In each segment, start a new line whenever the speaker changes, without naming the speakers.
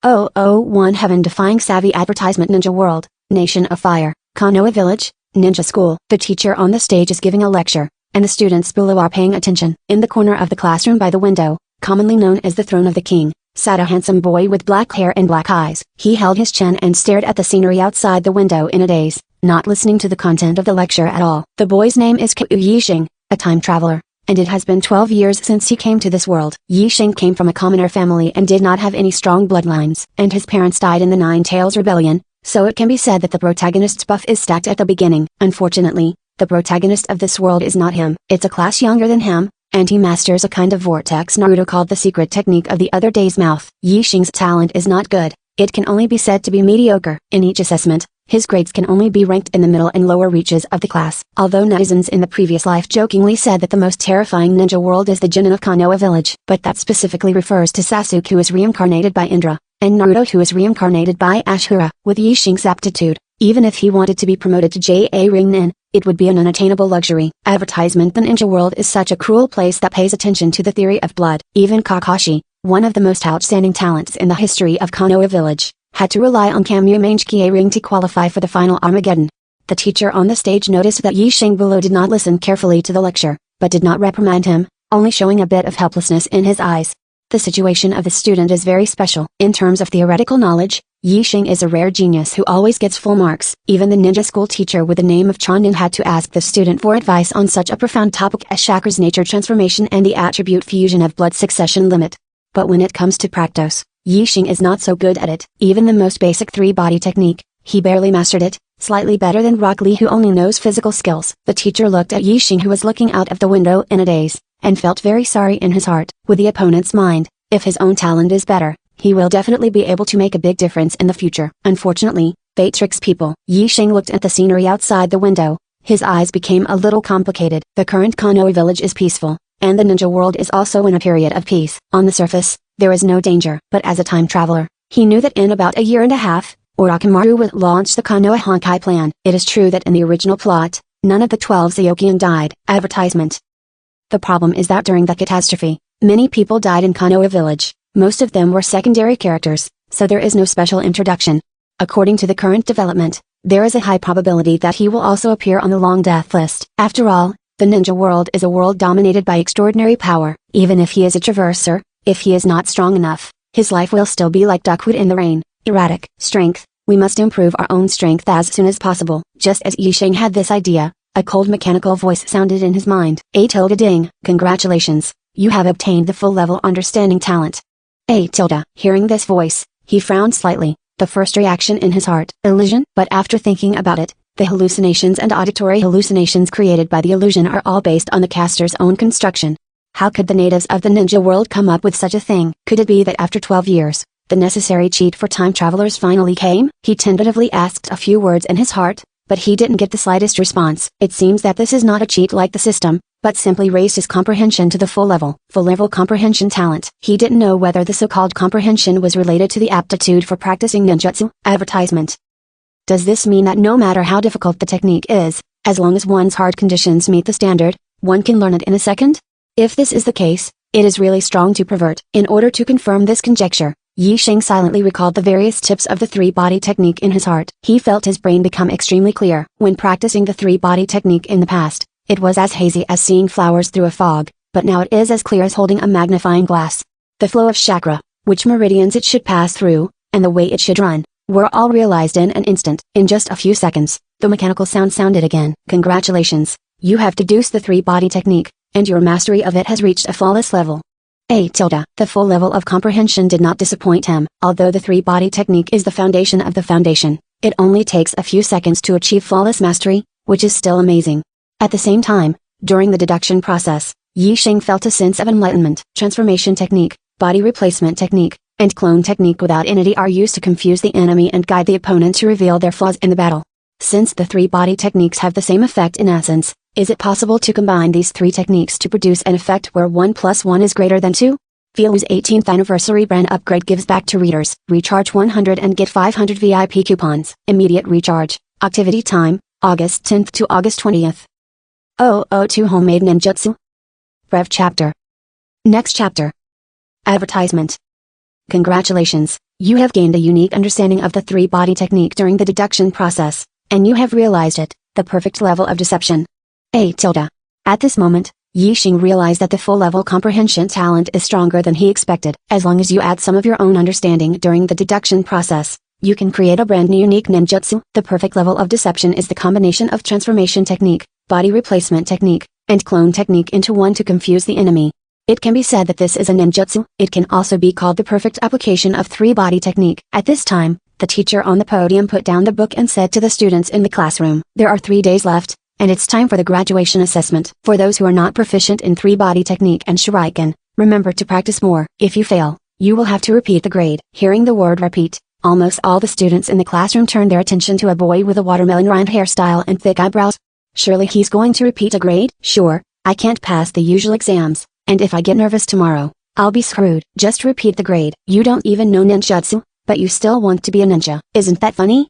001 Heaven-defying savvy advertisement. Ninja World, Nation of Fire, Konoha Village, Ninja School. The teacher on the stage is giving a lecture, and the students below are paying attention. In the corner of the classroom by the window, commonly known as the throne of the king, sat a handsome boy with black hair and black eyes. He held his chin and stared at the scenery outside the window in a daze, not listening to the content of the lecture at all. The boy's name is Yixing, a time traveler, and it has been 12 years since he came to this world. Yixing came from a commoner family and did not have any strong bloodlines. And his parents died in the Nine Tails Rebellion, so it can be said that the protagonist's buff is stacked at the beginning. Unfortunately, the protagonist of this world is not him. It's a class younger than him, and he masters a kind of vortex Naruto called the secret technique of the other day's mouth. Yixing's talent is not good, it can only be said to be mediocre. In each assessment, his grades can only be ranked in the middle and lower reaches of the class. Although netizens in the previous life jokingly said that the most terrifying ninja world is the Genin of Konoha Village, but that specifically refers to Sasuke, who is reincarnated by Indra, and Naruto, who is reincarnated by Ashura. With Yixing's aptitude, even if he wanted to be promoted to JA Ring-Nin, it would be an unattainable luxury. Advertisement. The ninja world is such a cruel place that pays attention to the theory of blood. Even Kakashi, one of the most outstanding talents in the history of Konoha Village, had to rely on Kamui Ring to qualify for the final Armageddon. The teacher on the stage noticed that Yixing below did not listen carefully to the lecture, but did not reprimand him, only showing a bit of helplessness in his eyes. The situation of the student is very special. In terms of theoretical knowledge, Yixing is a rare genius who always gets full marks. Even the ninja school teacher with the name of Chonin had to ask the student for advice on such a profound topic as chakra's nature transformation and the attribute fusion of blood succession limit. But when it comes to Practos, Yixing is not so good at it. Even the most basic three-body technique, he barely mastered it, slightly better than Rock Lee, who only knows physical skills. The teacher looked at Yixing, who was looking out of the window in a daze, and felt very sorry in his heart. With the opponent's mind, if his own talent is better, he will definitely be able to make a big difference in the future. Unfortunately, fate tricks people. Yixing looked at the scenery outside the window. His eyes became a little complicated. The current Konoha village is peaceful, and the ninja world is also in a period of peace. On the surface, there is no danger. But as a time traveler, he knew that in about a year and a half, Orochimaru would launch the Konoha Honkai plan. It is true that in the original plot, none of the 12 Zeokian died. Advertisement. The problem is that during the catastrophe, many people died in Konoha village. Most of them were secondary characters, so there is no special introduction. According to the current development, there is a high probability that he will also appear on the long death list. After all, the ninja world is a world dominated by extraordinary power. Even if he is a traverser, if he is not strong enough, his life will still be like duckweed in the rain, erratic. Strength. We must improve our own strength as soon as possible. Just as Yixing had this idea, a cold mechanical voice sounded in his mind. A tilde ding. Congratulations, you have obtained the full level understanding talent. A tilde. Hearing this voice, he frowned slightly, the first reaction in his heart. Illusion? But after thinking about it, the hallucinations and auditory hallucinations created by the illusion are all based on the caster's own construction. How could the natives of the ninja world come up with such a thing? Could it be that after 12 years, the necessary cheat for time travelers finally came? He tentatively asked a few words in his heart, but he didn't get the slightest response. It seems that this is not a cheat like the system, but simply raised his comprehension to the full level comprehension talent. He didn't know whether the so-called comprehension was related to the aptitude for practicing ninjutsu. Advertisement. Does this mean that no matter how difficult the technique is, as long as one's hard conditions meet the standard, one can learn it in a second? If this is the case, it is really strong to pervert. In order to confirm this conjecture, Yixing silently recalled the various tips of the three-body technique in his heart. He felt his brain become extremely clear. When practicing the three-body technique in the past, it was as hazy as seeing flowers through a fog, but now it is as clear as holding a magnifying glass. The flow of chakra, which meridians it should pass through, and the way it should run, were all realized in an instant. In just a few seconds, the mechanical sound sounded again. Congratulations, you have deduced the three-body technique, and your mastery of it has reached a flawless level. A tilde. The full level of comprehension did not disappoint him. Although the three-body technique is the foundation of the foundation, it only takes a few seconds to achieve flawless mastery, which is still amazing. At the same time, during the deduction process, Yixing felt a sense of enlightenment. Transformation technique, body replacement technique, and clone technique without entity are used to confuse the enemy and guide the opponent to reveal their flaws in the battle. Since the three-body techniques have the same effect in essence, is it possible to combine these three techniques to produce an effect where 1 + 1 is greater than 2? Velu's 18th anniversary brand upgrade gives back to readers. Recharge 100 and get 500 VIP coupons. Immediate recharge. Activity time, August 10th to August 20th. 002 Homemade Ninjutsu. Rev Chapter. Next chapter. Advertisement. Congratulations, You have gained a unique understanding of the three-body technique during the deduction process, and you have realized it, the perfect level of deception. A tilde. At this moment, Yixing realized that the full-level comprehension talent is stronger than he expected. As long as you add some of your own understanding during the deduction process, you can create a brand new unique ninjutsu. The perfect level of deception is the combination of transformation technique, body replacement technique, and clone technique into one to confuse the enemy. It can be said that this is a ninjutsu. It can also be called the perfect application of three-body technique. At this time, the teacher on the podium put down the book and said to the students in the classroom, "There are 3 days left, and it's time for the graduation assessment. For those who are not proficient in three-body technique and shuriken, remember to practice more. If you fail, you will have to repeat the grade." Hearing the word repeat, almost all the students in the classroom turned their attention to a boy with a watermelon rind hairstyle and thick eyebrows. Surely he's going to repeat a grade? Sure, I can't pass the usual exams, and if I get nervous tomorrow, I'll be screwed. Just repeat the grade. You don't even know ninjutsu, but you still want to be a ninja. Isn't that funny?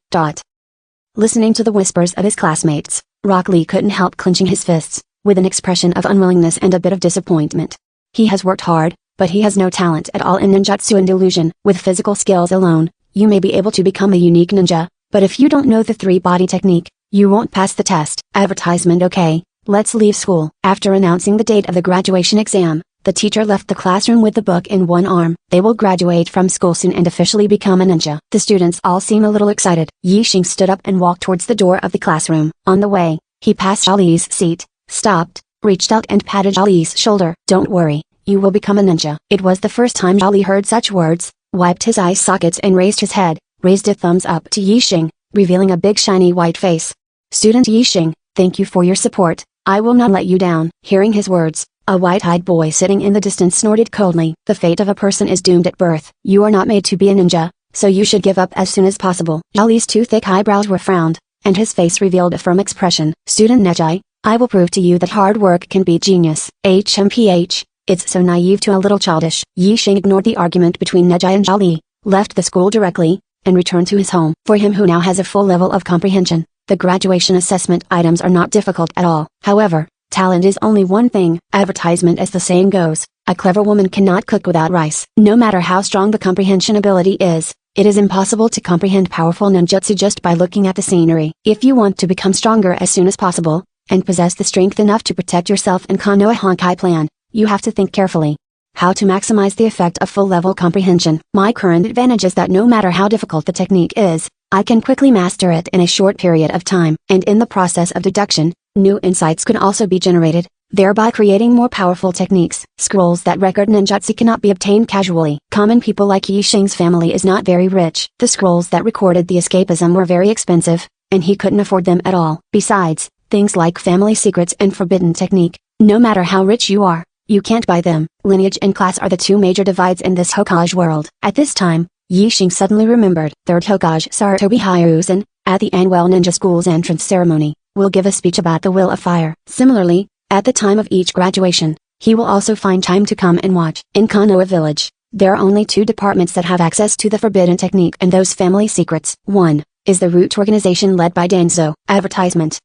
Listening to the whispers of his classmates, Rock Lee couldn't help clenching his fists, with an expression of unwillingness and a bit of disappointment. He has worked hard, but he has no talent at all in ninjutsu and illusion. With physical skills alone, you may be able to become a unique ninja, but if you don't know the three-body technique, you won't pass the test. Advertisement. Okay, let's leave school. After announcing the date of the graduation exam, the teacher left the classroom with the book in one arm. They will graduate from school soon and officially become a ninja. The students all seem a little excited. Yixing stood up and walked towards the door of the classroom. On the way, he passed Jolie's seat, stopped, reached out and patted Jolie's shoulder. "Don't worry, you will become a ninja." It was the first time Jolie heard such words, wiped his eye sockets and raised his head, raised a thumbs up to Yixing, revealing a big shiny white face. "Student Yixing, thank you for your support, I will not let you down." Hearing his words, a white-eyed boy sitting in the distance snorted coldly. "The fate of a person is doomed at birth. You are not made to be a ninja, so you should give up as soon as possible." Jolie's two thick eyebrows were frowned, and his face revealed a firm expression. "Student Neji, I will prove to you that hard work can beat genius." HMPH, it's so naive to a little childish. Yixing ignored the argument between Neji and Jolie, left the school directly, and returned to his home. For him who now has a full level of comprehension, the graduation assessment items are not difficult at all. However, talent is only one thing. Advertisement, as the saying goes, a clever woman cannot cook without rice. No matter how strong the comprehension ability is, it is impossible to comprehend powerful ninjutsu just by looking at the scenery. If you want to become stronger as soon as possible, and possess the strength enough to protect yourself in Konoha Honkai plan, you have to think carefully. How to maximize the effect of full-level comprehension. My current advantage is that no matter how difficult the technique is, I can quickly master it in a short period of time. And in the process of deduction, new insights can also be generated, thereby creating more powerful techniques. Scrolls that record ninjutsu cannot be obtained casually. Common people like Yixing's family is not very rich. The scrolls that recorded the escapism were very expensive, and he couldn't afford them at all. Besides, things like family secrets and forbidden technique, no matter how rich you are, you can't buy them. Lineage and class are the two major divides in this Hokage world. At this time, Yixing suddenly remembered. Third Hokage Sarutobi Hiruzen, at the annual ninja school's entrance ceremony, will give a speech about the will of fire. Similarly, at the time of each graduation, he will also find time to come and watch. In Konoha village, there are only two departments that have access to the forbidden technique and those family secrets. One is the root organization led by Danzo. Advertisement.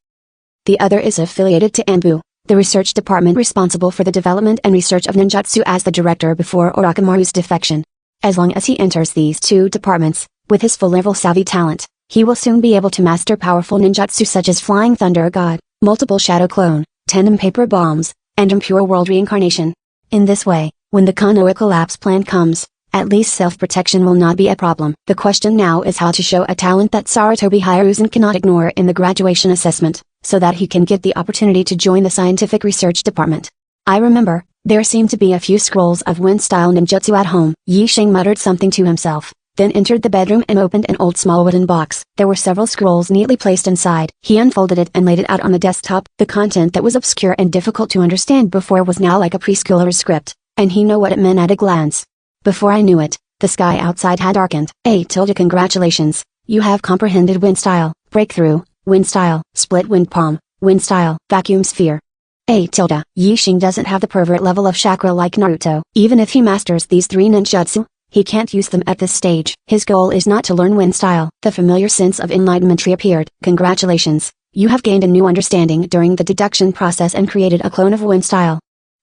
The other is affiliated to Anbu, the research department responsible for the development and research of ninjutsu as the director before Orochimaru's defection. As long as he enters these two departments, with his full-level savvy talent, he will soon be able to master powerful ninjutsu such as Flying Thunder God, Multiple Shadow Clone, Tandem Paper Bombs, and Impure World Reincarnation. In this way, when the Konoha collapse plan comes, at least self-protection will not be a problem. The question now is how to show a talent that Sarutobi Hiruzen cannot ignore in the graduation assessment, so that he can get the opportunity to join the scientific research department. I remember, there seemed to be a few scrolls of Wind-style ninjutsu at home. Yixing muttered something to himself, then entered the bedroom and opened an old small wooden box. There were several scrolls neatly placed inside. He unfolded it and laid it out on the desktop. The content that was obscure and difficult to understand before was now like a preschooler's script, and he knew what it meant at a glance. Before I knew it, the sky outside had darkened. Congratulations, you have comprehended Wind-style, Breakthrough, Wind-style, Split Wind Palm, Wind-style, Vacuum Sphere. Yixing doesn't have the pervert level of chakra like Naruto. Even if he masters these three ninjutsu, he can't use them at this stage. His goal is not to learn Wind-style. The familiar sense of enlightenment reappeared. Congratulations, you have gained a new understanding during the deduction process and created a clone of Wind-style.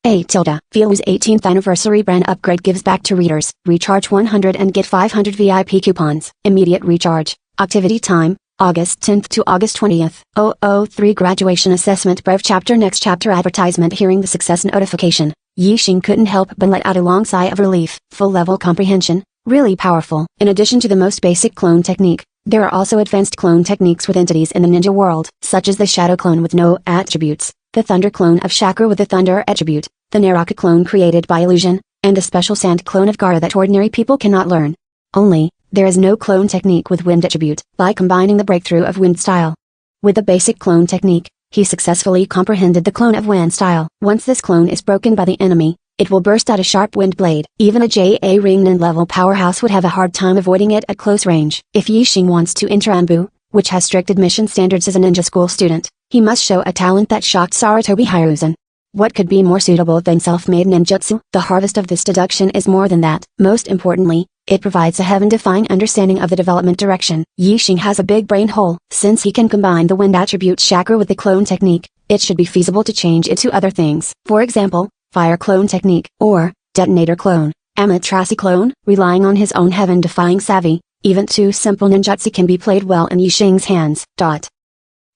A tilde. Feel's 18th anniversary brand upgrade gives back to readers. Recharge 100 and get 500 VIP coupons. Immediate recharge. Activity time, August 10th to August 20th. 003 Graduation Assessment Breve Chapter Next Chapter Advertisement Hearing the success notification, Yixing couldn't help but let out a long sigh of relief. Full level comprehension, really powerful. In addition to the most basic clone technique, there are also advanced clone techniques with entities in the ninja world, such as the shadow clone with no attributes, the thunder clone of chakra with a thunder attribute, the Naraka clone created by illusion, and a special sand clone of Gara that ordinary people cannot learn. Only, there is no clone technique with wind attribute. By combining the breakthrough of wind style with the basic clone technique, he successfully comprehended the clone of wind style. Once this clone is broken by the enemy, it will burst out a sharp wind blade. Even a JA Ringnan level powerhouse would have a hard time avoiding it at close range. If Yixing wants to enter Anbu, which has strict admission standards as a ninja school student, he must show a talent that shocked Sarutobi Hiruzen. What could be more suitable than self-made ninjutsu? The harvest of this deduction is more than that. Most importantly, it provides a heaven-defying understanding of the development direction. Yixing has a big brain hole. Since he can combine the wind attribute chakra with the clone technique, it should be feasible to change it to other things. For example, fire clone technique, or detonator clone, Amaterasu clone. Relying on his own heaven-defying savvy, even two simple ninjutsu can be played well in Yixing's hands.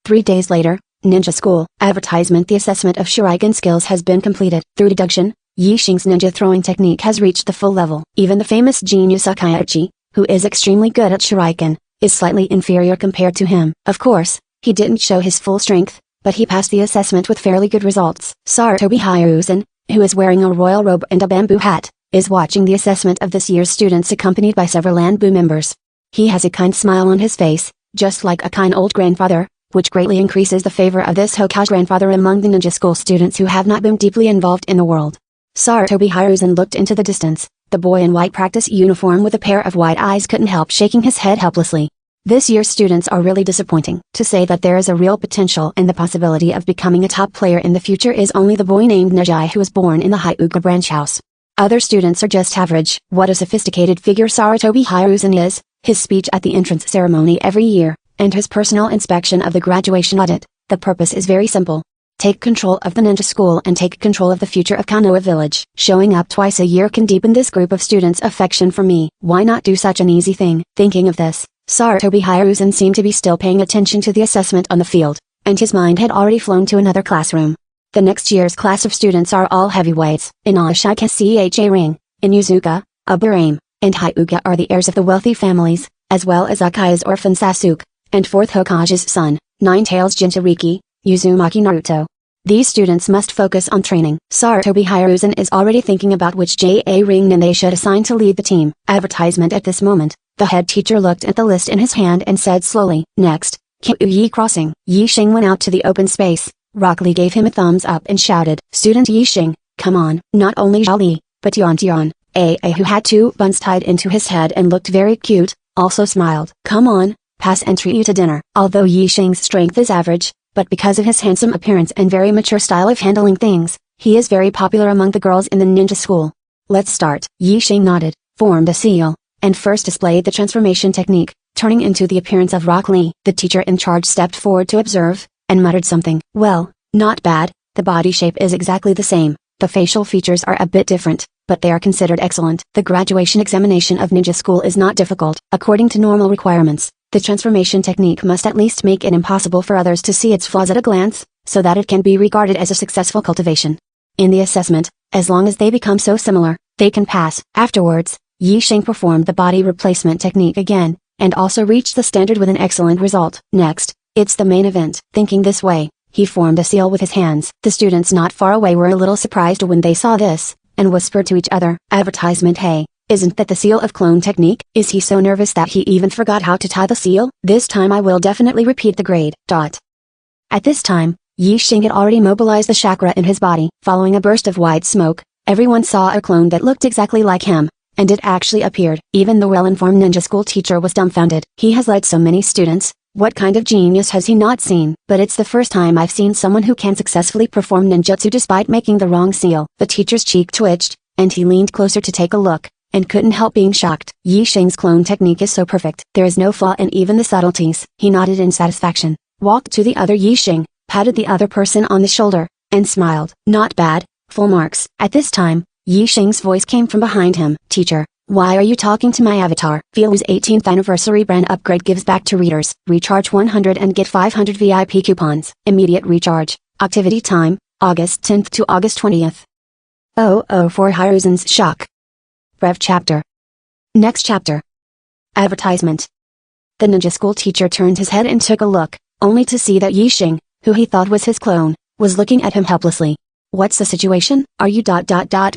3 days later, Ninja School. Advertisement. The assessment of Shuriken skills has been completed. Through deduction, Yixing's ninja throwing technique has reached the full level. Even the famous genius Akayachi, who is extremely good at Shuriken, is slightly inferior compared to him. Of course, he didn't show his full strength, but he passed the assessment with fairly good results. Sarutobi Hiruzen, who is wearing a royal robe and a bamboo hat, is watching the assessment of this year's students accompanied by several Anbu members. He has a kind smile on his face, just like a kind old grandfather, which greatly increases the favor of this Hokage grandfather among the ninja school students who have not been deeply involved in the world. Sarutobi Hiruzen looked into the distance. The boy in white practice uniform with a pair of wide eyes couldn't help shaking his head helplessly. This year's students are really disappointing. To say that there is a real potential and the possibility of becoming a top player in the future is only the boy named Nejai who was born in the Hyuga branch house. Other students are just average. What a sophisticated figure Sarutobi Hiruzen is, his speech at the entrance ceremony every year, and his personal inspection of the graduation audit. The purpose is very simple. Take control of the ninja school and take control of the future of Konoha village. Showing up twice a year can deepen this group of students' affection for me. Why not do such an easy thing? Thinking of this, Sarutobi Hiruzen seemed to be still paying attention to the assessment on the field, and his mind had already flown to another classroom. The next year's class of students are all heavyweights. In Ashika Cha Ring, in Yuzuka, Aburame, and Hyuga are the heirs of the wealthy families, as well as Akaya's orphan Sasuke, and 4th Hokage's son, Nine-Tails Jinchuriki, Uzumaki Naruto. These students must focus on training. Sarutobi Hiruzen is already thinking about which JA Ringnan they should assign to lead the team. Advertisement. At this moment, the head teacher looked at the list in his hand and said slowly, "Next, Kyuyi Crossing." Yixing went out to the open space. Rock Lee gave him a thumbs up and shouted, "Student Yixing, come on." Not only Zhao Li, but Tian, who had 2 buns tied into his head and looked very cute, also smiled. "Come on, pass and treat you to dinner." Although Yixing's strength is average, but because of his handsome appearance and very mature style of handling things, he is very popular among the girls in the ninja school. "Let's start." Yixing nodded, formed a seal, and first displayed the transformation technique, turning into the appearance of Rock Lee. The teacher in charge stepped forward to observe, and muttered something. "Well, not bad, the body shape is exactly the same, the facial features are a bit different, but they are considered excellent." The graduation examination of ninja school is not difficult. According to normal requirements, the transformation technique must at least make it impossible for others to see its flaws at a glance, so that it can be regarded as a successful cultivation. In the assessment, as long as they become so similar, they can pass. Afterwards, Yixing performed the body replacement technique again, and also reached the standard with an excellent result. Next, it's the main event. Thinking this way, he formed a seal with his hands. The students not far away were a little surprised when they saw this, and whispered to each other. Advertisement. "Hey, isn't that the seal of clone technique?" Is he so nervous that he even forgot how to tie the seal? This time I will definitely repeat the grade. At this time, Yixing had already mobilized the chakra in his body. Following a burst of white smoke, everyone saw a clone that looked exactly like him, and it actually appeared. Even the well-informed ninja school teacher was dumbfounded. He has led so many students, what kind of genius has he not seen? But it's the first time I've seen someone who can successfully perform ninjutsu despite making the wrong seal. The teacher's cheek twitched, and he leaned closer to take a look, and couldn't help being shocked. Yixing's clone technique is so perfect. There is no flaw in even the subtleties. He nodded in satisfaction, walked to the other Yixing, patted the other person on the shoulder, and smiled. "Not bad, Full marks. At this time, Yi Xing's voice came from behind him. Teacher, why are you talking to my avatar? Filu's 18th anniversary brand upgrade gives back to readers. Recharge 100 and get 500 VIP coupons. Immediate recharge. Activity time, August 10th to August 20th. For Hiruzen's shock. Rev chapter. Next chapter. Advertisement. The ninja school teacher turned his head and took a look, only to see that Yi Xing, who he thought was his clone, was looking at him helplessly. What's the situation? Are you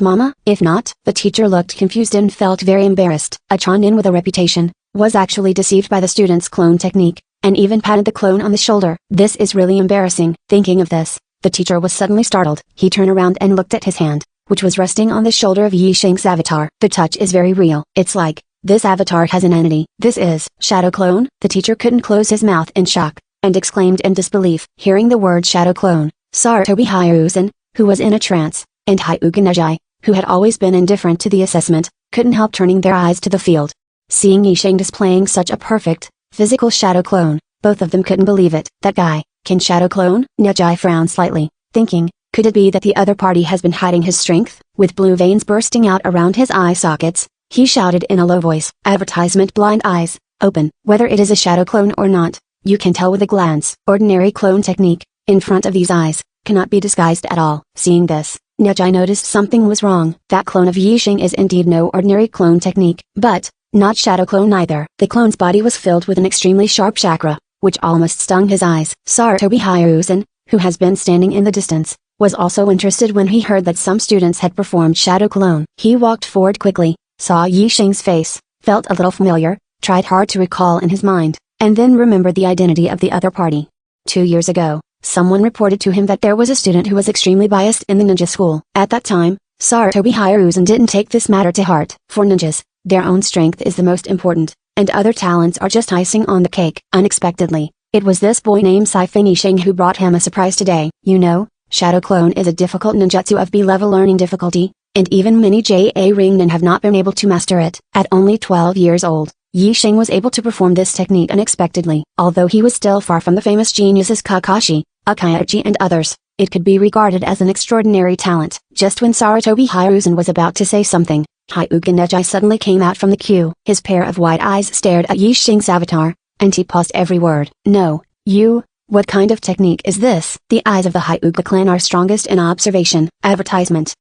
mama? If not, the teacher looked confused and felt very embarrassed. A Chonin with a reputation, was actually deceived by the student's clone technique, and even patted the clone on the shoulder. This is really embarrassing. Thinking of this, the teacher was suddenly startled. He turned around and looked at his hand, which was resting on the shoulder of Yi Xing's avatar. The touch is very real. It's like, this avatar has an entity. This is shadow clone? The teacher couldn't close his mouth in shock, and exclaimed in disbelief. Hearing the word shadow clone, Sarutobi Hiruzen, who was in a trance, and Hyuga Neji, who had always been indifferent to the assessment, couldn't help turning their eyes to the field. Seeing Yi Xing displaying such a perfect, physical shadow clone, both of them couldn't believe it. That guy, can shadow clone? Neji frowned slightly, thinking, could it be that the other party has been hiding his strength? With blue veins bursting out around his eye sockets, he shouted in a low voice. Advertisement blind eyes, open. Whether it is a shadow clone or not, you can tell with a glance. Ordinary clone technique, in front of these eyes, cannot be disguised at all. Seeing this, Neji noticed something was wrong. That clone of Yi Xing is indeed no ordinary clone technique, but, not shadow clone either. The clone's body was filled with an extremely sharp chakra, which almost stung his eyes. Sarutobi Hiruzen, who has been standing in the distance, was also interested when he heard that some students had performed shadow clone. He walked forward quickly, saw Yi Xing's face, felt a little familiar, tried hard to recall in his mind, and then remembered the identity of the other party. 2 years ago, someone reported to him that there was a student who was extremely biased in the ninja school. At that time, Sarutobi Hiruzen didn't take this matter to heart. For ninjas, their own strength is the most important, and other talents are just icing on the cake. Unexpectedly, it was this boy named Saifeng Yi Xing who brought him a surprise today. You know, shadow clone is a difficult ninjutsu of B-level learning difficulty, and even many JA ringnin have not been able to master it. At only 12 years old, Yi Xing was able to perform this technique unexpectedly. Although he was still far from the famous geniuses Kakashi, Akayachi and others, it could be regarded as an extraordinary talent. Just when Sarutobi Hiruzen was about to say something, Hyuga Neji suddenly came out from the queue. His pair of wide eyes stared at Yi Xing's avatar, and he paused every word. No, you, what kind of technique is this? The eyes of the Hyuga clan are strongest in observation. Advertisement.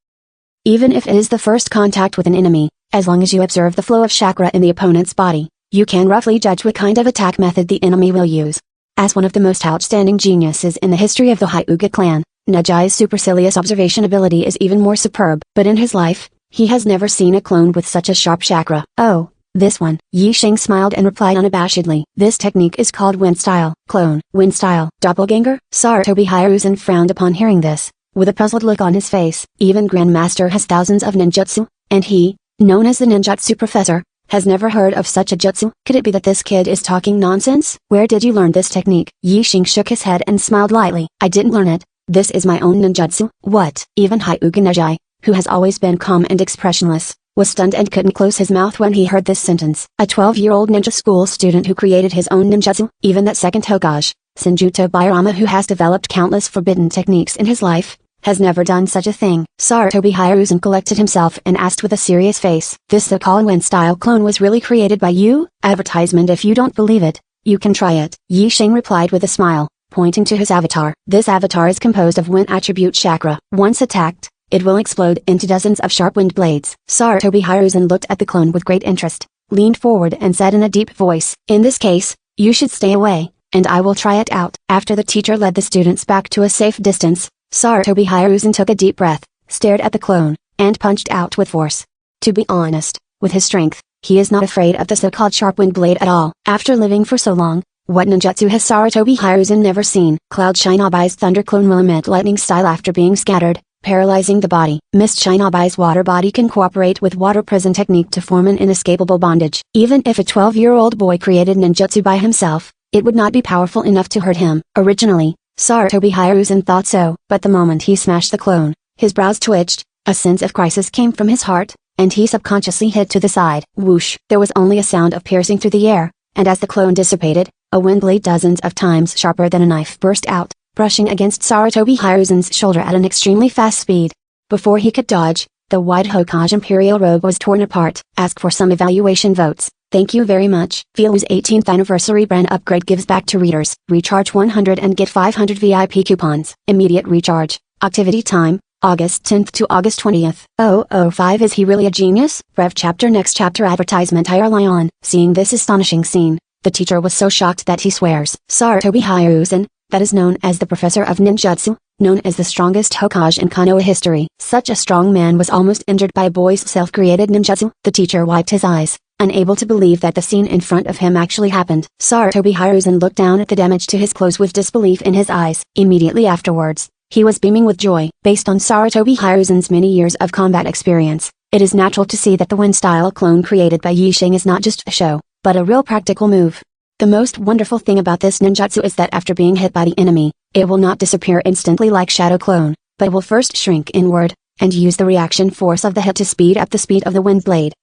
Even if it is the first contact with an enemy, as long as you observe the flow of chakra in the opponent's body, you can roughly judge what kind of attack method the enemy will use. As one of the most outstanding geniuses in the history of the Hyuga clan, Neji's supercilious observation ability is even more superb. But in his life, he has never seen a clone with such a sharp chakra. Oh, this one. Yi Xing smiled and replied unabashedly. This technique is called wind style. Clone. Wind style. Doppelganger? Sarutobi Hiruzen frowned upon hearing this, with a puzzled look on his face. Even Grandmaster has thousands of ninjutsu, and he, known as the ninjutsu professor, has never heard of such a jutsu. Could it be that this kid is talking nonsense? Where did you learn this technique? Yi Xing shook his head and smiled lightly. I didn't learn it. This is my own ninjutsu. What? Even Hyuga Neji, who has always been calm and expressionless, was stunned and couldn't close his mouth when he heard this sentence. A 12-year-old ninja school student who created his own ninjutsu. Even that second Hokage, Senjuto Bairama, who has developed countless forbidden techniques in his life, has never done such a thing. Sarutobi Hiruzen collected himself and asked with a serious face. This so-called wind-style clone was really created by you? Advertisement. If you don't believe it, you can try it. Yi Xing replied with a smile, pointing to his avatar. This avatar is composed of wind attribute chakra. Once attacked, it will explode into dozens of sharp wind blades. Sarutobi Hiruzen looked at the clone with great interest, leaned forward and said in a deep voice, in this case, you should stay away, and I will try it out. After the teacher led the students back to a safe distance, Sarutobi Hiruzen took a deep breath, stared at the clone, and punched out with force. To be honest, with his strength, he is not afraid of the so-called sharp wind blade at all. After living for so long, what ninjutsu has Sarutobi Hiruzen never seen? Cloud Shinobi's thunder clone will emit lightning style after being scattered, paralyzing the body. Mist Shinobi's water body can cooperate with water prison technique to form an inescapable bondage. Even if a 12-year-old boy created ninjutsu by himself, it would not be powerful enough to hurt him. Originally, Sarutobi Hiruzen thought so, but the moment he smashed the clone, his brows twitched, a sense of crisis came from his heart, and he subconsciously hid to the side. Whoosh! There was only a sound of piercing through the air, and as the clone dissipated, a wind blade dozens of times sharper than a knife burst out, brushing against Sarutobi Hiruzen's shoulder at an extremely fast speed. Before he could dodge, the white Hokage Imperial robe was torn apart. Ask for some evaluation votes. Thank you very much. Velu's 18th anniversary brand upgrade gives back to readers. Recharge 100 and get 500 VIP coupons. Immediate recharge. Activity time, August 10th to August 20th. 005 Is he really a genius? Rev chapter next chapter advertisement Lion. Seeing this astonishing scene, the teacher was so shocked that he swears. Sarutobi Hiruzen, that is known as the Professor of Ninjutsu, known as the strongest Hokage in Konoha history. Such a strong man was almost injured by a boy's self-created ninjutsu. The teacher wiped his eyes, unable to believe that the scene in front of him actually happened. Sarutobi Hiruzen looked down at the damage to his clothes with disbelief in his eyes. Immediately afterwards, he was beaming with joy. Based on Sarutobi Hiruzen's many years of combat experience, it is natural to see that the wind-style clone created by Yixing is not just a show, but a real practical move. The most wonderful thing about this ninjutsu is that after being hit by the enemy, it will not disappear instantly like Shadow Clone, but will first shrink inward, and use the reaction force of the hit to speed up the speed of the wind blade!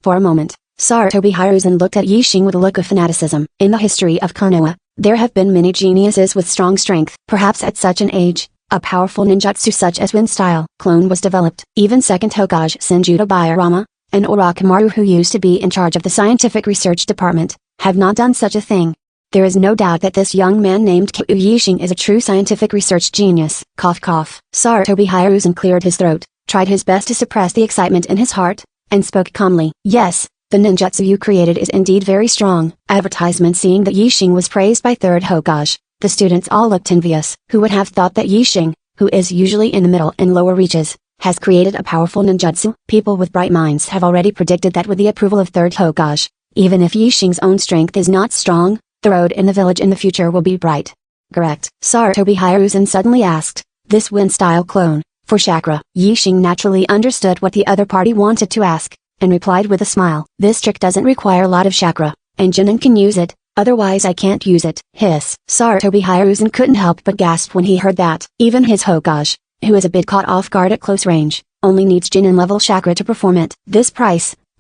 For a moment, Sarutobi Hiruzen looked at Yixing with a look of fanaticism. In the history of Konoha, there have been many geniuses with strong strength. Perhaps at such an age, a powerful ninjutsu such as wind-style clone was developed. Even second Hokage Senjutsu Bayarama, and Orochimaru, who used to be in charge of the scientific research department, have not done such a thing. There is no doubt that this young man named Kyu Yixing is a true scientific research genius. Cough cough. Sarutobi Hiruzen cleared his throat, tried his best to suppress the excitement in his heart, and spoke calmly. Yes, the ninjutsu you created is indeed very strong. Advertisement. Seeing that Yixing was praised by third Hokage, the students all looked envious. Who would have thought that Yixing, who is usually in the middle and lower reaches, has created a powerful ninjutsu? People with bright minds have already predicted that with the approval of third Hokage, even if Yixing's own strength is not strong, the road in the village in the future will be bright. Correct. Sarutobi Hiruzen suddenly asked, this wind-style clone, for chakra? Yixing naturally understood what the other party wanted to ask, and replied with a smile. This trick doesn't require a lot of chakra, and Jinin can use it, otherwise I can't use it. Hiss. Sarutobi Hiruzen couldn't help but gasp when he heard that. Even his Hokage, who is a bit caught off guard at close range, only needs Jinin level chakra to perform it. This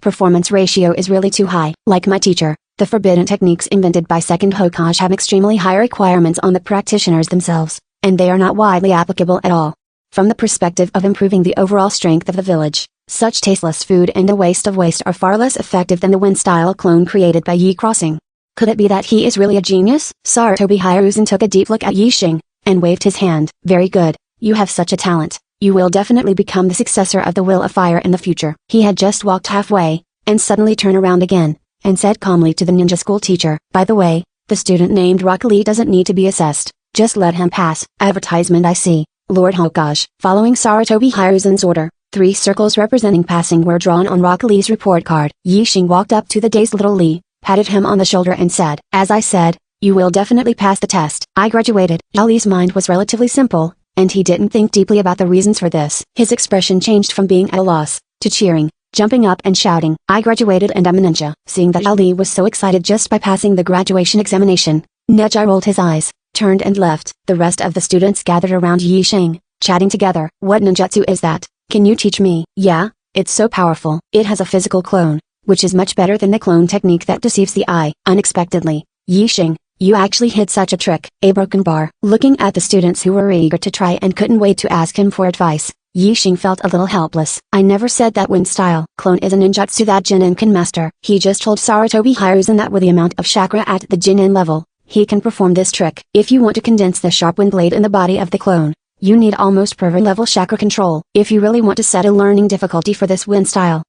performance ratio is really too high. Like my teacher, the forbidden techniques invented by second Hokage have extremely high requirements on the practitioners themselves, and they are not widely applicable at all. From the perspective of improving the overall strength of the village, such tasteless food and a waste of waste are far less effective than the wind-style clone created by Yi Crossing. Could it be that he is really a genius? Sarutobi Hiruzen took a deep look at Yixing, and waved his hand. Very good, you have such a talent. You will definitely become the successor of the Will of Fire in the future. He had just walked halfway, and suddenly turned around again, and said calmly to the ninja school teacher, by the way, the student named Rock Lee doesn't need to be assessed, just let him pass. Advertisement. I see, Lord Hokage. Following Sarutobi Hiruzen's order, 3 circles representing passing were drawn on Rock Lee's report card. Yixing walked up to the dazed little Lee, patted him on the shoulder and said, as I said, you will definitely pass the test. I graduated. Lee's mind was relatively simple, and he didn't think deeply about the reasons for this. His expression changed from being at a loss, to cheering, jumping up and shouting, I graduated and I'm a ninja. Seeing that Ali was so excited just by passing the graduation examination, Neji rolled his eyes, turned and left. The rest of the students gathered around Yixing, chatting together. What ninjutsu is that? Can you teach me? Yeah, it's so powerful. It has a physical clone, which is much better than the clone technique that deceives the eye. Unexpectedly, Yixing, you actually hit such a trick. A broken bar. Looking at the students who were eager to try and couldn't wait to ask him for advice, Yixing felt a little helpless. I never said that wind-style clone is a ninjutsu that Jinin can master. He just told Sarutobi Hiruzen that with the amount of chakra at the Jinin level, he can perform this trick. If you want to condense the sharp wind blade in the body of the clone, you need almost pervert level chakra control. If you really want to set a learning difficulty for this wind-style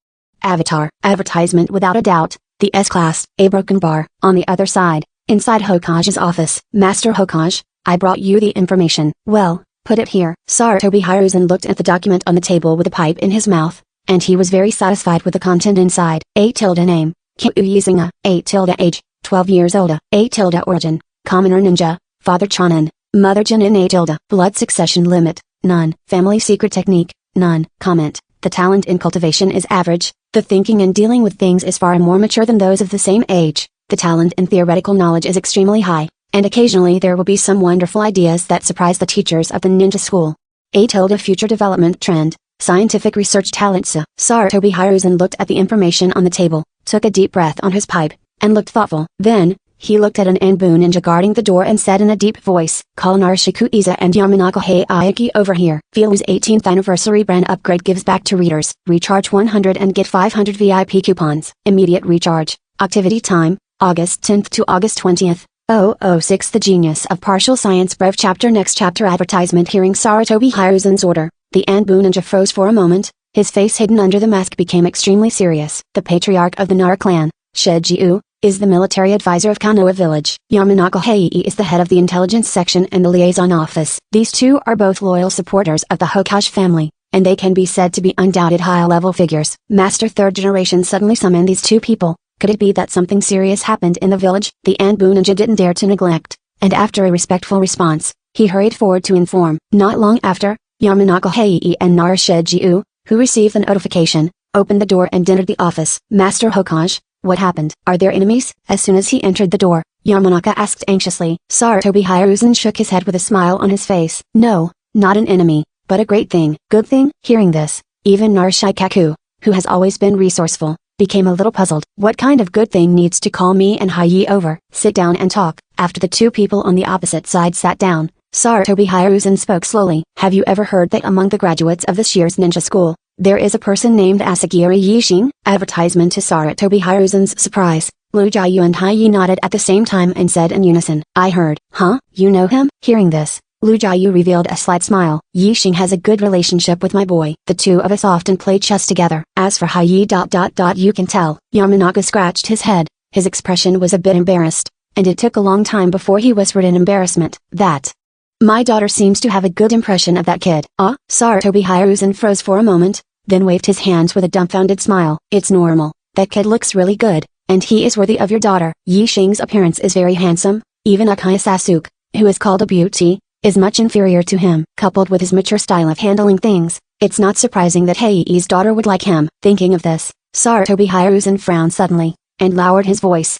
avatar. Advertisement. Without a doubt, the S-Class. A broken bar. On the other side, inside Hokage's office. Master Hokage, I brought you the information. Well, put it here. Sarutobi Hiruzen looked at the document on the table with a pipe in his mouth, and he was very satisfied with the content inside. A tilde name, Kyu Yixing. A tilde age, 12 years old. A tilde origin, commoner ninja, father Chonin, mother Jinin. A tilde blood succession limit, none. Family secret technique, none. Comment, the talent in cultivation is average, the thinking and dealing with things is far more mature than those of the same age. The talent in theoretical knowledge is extremely high, and occasionally there will be some wonderful ideas that surprise the teachers of the ninja school. A tilde future development trend, scientific research talents. Sarutobi Hiruzen looked at the information on the table, took a deep breath on his pipe, and looked thoughtful. Then, He looked at an Anbu ninja guarding the door and said in a deep voice, "Call Narishiku Iza and Yamanaka Heiaki over here." Feel's 18th anniversary brand upgrade gives back to readers. Recharge 100 and get 500 VIP coupons. Immediate recharge. Activity time, August 10th to August 20th. 006 The Genius of Partial Science Brev Chapter Next chapter advertisement. Hearing Sarutobi Hiruzen's order, the Anbu ninja froze for a moment. His face hidden under the mask became extremely serious. The patriarch of the Nara clan, Shijiu, is the military advisor of Konoha village. Yamanaka Heiei is the head of the intelligence section and the liaison office. These two are both loyal supporters of the Hokage family, and they can be said to be undoubted high-level figures. Master Third Generation suddenly summoned these two people. Could it be that something serious happened in the village? The Anbu ninja didn't dare to neglect, and after a respectful response, he hurried forward to inform. Not long after, Yamanaka Heiei and Nara Shijiu, who received the notification, opened the door and entered the office. Master Hokage, what happened? Are there enemies? As soon as he entered the door, Yamanaka asked anxiously. Sarutobi Hiruzen shook his head with a smile on his face. No, not an enemy, but a great thing. Good thing? Hearing this, even Narashikaku, who has always been resourceful, became a little puzzled. What kind of good thing needs to call me and Hayi over? Sit down and talk. After the two people on the opposite side sat down, Sarutobi Hiruzen spoke slowly. Have you ever heard that among the graduates of this year's ninja school, there is a person named Asagiri Yixing? Advertisement. To Sarutobi Hiruzen's surprise, Lu Jiayu and Hayi nodded at the same time and said in unison, I heard. Huh? You know him? Hearing this, Lu Jiayu revealed a slight smile. Yixing has a good relationship with my boy. The two of us often play chess together. As for Hayi. You can tell. Yamanaka scratched his head. His expression was a bit embarrassed, and it took a long time before he whispered in embarrassment, that my daughter seems to have a good impression of that kid. Sarutobi Hiruzen froze for a moment, then waved his hands with a dumbfounded smile. It's normal. That kid looks really good, and he is worthy of your daughter. Yixing's appearance is very handsome. Even Akaya Sasuke, who is called a beauty, is much inferior to him. Coupled with his mature style of handling things, it's not surprising that Heii's daughter would like him. Thinking of this, Sarutobi Hiruzen frowned suddenly, and lowered his voice.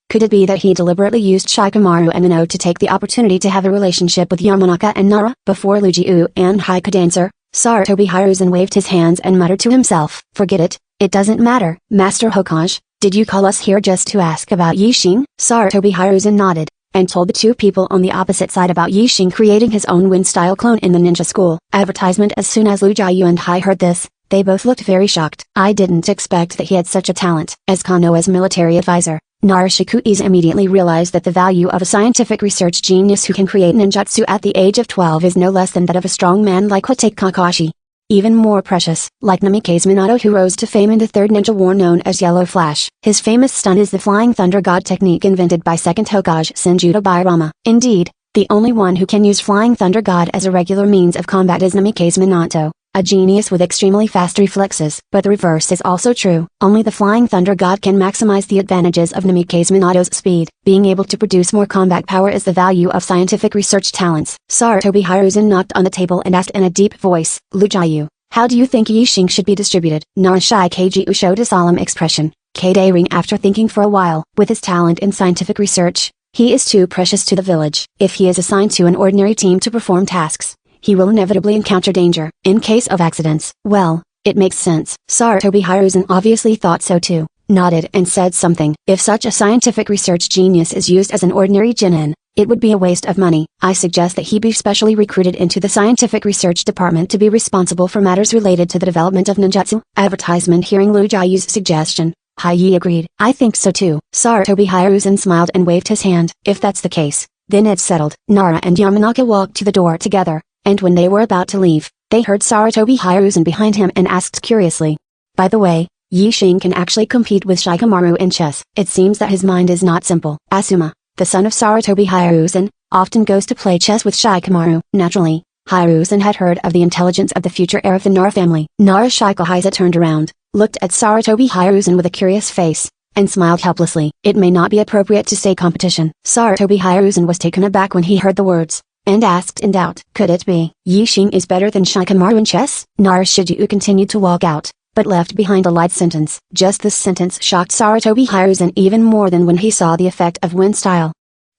Could it be that he deliberately used Shikamaru and Ino to take the opportunity to have a relationship with Yamanaka and Nara? Before Lujiu and Hai could answer, Sarutobi Hiruzen waved his hands and muttered to himself. Forget it, it doesn't matter. Master Hokage, did you call us here just to ask about Yixing? Sarutobi Hiruzen nodded, and told the two people on the opposite side about Yixing creating his own wind-style clone in the ninja school. Advertisement. As soon as Lu Jiayu and Hai heard this, they both looked very shocked. I didn't expect that he had such a talent. As Konoha's military advisor, Narishiku Iza immediately realized that the value of a scientific research genius who can create ninjutsu at the age of 12 is no less than that of a strong man like Hotake Kakashi. Even more precious, like Namikaze Minato, who rose to fame in the third ninja war known as Yellow Flash. His famous stunt is the Flying Thunder God technique invented by second Hokage Senjudo Bairama. Indeed, the only one who can use Flying Thunder God as a regular means of combat is Namikaze Minato, a genius with extremely fast reflexes. But the reverse is also true. Only the Flying Thunder God can maximize the advantages of Namikaze Minato's speed. Being able to produce more combat power is the value of scientific research talents. Sarutobi Hiruzen knocked on the table and asked in a deep voice, Lu Jiayu, how do you think Yixing should be distributed? Narashikagu showed a solemn expression, catering after thinking for a while. With his talent in scientific research, he is too precious to the village. If he is assigned to an ordinary team to perform tasks, he will inevitably encounter danger. In case of accidents, well, it makes sense. Sarutobi Hiruzen obviously thought so too, nodded and said something. If such a scientific research genius is used as an ordinary genin, it would be a waste of money. I suggest that he be specially recruited into the scientific research department to be responsible for matters related to the development of ninjutsu. Advertisement. Hearing Lu Jiayu's suggestion, Hai agreed. I think so too. Sarutobi Hiruzen smiled and waved his hand. If that's the case, then it's settled. Nara and Yamanaka walked to the door together, and when they were about to leave, they heard Sarutobi Hiruzen behind him and asked curiously, by the way, Yixing can actually compete with Shikamaru in chess. It seems that his mind is not simple. Asuma, the son of Sarutobi Hiruzen, often goes to play chess with Shikamaru. Naturally, Hiruzen had heard of the intelligence of the future heir of the Nara family. Narashikahiza turned around, looked at Sarutobi Hiruzen with a curious face, and smiled helplessly. It may not be appropriate to say competition. Sarutobi Hiruzen was taken aback when he heard the words, and asked in doubt, could it be Yixing is better than Shikamaru in chess? Narashijiu continued to walk out, but left behind a light sentence. Just this sentence shocked Sarutobi Hiruzen even more than when he saw the effect of wind style.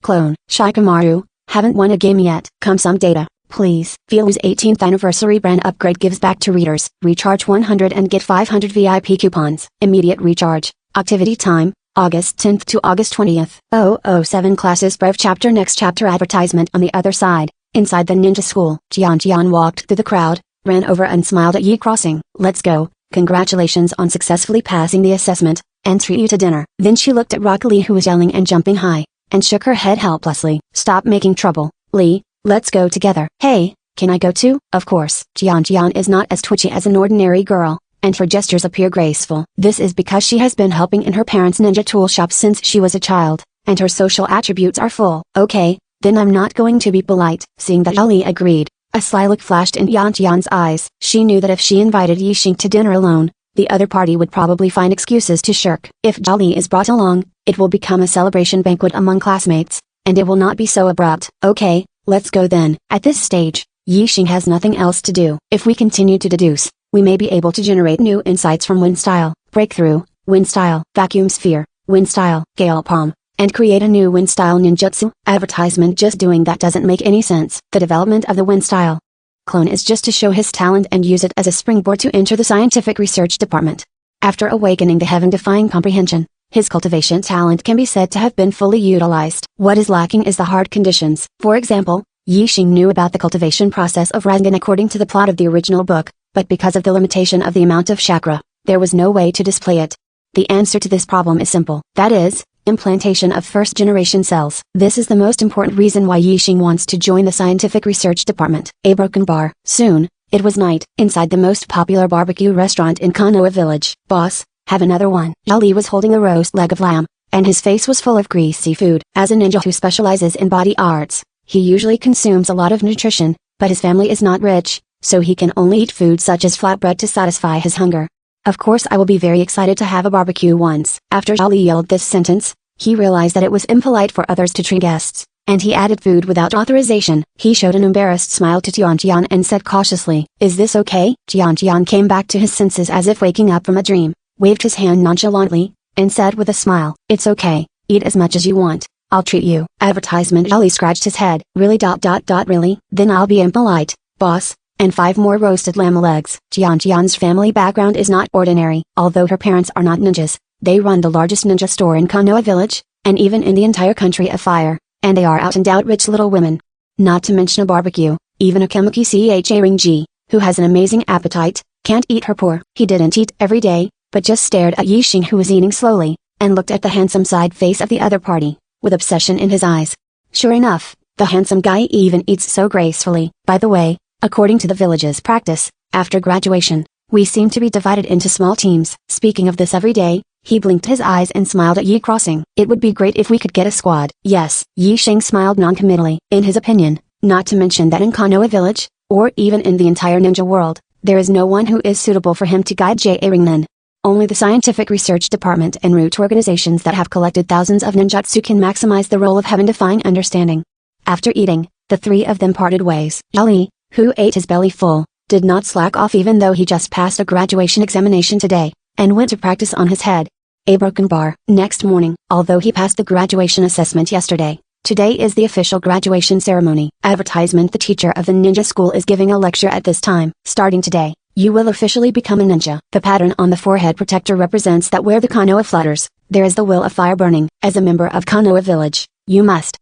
Clone, Shikamaru, haven't won a game yet. Come some data, please. Feel's 18th anniversary brand upgrade gives back to readers. Recharge 100 and get 500 VIP coupons. Immediate recharge. Activity time, August 10th to August 20th. 007 Classes Brave Chapter Next Chapter Advertisement on the other side. Inside the ninja school, Jian walked through the crowd, ran over and smiled at Yi Crossing. Let's go, congratulations on successfully passing the assessment, and treat you to dinner. Then she looked at Rock Lee, who was yelling and jumping high, and shook her head helplessly. Stop making trouble, Lee, let's go together. Hey, can I go too? Of course. Jian is not as twitchy as an ordinary girl, and her gestures appear graceful. This is because she has been helping in her parents' ninja tool shop since she was a child, and her social attributes are full. Okay, then I'm not going to be polite. Seeing that Li agreed, a sly look flashed in Jian's eyes. She knew that if she invited Yixing to dinner alone, the other party would probably find excuses to shirk. If Li is brought along, it will become a celebration banquet among classmates, and it will not be so abrupt. Okay, let's go then. At this stage, Yixing has nothing else to do. If we continue to deduce, we may be able to generate new insights from wind style, breakthrough, wind style, vacuum sphere, wind style, gale palm, and create a new wind style ninjutsu. Advertisement. Just doing that doesn't make any sense. The development of the wind style clone is just to show his talent and use it as a springboard to enter the scientific research department. After awakening the heaven-defying comprehension, his cultivation talent can be said to have been fully utilized. What is lacking is the hard conditions. For example, Yixing knew about the cultivation process of Rasengan according to the plot of the original book, but because of the limitation of the amount of chakra, there was no way to display it. The answer to this problem is simple. That is, implantation of first-generation cells. This is the most important reason why Yixing wants to join the scientific research department. A broken bar. Soon, it was night, inside the most popular barbecue restaurant in Konoha village. Boss, have another one. Ali was holding a roast leg of lamb, and his face was full of greasy food. As a ninja who specializes in body arts, he usually consumes a lot of nutrition, but his family is not rich, so he can only eat food such as flatbread to satisfy his hunger. Of course I will be very excited to have a barbecue once. After Ali yelled this sentence, he realized that it was impolite for others to treat guests, and he added food without authorization. He showed an embarrassed smile to Jian and said cautiously, "Is this okay?" Jian came back to his senses as if waking up from a dream, waved his hand nonchalantly, and said with a smile, "It's okay, eat as much as you want. I'll treat you." Advertisement. Ali scratched his head. Really? Really? Then I'll be impolite, boss. And 5 more roasted lamb legs. Jian's family background is not ordinary. Although her parents are not ninjas, they run the largest ninja store in Konoha village, and even in the entire country of fire, and they are out and out rich little women. Not to mention a barbecue, even a Kemaki Ring-G, who has an amazing appetite, can't eat her poor. He didn't eat every day, but just stared at Yixing, who was eating slowly, and looked at the handsome side face of the other party, with obsession in his eyes. Sure enough, the handsome guy even eats so gracefully. By the way, according to the village's practice, after graduation, we seem to be divided into small teams. Speaking of this every day, he blinked his eyes and smiled at Yi Crossing. It would be great if we could get a squad. Yes. Yixing smiled noncommittally. In his opinion, not to mention that in Konoha village, or even in the entire ninja world, there is no one who is suitable for him to guide J.A. Only the scientific research department and root organizations that have collected thousands of ninjutsu can maximize the role of heaven-defying understanding. After eating, the 3 of them parted ways. Ali, who ate his belly full, did not slack off even though he just passed a graduation examination today, and went to practice on his head. A broken bar. Next morning, although he passed the graduation assessment yesterday, today is the official graduation ceremony. Advertisement. The teacher of the ninja school is giving a lecture at this time. Starting today, you will officially become a ninja. The pattern on the forehead protector represents that where the Konoha flutters, there is the will of fire burning. As a member of Konoha village, you must.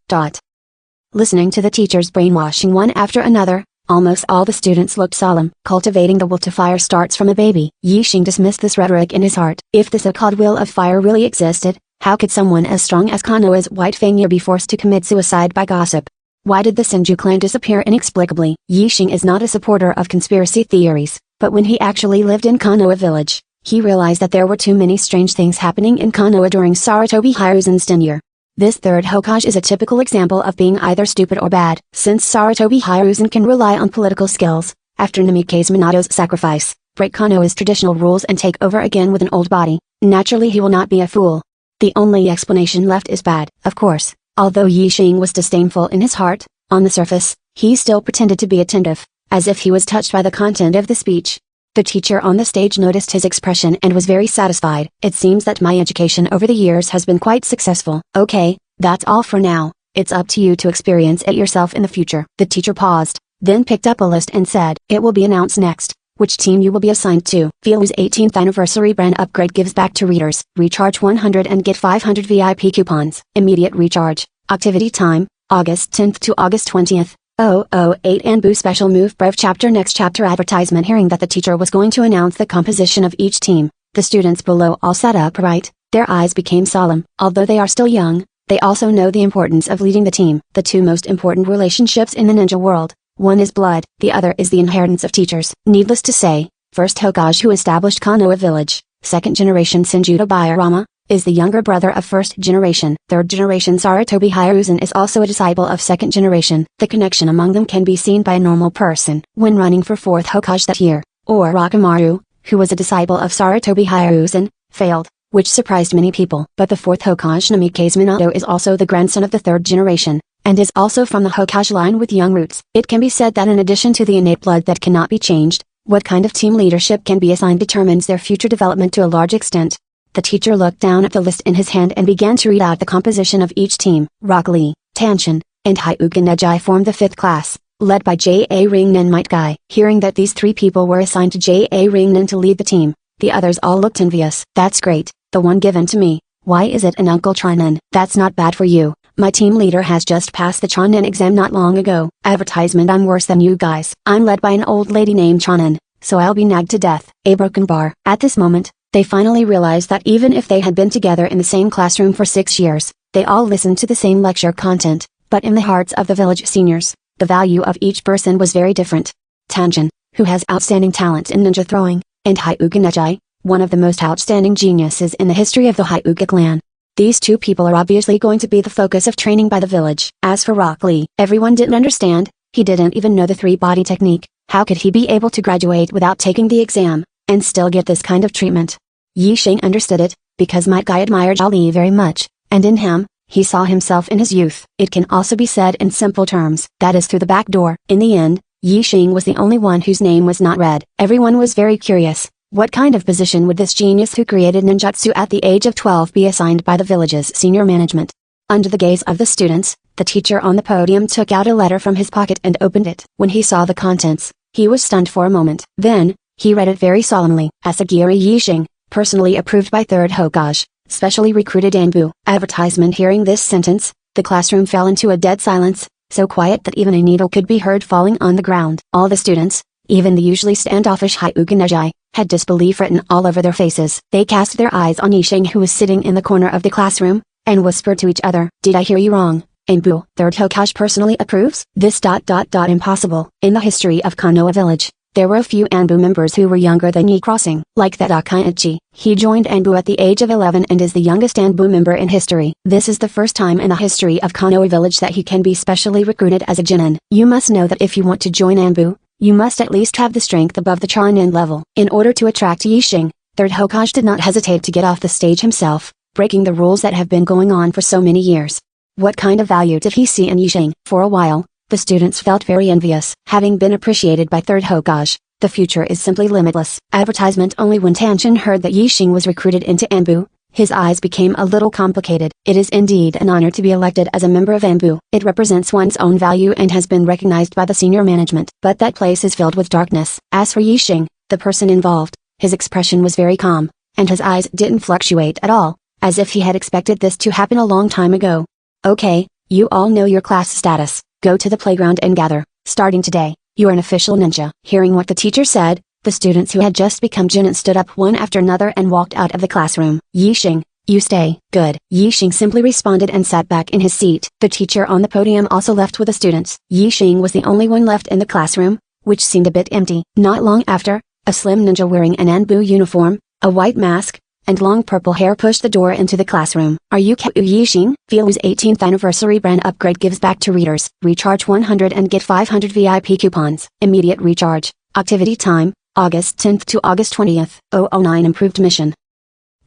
Listening to the teachers brainwashing one after another, almost all the students looked solemn. Cultivating the will to fire starts from a baby. Yixing dismissed this rhetoric in his heart. If the so-called will of fire really existed, how could someone as strong as Konoha's White Fang be forced to commit suicide by gossip? Why did the Senju clan disappear inexplicably? Yixing is not a supporter of conspiracy theories, but when he actually lived in Konoha village, he realized that there were too many strange things happening in Konoha during Sarutobi Hiruzen's tenure. This third Hokage is a typical example of being either stupid or bad. Since Sarutobi Hiruzen can rely on political skills, after Namikaze Minato's sacrifice, break Konoha's traditional rules and take over again with an old body, naturally he will not be a fool. The only explanation left is bad. Of course, although Yixing was disdainful in his heart, on the surface, he still pretended to be attentive, as if he was touched by the content of the speech. The teacher on the stage noticed his expression and was very satisfied. It seems that my education over the years has been quite successful. Okay, that's all for now. It's up to you to experience it yourself in the future. The teacher paused, then picked up a list and said, "It will be announced next, which team you will be assigned to. KUMO's 18th anniversary brand upgrade gives back to readers. Recharge 100 and get 500 VIP coupons. Immediate recharge. Activity time, August 10th to August 20th. 008 Anbu special move. Brave chapter. Next chapter advertisement. Hearing that the teacher was going to announce the composition of each team, the students below all sat upright. Their eyes became solemn. Although they are still young, they also know the importance of leading the team. The two most important relationships in the ninja world, one is blood, the other is the inheritance of teachers. Needless to say, first Hokage who established Konoha village, second generation Senju Tobirama, is the younger brother of first generation. Third generation Sarutobi Hiruzen is also a disciple of second generation. The connection among them can be seen by a normal person. When running for fourth Hokage that year, Orochimaru, who was a disciple of Sarutobi Hiruzen, failed, which surprised many people. But the fourth Hokage Namikaze Minato is also the grandson of the third generation, and is also from the Hokage line with young roots. It can be said that in addition to the innate blood that cannot be changed, what kind of team leadership can be assigned determines their future development to a large extent. The teacher looked down at the list in his hand and began to read out the composition of each team. Rock Lee, Tanshin, and Hyuga Neji formed the fifth class, led by J.A. Ringnan Might Guy. Hearing that these three people were assigned to J.A. Ringnan to lead the team, the others all looked envious. That's great, the one given to me. Why is it an Uncle Chonin? That's not bad for you. My team leader has just passed the Chonin exam not long ago. Advertisement. I'm worse than you guys. I'm led by an old lady named Chonin, so I'll be nagged to death. A broken bar. At this moment, they finally realized that even if they had been together in the same classroom for 6 years, they all listened to the same lecture content, but in the hearts of the village seniors, the value of each person was very different. Tanshin, who has outstanding talent in ninja throwing, and Hyuga Neji, one of the most outstanding geniuses in the history of the Hyuga clan. These two people are obviously going to be the focus of training by the village. As for Rock Lee, everyone didn't understand, he didn't even know the three-body technique. How could he be able to graduate without taking the exam, and still get this kind of treatment? Yi Xing understood it, because Might Guy admired Zhao Li very much, and in him, he saw himself in his youth. It can also be said in simple terms, that is through the back door. In the end, Yi Xing was the only one whose name was not read. Everyone was very curious. What kind of position would this genius who created ninjutsu at the age of 12 be assigned by the village's senior management? Under the gaze of the students, the teacher on the podium took out a letter from his pocket and opened it. When he saw the contents, he was stunned for a moment. Then, he read it very solemnly. Asagiri Yi Xing, personally approved by 3rd Hokage, specially recruited Anbu. Advertisement. Hearing this sentence, the classroom fell into a dead silence, so quiet that even a needle could be heard falling on the ground. All the students, even the usually standoffish Hyuga Neji, had disbelief written all over their faces. They cast their eyes on Yi Xing, who was sitting in the corner of the classroom, and whispered to each other, "Did I hear you wrong? Anbu, 3rd Hokage personally approves? This ... impossible." In the history of Konoha village, there were a few Anbu members who were younger than Yi Crossing. Like that Akaichi, he joined Anbu at the age of 11 and is the youngest Anbu member in history. This is the first time in the history of Konoha village that he can be specially recruited as a Genin. You must know that if you want to join Anbu, you must at least have the strength above the Chonin level. In order to attract Yi Xing, 3rd Hokage did not hesitate to get off the stage himself, breaking the rules that have been going on for so many years. What kind of value did he see in Yi Xing? For a while, the students felt very envious. Having been appreciated by 3rd Hokage, the future is simply limitless. Advertisement. Only when Tanshin heard that Yi Xing was recruited into Anbu, his eyes became a little complicated. It is indeed an honor to be elected as a member of Anbu. It represents one's own value and has been recognized by the senior management. But that place is filled with darkness. As for Yi Xing, the person involved, his expression was very calm, and his eyes didn't fluctuate at all, as if he had expected this to happen a long time ago. Okay, you all know your class status. Go to the playground and gather. Starting today, you're an official ninja. Hearing what the teacher said, the students who had just become Genin stood up one after another and walked out of the classroom. Yi Xing, you stay. Good. Yi Xing simply responded and sat back in his seat. The teacher on the podium also left with the students. Yi Xing was the only one left in the classroom, which seemed a bit empty. Not long after, a slim ninja wearing an Anbu uniform, a white mask, and long purple hair pushed the door into the classroom. Are you Yi Xing? KUMO's 18th anniversary brand upgrade gives back to readers. Recharge 100 and get 500 VIP coupons. Immediate recharge. Activity time, August 10th to August 20th. 009 Improved mission.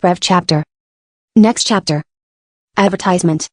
Rev chapter. Next chapter. Advertisement.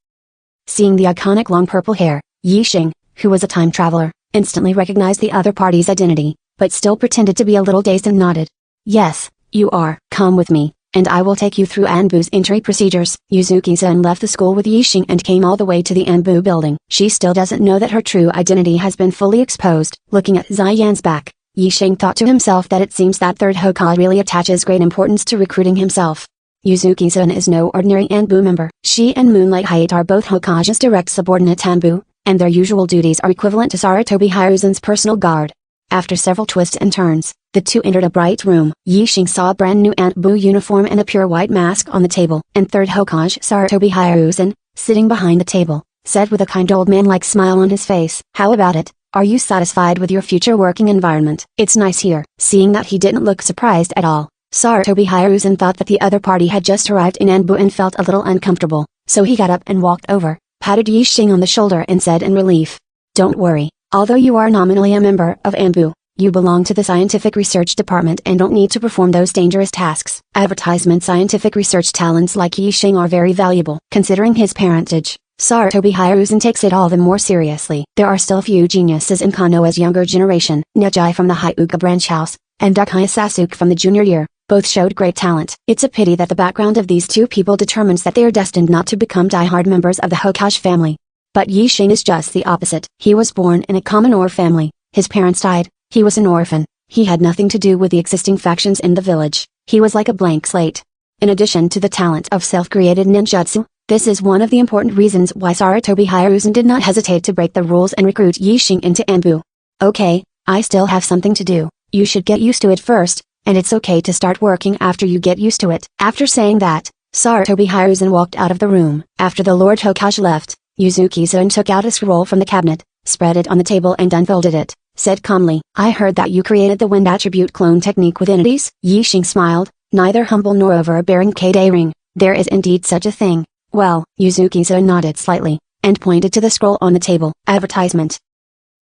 Seeing the iconic long purple hair, Yi Xing, who was a time traveler, instantly recognized the other party's identity, but still pretended to be a little dazed and nodded. Yes, you are. Come with me, and I will take you through Anbu's entry procedures. Yuzuki-san left the school with Yi Xing and came all the way to the Anbu building. She still doesn't know that her true identity has been fully exposed. Looking at Zai Yan's back, Yixing thought to himself that it seems that third Hokage really attaches great importance to recruiting himself. Yuzuki-san is no ordinary Anbu member. She and Moonlight Hayate are both Hokage's direct subordinate Anbu, and their usual duties are equivalent to Sarutobi Hiruzan's personal guard. After several twists and turns, the two entered a bright room. Yixing saw a brand new Anbu uniform and a pure white mask on the table. And third Hokage Sarutobi Hiruzan, sitting behind the table, said with a kind old man-like smile on his face, "How about it? Are you satisfied with your future working environment? It's nice here." Seeing that he didn't look surprised at all, Sarutobi Hiruzan thought that the other party had just arrived in Anbu and felt a little uncomfortable, so he got up and walked over, patted Yixing on the shoulder and said in relief, "Don't worry, although you are nominally a member of Anbu, you belong to the scientific research department and don't need to perform those dangerous tasks." Advertisement scientific research talents like Yixing are very valuable. Considering his parentage, Sarutobi Hiruzan takes it all the more seriously. There are still few geniuses in Konoha's younger generation. Nejai from the Hyuga branch house, and Ukaya Sasuke from the junior year, both showed great talent. It's a pity that the background of these two people determines that they are destined not to become die-hard members of the Hokage family. But Yixing is just the opposite. He was born in a commoner family, his parents died, he was an orphan, he had nothing to do with the existing factions in the village, he was like a blank slate. In addition to the talent of self-created ninjutsu, this is one of the important reasons why Sarutobi Hiruzan did not hesitate to break the rules and recruit Yixing into Anbu. "Okay, I still have something to do, you should get used to it first, and it's okay to start working after you get used to it." After saying that, Sarutobi Hiruzan walked out of the room. After the Lord Hokage left, Yuzuki-san took out a scroll from the cabinet, spread it on the table and unfolded it, said calmly, "I heard that you created the wind attribute clone technique with entities." Yixing smiled, neither humble nor overbearing, catering, "There is indeed such a thing." "Well," Yuzuki-san nodded slightly, and pointed to the scroll on the table. Advertisement.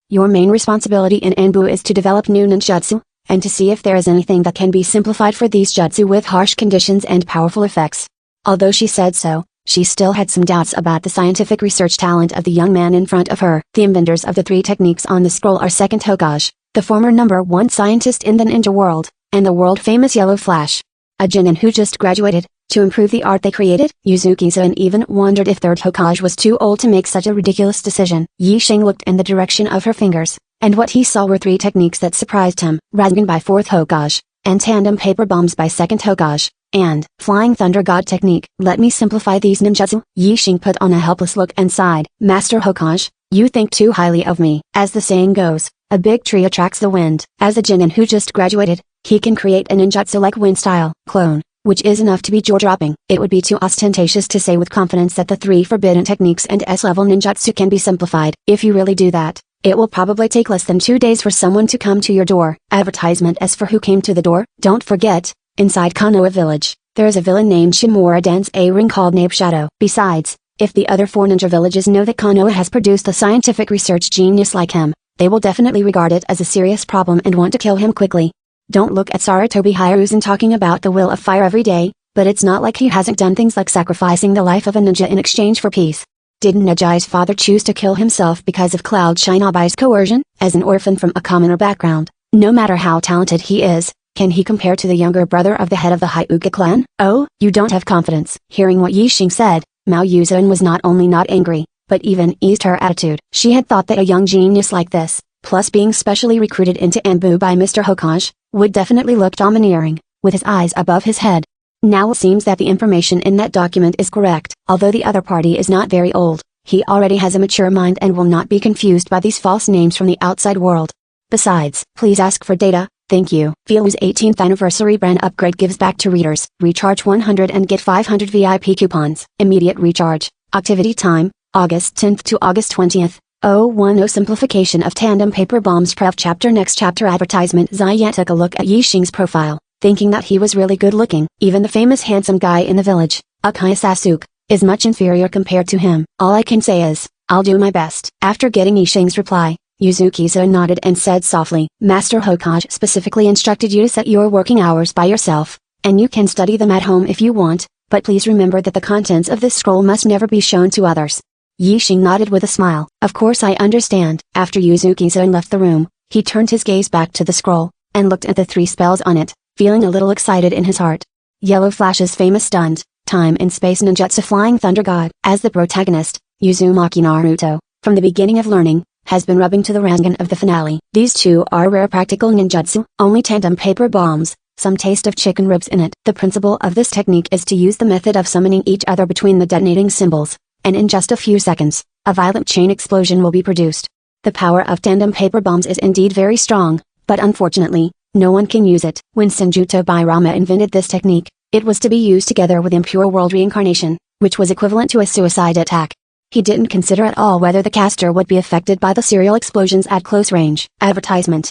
"Your main responsibility in Anbu is to develop new ninjutsu, and to see if there is anything that can be simplified for these jutsu with harsh conditions and powerful effects." Although she said so, she still had some doubts about the scientific research talent of the young man in front of her. The inventors of the three techniques on the scroll are Second Hokage, the former #1 scientist in the ninja world, and the world-famous Yellow Flash, a genin who just graduated. To improve the art they created, Yuzuki-san even wondered if third Hokage was too old to make such a ridiculous decision. Yixing looked in the direction of her fingers, and what he saw were three techniques that surprised him. Rasengan by fourth Hokage, and tandem paper bombs by second Hokage, and Flying Thunder God technique. "Let me simplify these ninjutsu." Yixing put on a helpless look and sighed. "Master Hokage, you think too highly of me." As the saying goes, a big tree attracts the wind. As a genin who just graduated, he can create a ninjutsu like wind style clone, which is enough to be jaw-dropping. It would be too ostentatious to say with confidence that the three forbidden techniques and S-level ninjutsu can be simplified. If you really do that, it will probably take less than 2 days for someone to come to your door. Advertisement. As for who came to the door, don't forget, inside Konoha village, there is a villain named Shimura Dance a ring called Nape Shadow. Besides, if the other 4 ninja villages know that Konoha has produced a scientific research genius like him, they will definitely regard it as a serious problem and want to kill him quickly. Don't look at Sarutobi Hiruzan talking about the will of fire every day, but it's not like he hasn't done things like sacrificing the life of a ninja in exchange for peace. Didn't Nejai's father choose to kill himself because of Cloud Shinobai's coercion? As an orphan from a commoner background, no matter how talented he is, can he compare to the younger brother of the head of the Hyuga clan? "Oh, you don't have confidence." Hearing what Yixing said, Mao Yuzan was not only not angry, but even eased her attitude. She had thought that a young genius like this, plus being specially recruited into Anbu by Mr. Hokage, would definitely look domineering, with his eyes above his head. Now it seems that the information in that document is correct. Although the other party is not very old, he already has a mature mind and will not be confused by these false names from the outside world. Besides, please ask for data, thank you. Feelu's 18th anniversary brand upgrade gives back to readers. Recharge 100 and get 500 VIP coupons. Immediate recharge. Activity time, August 10th to August 20th. 010 Simplification of Tandem Paper Bombs Pref Chapter. Next chapter. Advertisement. Zaya took a look at Yixing's profile, thinking that he was really good looking. Even the famous handsome guy in the village, Ukaya Sasuke, is much inferior compared to him. All I can say is, I'll do my best. After getting Yixing's reply, Yuzuki-san nodded and said softly, "Master Hokage specifically instructed you to set your working hours by yourself, and you can study them at home if you want, but please remember that the contents of this scroll must never be shown to others." Yixing nodded with a smile. "Of course I understand." After Yuzuki-san left the room, he turned his gaze back to the scroll, and looked at the 3 spells on it, feeling a little excited in his heart. Yellow Flash's famous stunt, Time and Space Ninjutsu Flying Thunder God. As the protagonist, Uzumaki Naruto, from the beginning of learning, has been rubbing to the Rasengan of the finale. These two are rare practical ninjutsu, only tandem paper bombs, some taste of chicken ribs in it. The principle of this technique is to use the method of summoning each other between the detonating symbols, and in just a few seconds, a violent chain explosion will be produced. The power of tandem paper bombs is indeed very strong, but unfortunately, no one can use it. When Senju Tobirama invented this technique, it was to be used together with impure world reincarnation, which was equivalent to a suicide attack. He didn't consider at all whether the caster would be affected by the serial explosions at close range. Advertisement.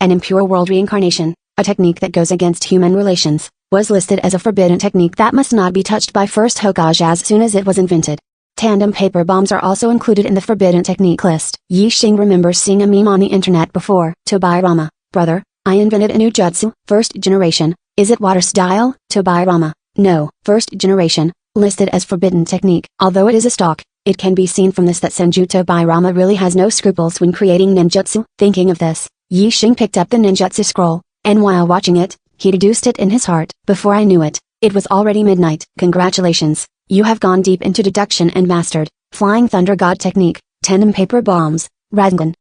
An impure world reincarnation, a technique that goes against human relations, was listed as a forbidden technique that must not be touched by first Hokage as soon as it was invented. Tandem paper bombs are also included in the forbidden technique list. Yi Xing remembers seeing a meme on the internet before. Tobirama, brother, I invented a new jutsu, first generation. Is it water style? Tobirama, no, first generation, listed as forbidden technique. Although it is a stock, it can be seen from this that Senju Tobirama really has no scruples when creating ninjutsu. Thinking of this, Yi Xing picked up the ninjutsu scroll, and while watching it, he deduced it in his heart. Before I knew it, it was already midnight. Congratulations, you have gone deep into deduction and mastered Flying Thunder God technique, tandem paper bombs, Rasengan.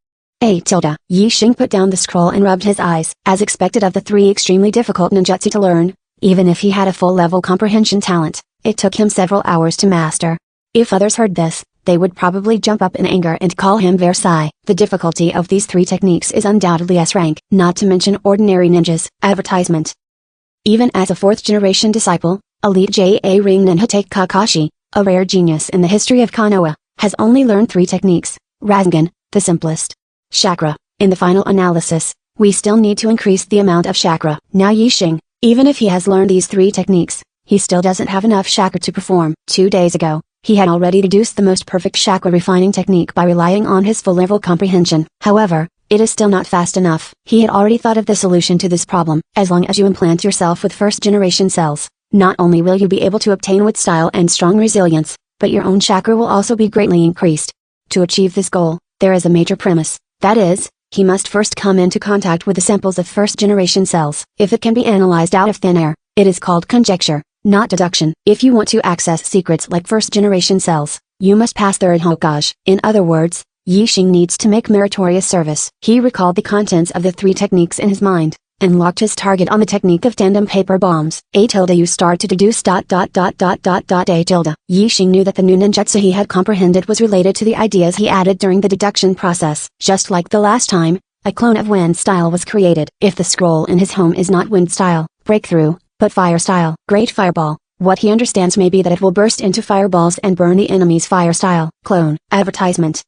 A tilde. Yi Xing put down the scroll and rubbed his eyes. As expected of the three extremely difficult ninjutsu to learn, even if he had a full-level comprehension talent, it took him several hours to master. If others heard this, they would probably jump up in anger and call him Versailles. The difficulty of these three techniques is undoubtedly S-rank, not to mention ordinary ninjas. Advertisement. Even as a fourth-generation disciple, elite JA Ring Ninja Take Kakashi, a rare genius in the history of Konoha, has only learned three techniques. Rasengan, the simplest. Chakra. In the final analysis, we still need to increase the amount of chakra. Now Yi Xing, even if he has learned these three techniques, he still doesn't have enough chakra to perform. 2 days ago, he had already deduced the most perfect chakra refining technique by relying on his full-level comprehension. However, it is still not fast enough. He had already thought of the solution to this problem. As long as you implant yourself with first-generation cells, not only will you be able to obtain wit style and strong resilience, but your own chakra will also be greatly increased. To achieve this goal, there is a major premise. That is, he must first come into contact with the samples of first-generation cells. If it can be analyzed out of thin air, it is called conjecture, not deduction. If you want to access secrets like first-generation cells, you must pass third Hokage. In other words, Yi Xing needs to make meritorious service. He recalled the contents of the three techniques in his mind, and locked his target on the technique of tandem paper bombs. A tilde. You start to deduce ... A tilde. Yi Xing knew that the new ninjutsu he had comprehended was related to the ideas he added during the deduction process. Just like the last time, a clone of wind style was created. If the scroll in his home is not wind style, breakthrough, but fire style, great fireball, what he understands may be that it will burst into fireballs and burn the enemy's fire style. Clone. Advertisement.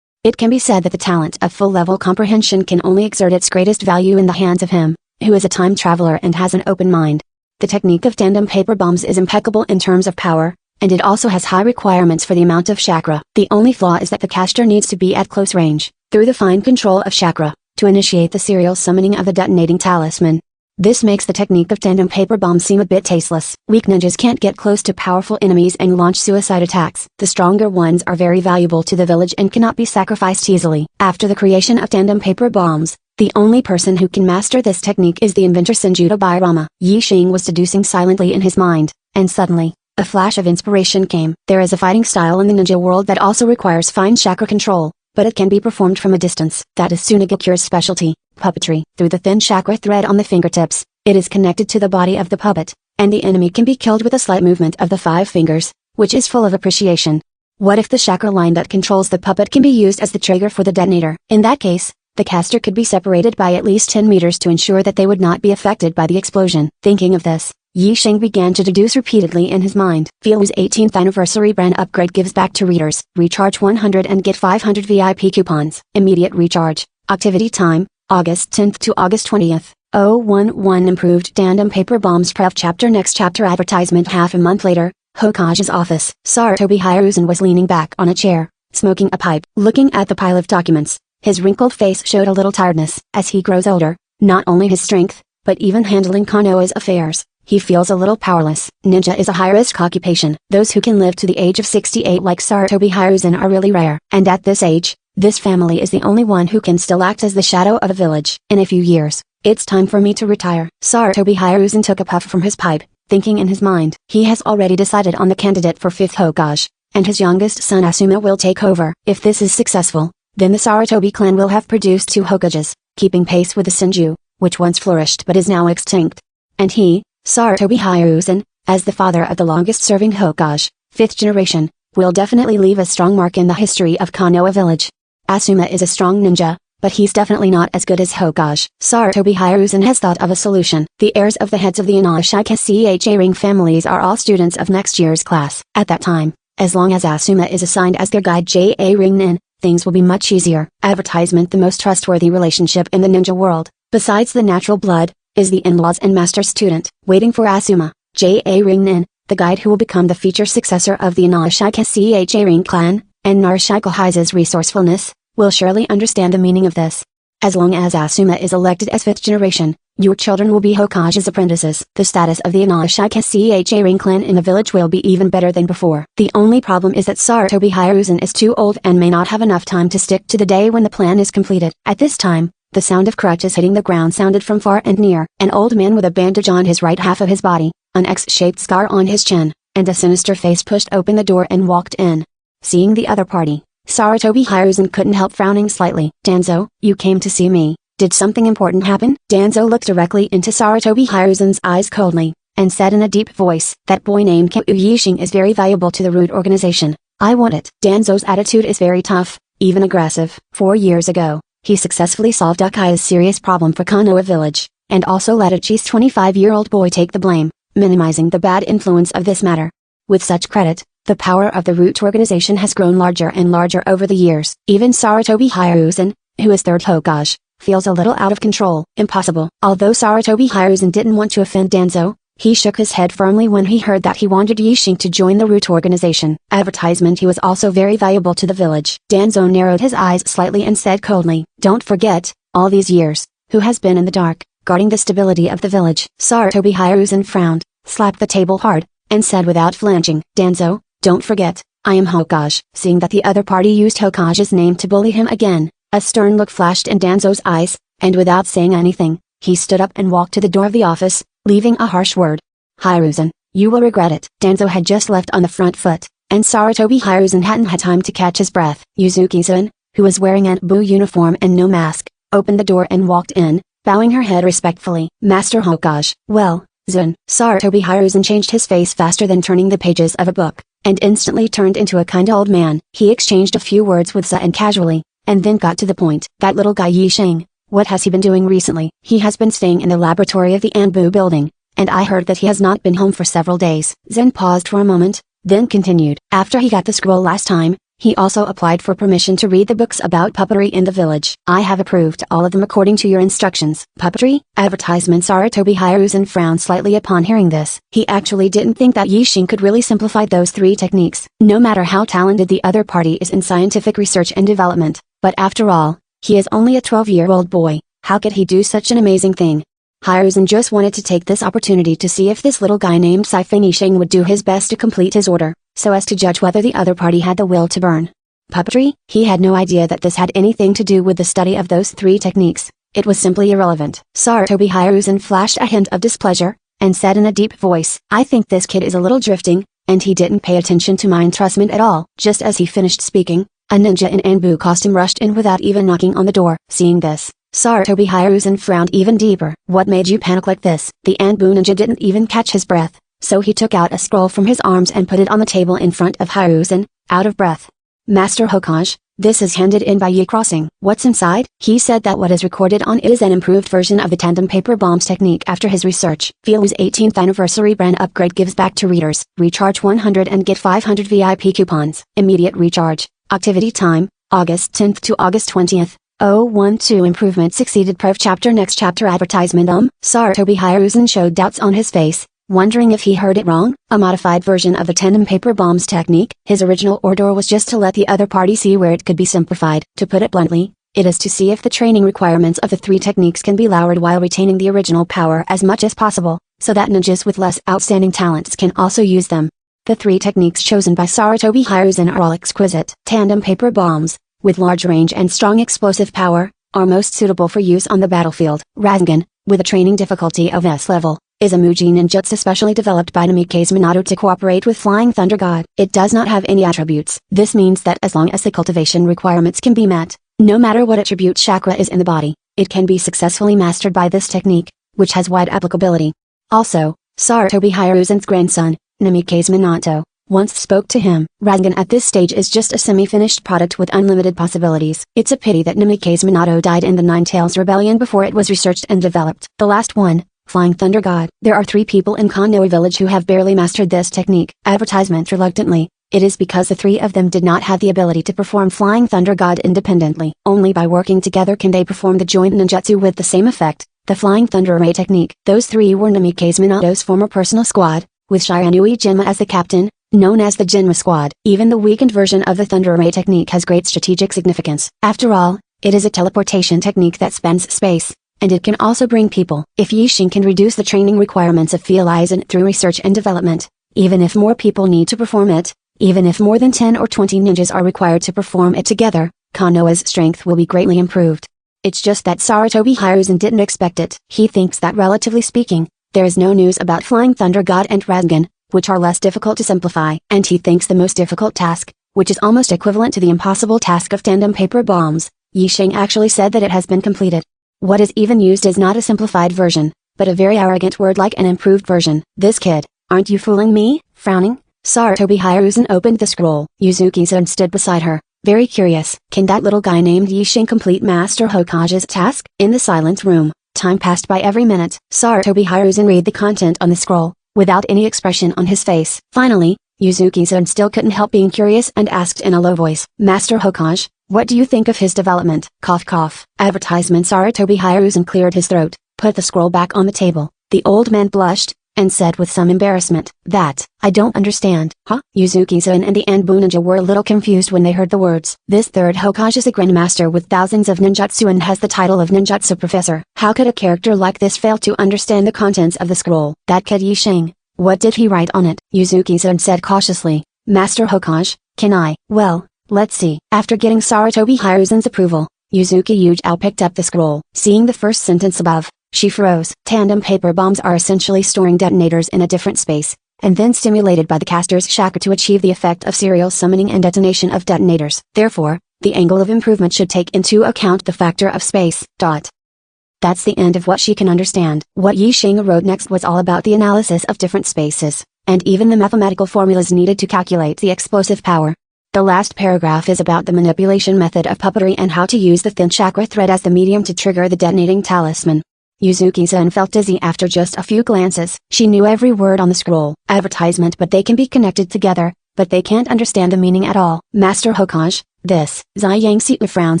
It can be said that the talent of full-level comprehension can only exert its greatest value in the hands of him who is a time traveler and has an open mind. The technique of tandem paper bombs is impeccable in terms of power, and it also has high requirements for the amount of chakra. The only flaw is that the caster needs to be at close range, through the fine control of chakra, to initiate the serial summoning of the detonating talisman. This makes the technique of tandem paper bombs seem a bit tasteless. Weak ninjas can't get close to powerful enemies and launch suicide attacks. The stronger ones are very valuable to the village and cannot be sacrificed easily. After the creation of tandem paper bombs, the only person who can master this technique is the inventor Senju Tobirama. Yi Xing was deducing silently in his mind, and suddenly, a flash of inspiration came. There is a fighting style in the ninja world that also requires fine chakra control, but it can be performed from a distance. That is Tsunagicure's specialty, puppetry. Through the thin chakra thread on the fingertips, it is connected to the body of the puppet, and the enemy can be killed with a slight movement of the 5 fingers, which is full of appreciation. What if the chakra line that controls the puppet can be used as the trigger for the detonator? In that case, the caster could be separated by at least 10 meters to ensure that they would not be affected by the explosion. Thinking of this, Yi Xing began to deduce repeatedly in his mind. Filu's 18th anniversary brand upgrade gives back to readers. Recharge 100 and get 500 VIP coupons. Immediate recharge. Activity time, August 10th to August 20th. 011 Improved tandem paper bombs prep chapter. Next chapter. Advertisement. Half a month later, Hokage's office. Sarutobi Hiruzen was leaning back on a chair, smoking a pipe. Looking at the pile of documents, his wrinkled face showed a little tiredness. As he grows older, not only his strength, but even handling Konoha's affairs, he feels a little powerless. Ninja is a high-risk occupation. Those who can live to the age of 68 like Sarutobi Hiruzen are really rare. And at this age, this family is the only one who can still act as the shadow of a village. In a few years, it's time for me to retire. Sarutobi Hiruzen took a puff from his pipe, thinking in his mind. He has already decided on the candidate for 5th Hokage, and his youngest son Asuma will take over. If this is successful, then the Sarutobi clan will have produced 2 Hokages, keeping pace with the Senju, which once flourished but is now extinct. And he, Sarutobi Hiruzen, as the father of the longest-serving Hokage, 5th generation, will definitely leave a strong mark in the history of Konoha village. Asuma is a strong ninja, but he's definitely not as good as Hokage. Sarutobi Hiruzen has thought of a solution. The heirs of the heads of the Inoshika ring families are all students of next year's class. At that time, as long as Asuma is assigned as their guide ring nin, things will be much easier. Advertisement: the most trustworthy relationship in the ninja world, besides the natural blood, is the in-laws and master-student. Waiting for Asuma, ring nin, the guide who will become the future successor of the Inoshika ring clan, and Narashiko Hise's resourcefulness, will surely understand the meaning of this. As long as Asuma is elected as 5th generation, your children will be Hokage's apprentices. The status of the Inoshika ring clan in the village will be even better than before. The only problem is that Sarutobi Hiruzen is too old and may not have enough time to stick to the day when the plan is completed. At this time, the sound of crutches hitting the ground sounded from far and near. An old man with a bandage on his right half of his body, an X-shaped scar on his chin, and a sinister face pushed open the door and walked in. Seeing the other party, Sarutobi Hiruzen couldn't help frowning slightly. "Danzo, you came to see me. Did something important happen?" Danzo looked directly into Sarutobi Hiruzen's eyes coldly, and said in a deep voice, "That boy named Kyuushin is very valuable to the root organization. I want it." Danzo's attitude is very tough, even aggressive. 4 years ago, he successfully solved Akai's serious problem for Konoha village, and also let Ichi's 25-year-old boy take the blame, minimizing the bad influence of this matter. With such credit, the power of the root organization has grown larger and larger over the years. Even Sarutobi Hiruzen, who is 3rd Hokage, feels a little out of control. Impossible. Although Sarutobi Hiruzen didn't want to offend Danzo, he shook his head firmly when he heard that he wanted Yishin to join the root organization. Advertisement: he was also very valuable to the village. Danzo narrowed his eyes slightly and said coldly, "Don't forget, all these years, who has been in the dark, guarding the stability of the village?" Sarutobi Hiruzen frowned, slapped the table hard, and said without flinching, "Danzo, don't forget, I am Hokage." Seeing that the other party used Hokage's name to bully him again, a stern look flashed in Danzo's eyes, and without saying anything, he stood up and walked to the door of the office, leaving a harsh word. "Hiruzen, you will regret it." Danzo had just left on the front foot, and Sarutobi Hiruzen hadn't had time to catch his breath. Yuzuki-san, who was wearing an blue uniform and no mask, opened the door and walked in, bowing her head respectfully. "Master Hokage." "Well, Zun." Sarutobi Hiruzen changed his face faster than turning the pages of a book, and instantly turned into a kind old man. He exchanged a few words with Zun casually, and then got to the point. "That little guy Yishing, what has he been doing recently?" "He has been staying in the laboratory of the Anbu building, and I heard that he has not been home for several days." Zen paused for a moment, then continued. "After he got the scroll last time, he also applied for permission to read the books about puppetry in the village. I have approved all of them according to your instructions." "Puppetry?" Advertisement. Sarutobi Hiruzen frowned slightly upon hearing this. He actually didn't think that Yishin could really simplify those 3 techniques. No matter how talented the other party is in scientific research and development, but after all, he is only a 12-year-old boy. How could he do such an amazing thing? Hiruzen just wanted to take this opportunity to see if this little guy named Yishin would do his best to complete his order, so as to judge whether the other party had the will to burn. Puppetry? He had no idea that this had anything to do with the study of those 3 techniques. It was simply irrelevant. Sarutobi Hiruzen flashed a hint of displeasure, and said in a deep voice, "I think this kid is a little drifting, and he didn't pay attention to my entrustment at all." Just as he finished speaking, a ninja in Anbu costume rushed in without even knocking on the door. Seeing this, Sarutobi Hiruzen frowned even deeper. "What made you panic like this?" The Anbu ninja didn't even catch his breath, so he took out a scroll from his arms and put it on the table in front of Hiruzen, out of breath. "Master Hokage, this is handed in by Yi Crossing." "What's inside?" "He said that what is recorded on it is an improved version of the tandem paper bombs technique after his research. Feel's 18th anniversary brand upgrade gives back to readers. Recharge 100 and get 500 VIP coupons. Immediate recharge. Activity time, August 10th to August 20th. 012 improvement succeeded. Prev chapter. Next chapter. Advertisement. Sarutobi Hiruzen showed doubts on his face, wondering if he heard it wrong. A modified version of the tandem paper bombs technique. His original order was just to let the other party see where it could be simplified. To put it bluntly, it is to see if the training requirements of the 3 techniques can be lowered while retaining the original power as much as possible, so that ninjas with less outstanding talents can also use them. The 3 techniques chosen by Sarutobi Hiruzen are all exquisite. Tandem paper bombs, with large range and strong explosive power, are most suitable for use on the battlefield. Rasengan, with a training difficulty of S level, is a Muji ninjutsu specially developed by Namikaze Minato to cooperate with Flying Thunder God. It does not have any attributes. This means that as long as the cultivation requirements can be met, No matter what attribute chakra is in the body, it can be successfully mastered by this technique, which has wide applicability. Also, Saratobi Hiruzen's grandson, Namikaze Minato, once spoke to him. Rasengan at this stage is just a semi-finished product with unlimited possibilities. It's a pity that Namikaze Minato died in the Nine Tails Rebellion before it was researched and developed. The last one, Flying Thunder God. There are 3 people in Konoha village who have barely mastered this technique. Advertisement reluctantly. It is because the 3 of them did not have the ability to perform Flying Thunder God independently. Only by working together can they perform the joint ninjutsu with the same effect, the Flying Thunder Ray technique. Those 3 were Namikaze Minato's former personal squad, with Shiranui Jinma as the captain, known as the Jinma Squad. Even the weakened version of the Thunder Ray technique has great strategic significance. After all, it is a teleportation technique that spans space, and it can also bring people. If Yixing can reduce the training requirements of Feel Aizen through research and development, even if more people need to perform it, even if more than 10 or 20 ninjas are required to perform it together, Konoha's strength will be greatly improved. It's just that Saratobi Hiruzen didn't expect it. He thinks that relatively speaking, there is no news about Flying Thunder God and Rasengan, which are less difficult to simplify. And he thinks the most difficult task, which is almost equivalent to the impossible task of tandem paper bombs, Yixing actually said that it has been completed. What is even used is not a simplified version, but a very arrogant word like an improved version. This kid, aren't you fooling me? Frowning, Saratobi Hiruzen opened the scroll. Yuzuki-san stood beside her, very curious. Can that little guy named Yixing complete Master Hokage's task? In the silent room, time passed by every minute. Saratobi Hiruzen read the content on the scroll, without any expression on his face. Finally, Yuzuki-san still couldn't help being curious and asked in a low voice, Master Hokage, what do you think of his development? Cough cough. Advertisement. Saratobi Hiruzen cleared his throat, put the scroll back on the table. The old man blushed, and said with some embarrassment, that, I don't understand. Huh? Yuzuki-san and the Anbu ninja were a little confused when they heard the words. This third Hokage is a grandmaster with thousands of ninjutsu and has the title of ninjutsu professor. How could a character like this fail to understand the contents of the scroll? That kid Yixing, what did he write on it? Yuzuki-san said cautiously, Master Hokage, can I? Well, let's see. After getting Saratobi Hiruzen's approval, Yuzuki Ujao picked up the scroll. Seeing the first sentence above, she froze. Tandem paper bombs are essentially storing detonators in a different space, and then stimulated by the caster's chakra to achieve the effect of serial summoning and detonation of detonators. Therefore, the angle of improvement should take into account the factor of space. That's the end of what she can understand. What Yixing wrote next was all about the analysis of different spaces, and even the mathematical formulas needed to calculate the explosive power. The last paragraph is about the manipulation method of puppetry and how to use the thin chakra thread as the medium to trigger the detonating talisman. Yuzuki-san felt dizzy after just a few glances. She knew every word on the scroll. Advertisement, but they can be connected together, but they can't understand the meaning at all. Master Hokage, this. Zai Yangsi frowned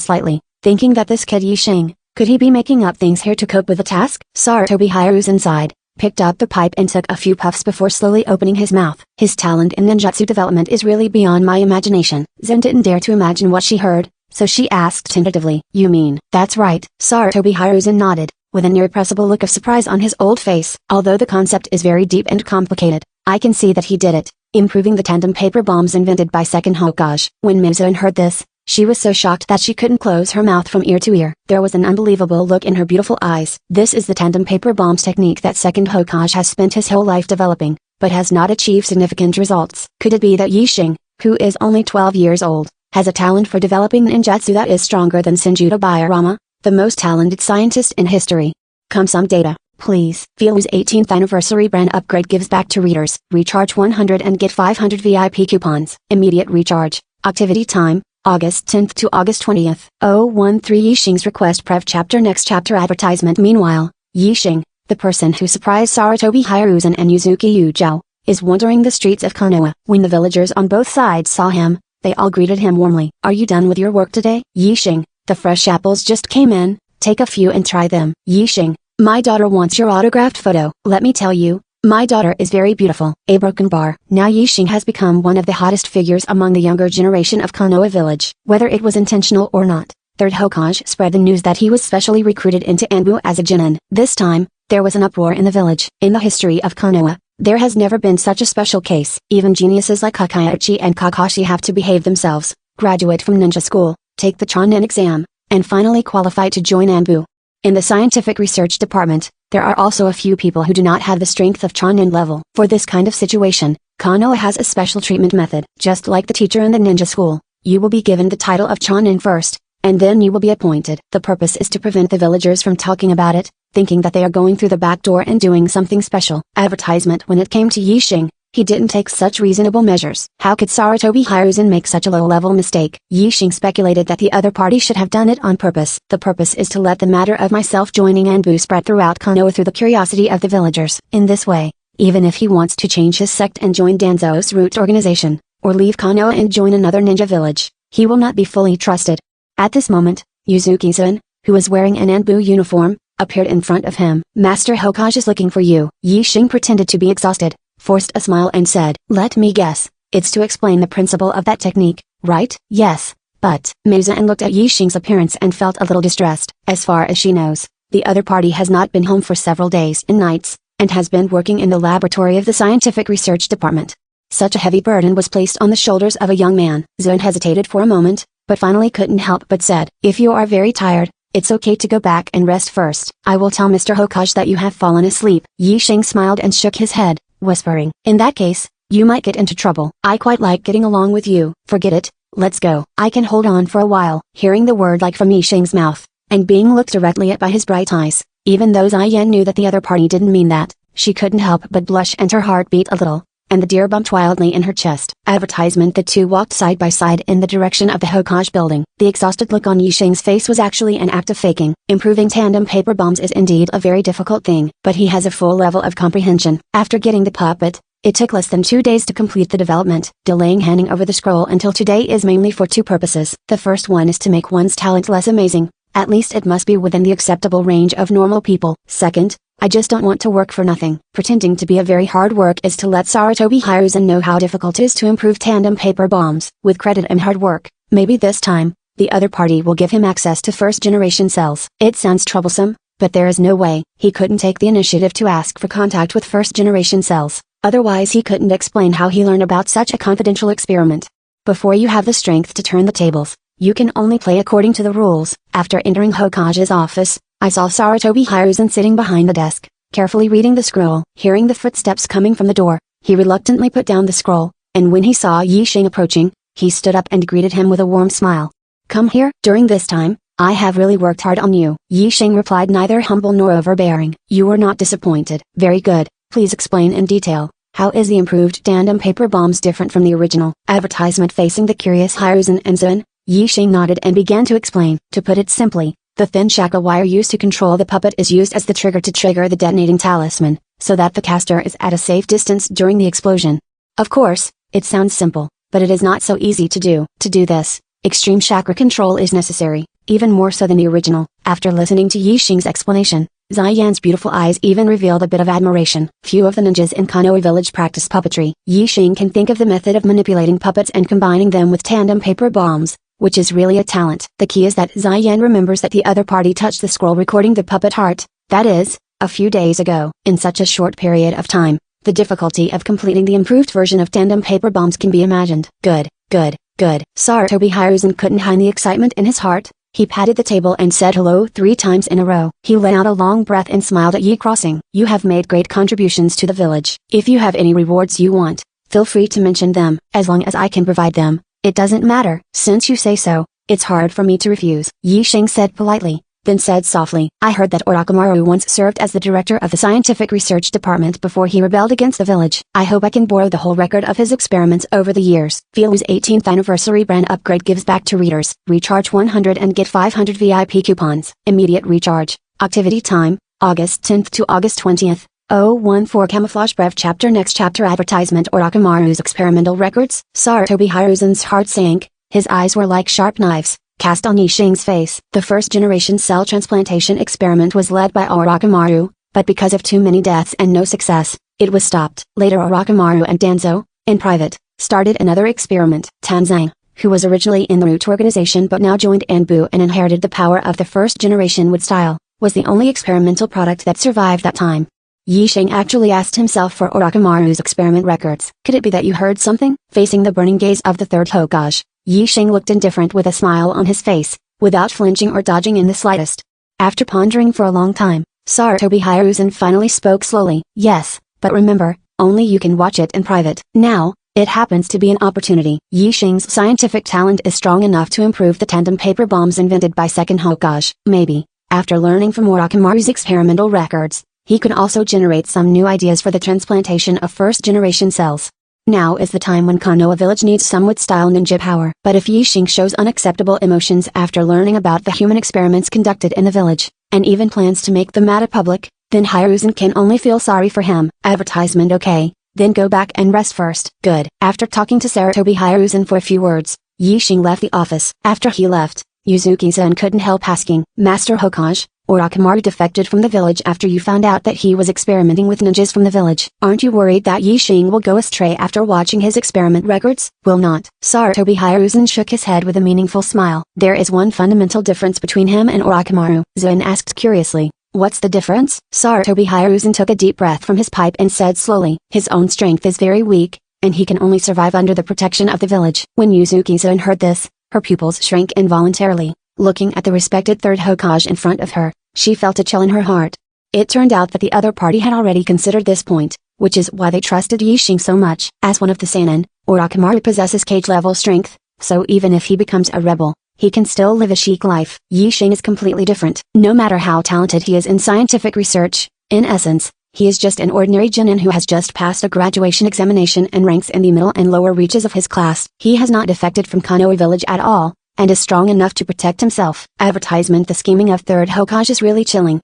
slightly, thinking that this kid Yixing, could he be making up things here to cope with the task? Saratobi Hiruzen sighed, picked up the pipe and took a few puffs before slowly opening his mouth. His talent in ninjutsu development is really beyond my imagination. Zen didn't dare to imagine what she heard, so she asked tentatively, you mean? That's right. Saratobi Hiruzen nodded, with an irrepressible look of surprise on his old face. Although the concept is very deep and complicated, I can see that he did it, improving the tandem paper bombs invented by second Hokage. When Mizuan heard this, she was so shocked that she couldn't close her mouth from ear to ear. There was an unbelievable look in her beautiful eyes. This is the tandem paper bombs technique that second Hokage has spent his whole life developing, but has not achieved significant results. Could it be that Yixing, who is only 12 years old, has a talent for developing ninjutsu that is stronger than Shinjudo Byairama, the most talented scientist in history? Come some data, please. Feel's 18th anniversary brand upgrade gives back to readers. Recharge 100 and get 500 VIP coupons. Immediate recharge. Activity time, August 10th to August 20th. 013 Yixing's request Prev chapter next chapter advertisement. Meanwhile, Yixing, the person who surprised Saratobi Hiruzen and Yuzuki Ujao, is wandering the streets of Konoha. When the villagers on both sides saw him, they all greeted him warmly. Are you done with your work today? Yixing, the fresh apples just came in, take a few and try them. Yixing, my daughter wants your autographed photo. Let me tell you, my daughter is very beautiful. A broken bar. Now Yixing has become one of the hottest figures among the younger generation of Konoha village. Whether it was intentional or not, third Hokage spread the news that he was specially recruited into Anbu as a genin. This time, there was an uproar in the village. In the history of Konoha, there has never been such a special case. Even geniuses like Kakashi and Kakashi have to behave themselves, graduate from ninja school, take the Chunin exam, and finally qualify to join Anbu. In the scientific research department, there are also a few people who do not have the strength of Chunin level. For this kind of situation, Konoha has a special treatment method. Just like the teacher in the ninja school, you will be given the title of Chunin first, and then you will be appointed. The purpose is to prevent the villagers from talking about it, thinking that they are going through the back door and doing something special. Advertisement. When it came to Yixing, he didn't take such reasonable measures. How could Sarutobi Hiruzen make such a low-level mistake? Yixing speculated that the other party should have done it on purpose. The purpose is to let the matter of myself joining Anbu spread throughout Konoha through the curiosity of the villagers. In this way, even if he wants to change his sect and join Danzo's root organization, or leave Konoha and join another ninja village, he will not be fully trusted. At this moment, Yuzuki-san, who was wearing an Anbu uniform, appeared in front of him. Master Hokage is looking for you. Yixing pretended to be exhausted, forced a smile and said, "Let me guess, it's to explain the principle of that technique, right?" "Yes, but..." Mizan looked at Yixing's appearance and felt a little distressed. As far as she knows, the other party has not been home for several days and nights, and has been working in the laboratory of the scientific research department. Such a heavy burden was placed on the shoulders of a young man. Zun hesitated for a moment, but finally couldn't help but said, "If you are very tired, it's okay to go back and rest first. I will tell Mr. Hokage that you have fallen asleep." Yixing smiled and shook his head, whispering, "In that case, you might get into trouble. I quite like getting along with you." "Forget it, let's go. I can hold on for a while." Hearing the word like from Yixing's mouth, and being looked directly at by his bright eyes, even though Ziyan knew that the other party didn't mean that, she couldn't help but blush and her heart beat a little, and the deer bumped wildly in her chest. Advertisement. The two walked side by side in the direction of the Hokage building. The exhausted look on Yixing's face was actually an act of faking. Improving tandem paper bombs is indeed a very difficult thing, but he has a full level of comprehension. After getting the puppet, it took less than 2 days to complete the development. Delaying handing over the scroll until today is mainly for two purposes. The first one is to make one's talent less amazing, at least it must be within the acceptable range of normal people. Second, I just don't want to work for nothing. Pretending to be a very hard work is to let Sarutobi Hiruzen know how difficult it is to improve tandem paper bombs. With credit and hard work, maybe this time, the other party will give him access to first-generation cells. It sounds troublesome, but there is no way. He couldn't take the initiative to ask for contact with first-generation cells, otherwise he couldn't explain how he learned about such a confidential experiment. Before you have the strength to turn the tables, you can only play according to the rules. After entering Hokage's office, I saw Sarutobi Hiruzen sitting behind the desk, carefully reading the scroll. Hearing the footsteps coming from the door, he reluctantly put down the scroll, and when he saw Yixing approaching, he stood up and greeted him with a warm smile. "Come here." "During this time, I have really worked hard on you." Yixing replied, neither humble nor overbearing. "You were not disappointed." "Very good, please explain in detail. How is the improved tandem paper bombs different from the original?" Advertisement. Facing the curious Hiruzen and Zun, Yixing nodded and began to explain. To put it simply, the thin shaka wire used to control the puppet is used as the trigger to trigger the detonating talisman, so that the caster is at a safe distance during the explosion. Of course, it sounds simple, but it is not so easy to do. To do this, extreme chakra control is necessary, even more so than the original. After listening to Yixing's explanation, Ziyan's beautiful eyes even revealed a bit of admiration. Few of the ninjas in Konoha village practice puppetry. Yixing can think of the method of manipulating puppets and combining them with tandem paper bombs, which is really a talent. The key is that Ziyan remembers that the other party touched the scroll recording the puppet heart, that is, a few days ago. In such a short period of time, the difficulty of completing the improved version of tandem paper bombs can be imagined. Good, good, good. Sarutobi Hiruzen couldn't hide the excitement in his heart. He patted the table and said hello 3 times in a row. He let out a long breath and smiled at Yi Crossing. "You have made great contributions to the village. If you have any rewards you want, feel free to mention them. As long as I can provide them, it doesn't matter." "Since you say so, it's hard for me to refuse," Yixing said politely, then said softly, "I heard that Orochimaru once served as the director of the scientific research department before he rebelled against the village. I hope I can borrow the whole record of his experiments over the years." Filu's 18th anniversary brand upgrade gives back to readers. Recharge 100 and get 500 VIP coupons. Immediate recharge. Activity time, August 10th to August 20th. 014 Camouflage Brev Chapter. Next chapter. Advertisement. Orochimaru's experimental records. Sarutobi Hiruzen's heart sank, his eyes were like sharp knives, cast on Yixing's face. The first-generation cell transplantation experiment was led by Orochimaru, but because of too many deaths and no success, it was stopped. Later Orochimaru and Danzo, in private, started another experiment. Tanzang, who was originally in the root organization but now joined Anbu and inherited the power of the first-generation wood style, was the only experimental product that survived that time. Yixing actually asked himself for Orochimaru's experiment records. Could it be that you heard something? Facing the burning gaze of the third Hokage, Yixing looked indifferent with a smile on his face, without flinching or dodging in the slightest. After pondering for a long time, Sarutobi Hiruzen finally spoke slowly. "Yes, but remember, only you can watch it in private." Now, It happens to be an opportunity. Yi Xing's scientific talent is strong enough to improve the tandem paper bombs invented by second Hokage. Maybe, after learning from Orochimaru's experimental records, he could also generate some new ideas for the transplantation of first-generation cells. Now is the time when Konoha village needs Samwise-style ninja power. But if Yi Xing shows unacceptable emotions after learning about the human experiments conducted in the village, and even plans to make the matter public, then Hiruzen can only feel sorry for him. Advertisement okay. Then go back and rest first. Good. After talking to Sarutobi Hiruzen for a few words, Yi Xing left the office. After he left, Uzuki-san couldn't help asking, Master Hokage, Orochimaru defected from the village after you found out that he was experimenting with ninjas from the village. Aren't you worried that Yi Xing will go astray after watching his experiment records? Will not. Sarutobi Hiruzen shook his head with a meaningful smile. There is one fundamental difference between him and Orochimaru, Zuen asked curiously. What's the difference? Sarutobi Hiruzen took a deep breath from his pipe and said slowly, his own strength is very weak, and he can only survive under the protection of the village. When Uzuki-san heard this, her pupils shrank involuntarily. Looking at the respected third Hokage in front of her, she felt a chill in her heart. It turned out that the other party had already considered this point, which is why they trusted Yi Xing so much. As one of the Sannin, Orochimaru possesses cage-level strength, so even if he becomes a rebel, he can still live a chic life. Yi Xing is completely different. No matter how talented he is in scientific research, in essence, he is just an ordinary genin who has just passed a graduation examination and ranks in the middle and lower reaches of his class. He has not defected from Konoha village at all, and is strong enough to protect himself. Advertisement. The scheming of third Hokage is really chilling.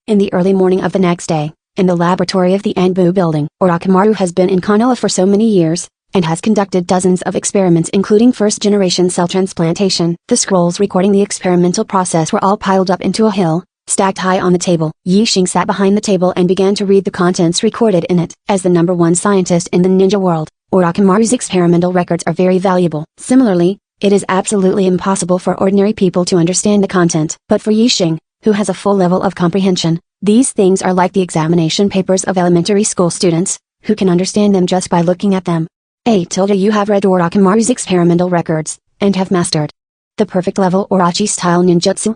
In the early morning of the next day, in the laboratory of the Anbu building, Orochimaru has been in Konoha for so many years, and has conducted dozens of experiments including first-generation cell transplantation. The scrolls recording the experimental process were all piled up into a hill, stacked high on the table. Yi Xing sat behind the table and began to read the contents recorded in it. As the #1 scientist in the ninja world, Orochimaru's experimental records are very valuable. Similarly, it is absolutely impossible for ordinary people to understand the content. But for Yi Xing, who has a full level of comprehension, these things are like the examination papers of elementary school students, who can understand them just by looking at them. You have read Orochimaru's experimental records, and have mastered the perfect level Orochi-style ninjutsu.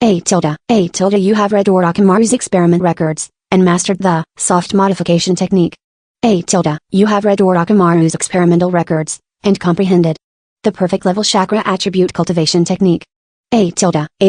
You have read Orochimaru's experiment records, and mastered the soft modification technique. You have read Orochimaru's experimental records, and comprehended the perfect level chakra attribute cultivation technique. A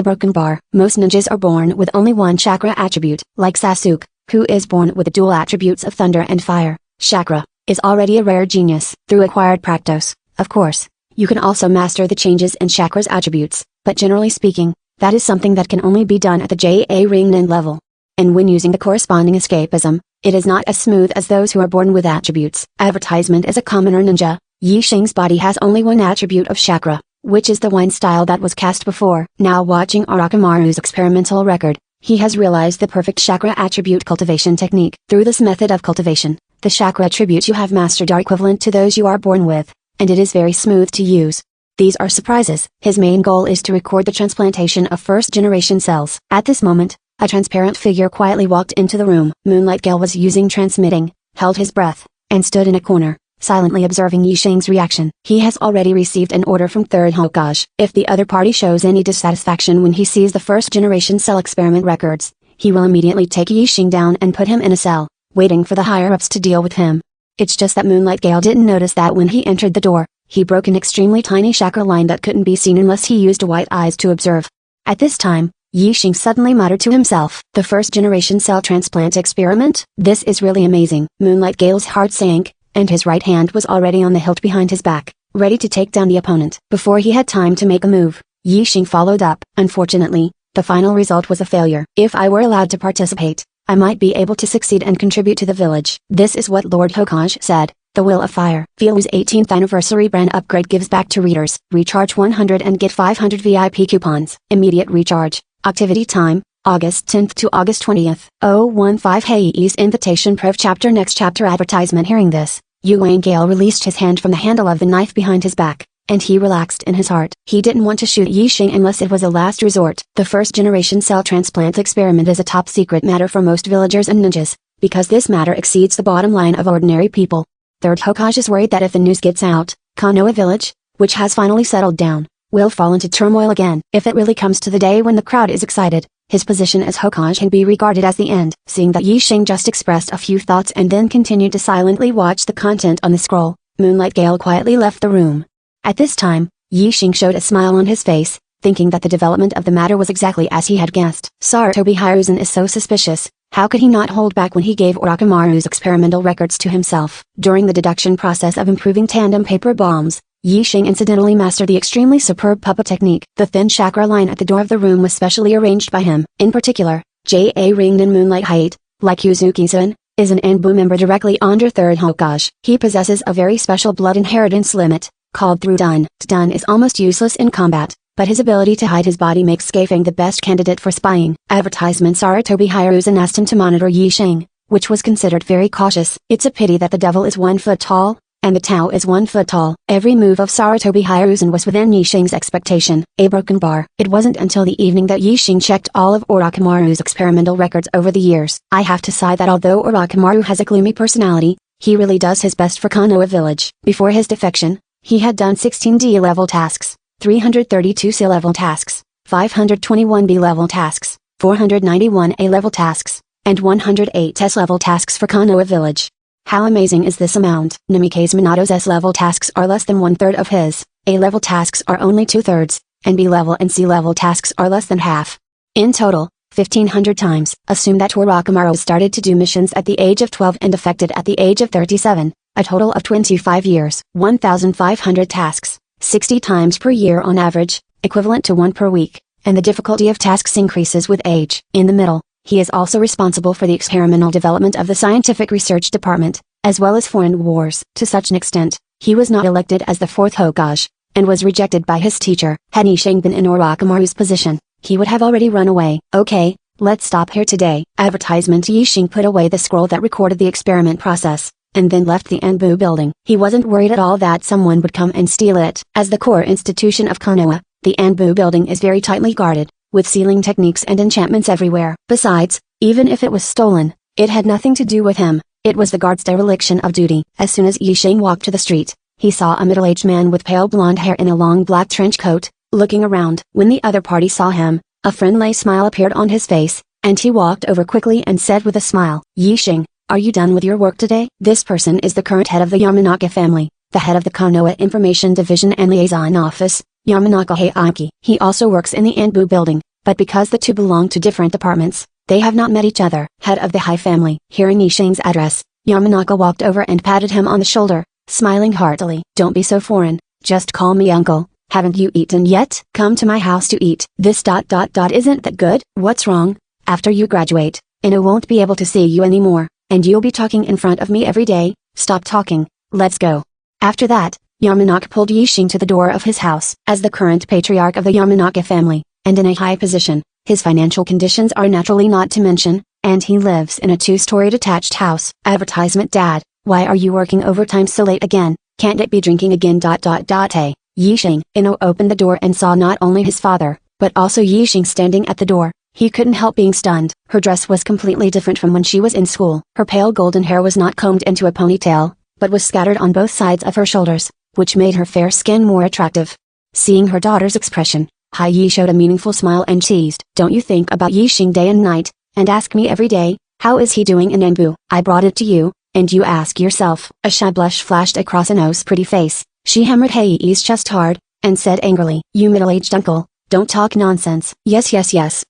broken bar. Most ninjas are born with only one chakra attribute, like Sasuke, who is born with the dual attributes of thunder and fire. Chakra is already a rare genius. Through acquired practice, of course, you can also master the changes in chakra's attributes, but generally speaking, that is something that can only be done at the JA Ringnin level. And when using the corresponding escapism, it is not as smooth as those who are born with attributes. Advertisement. As a commoner ninja, Yi Xing's body has only one attribute of chakra, which is the wine style that was cast before. Now watching Orochimaru's experimental record, he has realized the perfect chakra attribute cultivation technique. Through this method of cultivation, the chakra attributes you have mastered are equivalent to those you are born with, and it is very smooth to use. These are surprises. His main goal is to record the transplantation of first-generation cells. At this moment, a transparent figure quietly walked into the room. Moonlight Gale was using transmitting, held his breath, and stood in a corner, silently observing Yi Xing's reaction. He has already received an order from third Hokage. If the other party shows any dissatisfaction when he sees the first-generation cell experiment records, he will immediately take Yi Xing down and put him in a cell, waiting for the higher-ups to deal with him. It's just that Moonlight Gale didn't notice that when he entered the door, he broke an extremely tiny chakra line that couldn't be seen unless he used white eyes to observe. At this time, Yi Xing suddenly muttered to himself, the first-generation cell transplant experiment? This is really amazing. Moonlight Gale's heart sank, and his right hand was already on the hilt behind his back, ready to take down the opponent. Before he had time to make a move, Yi Xing followed up. Unfortunately, the final result was a failure. If I were allowed to participate, I might be able to succeed and contribute to the village. This is what Lord Hokage said. The Will of Fire. Filu's 18th anniversary brand upgrade gives back to readers. Recharge 100 and get 500 VIP coupons. Immediate recharge. Activity time, August 10th to August 20th. 015 Hei's Invitation Proof Chapter. Next chapter. Advertisement. Hearing this, Yuan Gale released his hand from the handle of the knife behind his back, and he relaxed in his heart. He didn't want to shoot Yi Xing unless it was a last resort. The first-generation cell transplant experiment is a top-secret matter for most villagers and ninjas, because this matter exceeds the bottom line of ordinary people. Third Hokage is worried that if the news gets out, Konoha village, which has finally settled down, will fall into turmoil again. If it really comes to the day when the crowd is excited, his position as Hokage can be regarded as the end. Seeing that Yi Xing just expressed a few thoughts and then continued to silently watch the content on the scroll, Moonlight Gale quietly left the room. At this time, Yixing showed a smile on his face, thinking that the development of the matter was exactly as he had guessed. Sarutobi Hiruzen is so suspicious. How could he not hold back when he gave Orochimaru's experimental records to himself? During the deduction process of improving tandem paper bombs, Yixing incidentally mastered the extremely superb puppet technique. The thin chakra line at the door of the room was specially arranged by him. In particular, J.A. Ringden Moonlight Height, like Yuzuki-san, is an Anbu member directly under 3rd Hokage. He possesses a very special blood inheritance limit, called through Dun. Dun is almost useless in combat, but his ability to hide his body makes Scafing the best candidate for spying. Advertisement. Sarutobi Hiruzen asked him to monitor Yixing, which was considered very cautious. It's a pity that the devil is 1 foot tall, and the Tao is 1 foot tall. Every move of Sarutobi Hiruzen was within Yixing's expectation. A broken bar. It wasn't until the evening that Yixing checked all of Orochimaru's experimental records over the years. I have to sigh that although Orochimaru has a gloomy personality, he really does his best for Konoha village. Before his defection, he had done 16 D-level tasks, 332 C-level tasks, 521 B-level tasks, 491 A-level tasks, and 108 S-level tasks for Konoha village. How amazing is this amount? Namikaze Minato's S-level tasks are less than 1/3 of his, A-level tasks are only 2/3, and B-level and C-level tasks are less than half. In total, 1,500 times. Assume that Orochimaru started to do missions at the age of 12 and defected at the age of 37, a total of 25 years. 1,500 tasks, 60 times per year on average, equivalent to 1 per week, and the difficulty of tasks increases with age. In the middle, he is also responsible for the experimental development of the scientific research department, as well as foreign wars. To such an extent, he was not elected as the 4th Hokage, and was rejected by his teacher. Had Yixing been in Orochimaru's position, he would have already run away. Okay, let's stop here today. Advertisement. Yixing put away the scroll that recorded the experiment process, and then left the Anbu building. He wasn't worried at all that someone would come and steal it. As the core institution of Konoha, the Anbu building is very tightly guarded, with sealing techniques and enchantments everywhere. Besides, even if it was stolen, it had nothing to do with him. It was the guard's dereliction of duty. As soon as Yixing walked to the street, he saw a middle-aged man with pale blonde hair in a long black trench coat, looking around. When the other party saw him, a friendly smile appeared on his face, and he walked over quickly and said with a smile, "Yixing, are you done with your work today?" This person is the current head of the Yamanaka family, the head of the Konoha Information Division and Liaison Office, Yamanaka Heiaki. He also works in the Anbu building, but because the two belong to different departments, they have not met each other. Head of the Hai family. Hearing Yixing's address, Yamanaka walked over and patted him on the shoulder, smiling heartily. "Don't be so foreign, just call me uncle. Haven't you eaten yet? Come to my house to eat." This isn't that good? What's wrong? After you graduate, I won't be able to see you anymore, and you'll be talking in front of me every day. Stop talking, let's go. After that, Yamanaka pulled Yixing to the door of his house. As the current patriarch of the Yamanaka family, and in a high position, his financial conditions are naturally not to mention, and he lives in a 2-story detached house. Advertisement. Dad, why are you working overtime so late again? Can't it be drinking again? Hey. Yixing. Ino opened the door and saw not only his father, but also Yixing standing at the door. He couldn't help being stunned. Her dress was completely different from when she was in school. Her pale golden hair was not combed into a ponytail, but was scattered on both sides of her shoulders, which made her fair skin more attractive. Seeing her daughter's expression, Hai showed a meaningful smile and teased. "Don't you think about Yixing day and night, and ask me every day, how is he doing in Anbu? I brought it to you, and you ask yourself." A shy blush flashed across Ino's pretty face. She hammered Hei's chest hard, and said angrily, "You middle-aged uncle, don't talk nonsense." Yes.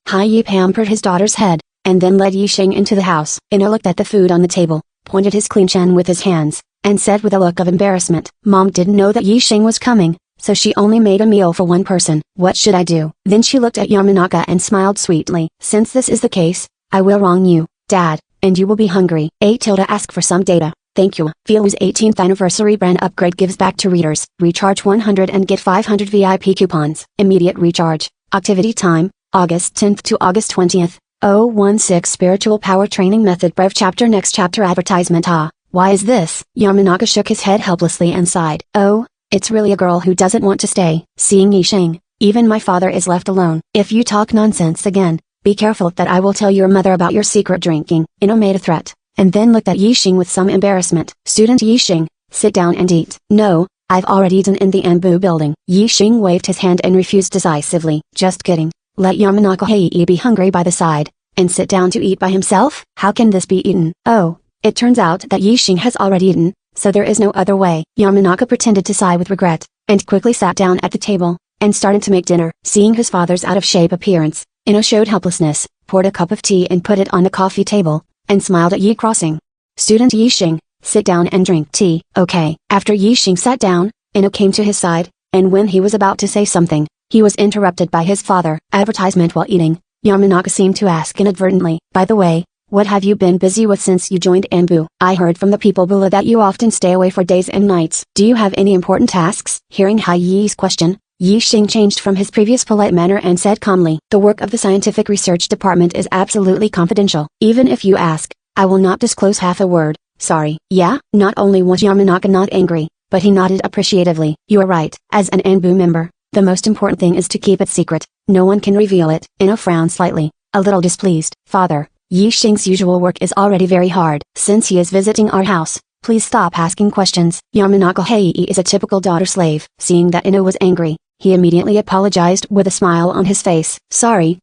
Hai pampered his daughter's head, and then led Yixing into the house. Ino looked at the food on the table, pointed his clean chin with his hands, and said with a look of embarrassment, "Mom didn't know that Yixing was coming, so she only made a meal for one person. What should I do?" Then she looked at Yamanaka and smiled sweetly. "Since this is the case, I will wrong you, Dad, and you will be hungry." Ask for some data. Thank you. Feel's 18th anniversary brand upgrade gives back to readers. Recharge 100 and get 500 VIP coupons. Immediate recharge. Activity time, August 10th to August 20th. 016 Spiritual Power Training Method. Brave chapter. Next chapter. Advertisement. Why is this? Yamanaka shook his head helplessly and sighed. "Oh, it's really a girl who doesn't want to stay." Seeing Yixing, "Even my father is left alone. If you talk nonsense again, be careful that I will tell your mother about your secret drinking." Ino made a threat, and then looked at Yixing with some embarrassment. "Student Yixing, sit down and eat." "No, I've already eaten in the Anbu building." Yixing waved his hand and refused decisively. "Just kidding. Let Yamanaka Hei be hungry by the side, and sit down to eat by himself? How can this be eaten?" "Oh, it turns out that Yixing has already eaten, so there is no other way. Yamanaka pretended to sigh with regret, and quickly sat down at the table, and started to make dinner. Seeing his father's out-of-shape appearance, Ino showed helplessness, poured a cup of tea and put it on the coffee table, and smiled at Yi Crossing. "Student Yixing, sit down and drink tea." "Okay." After Yixing sat down, Ino came to his side, and when he was about to say something, he was interrupted by his father. Advertisement. While eating, Yamanaka seemed to ask inadvertently, "By the way, what have you been busy with since you joined Anbu? I heard from the people below that you often stay away for days and nights. Do you have any important tasks?" Hearing Hai Yi's question, Yixing changed from his previous polite manner and said calmly, "The work of the scientific research department is absolutely confidential. Even if you ask, I will not disclose half a word. Sorry." "Yeah?" Not only was Yamanaka not angry, but he nodded appreciatively. "You are right. As an Anbu member, the most important thing is to keep it secret. No one can reveal it." Ino frowned slightly, a little displeased. "Father, Yixing's usual work is already very hard. Since he is visiting our house, please stop asking questions." Yamanaka Heiii is a typical daughter slave. Seeing that Ino was angry, he immediately apologized with a smile on his face. Sorry,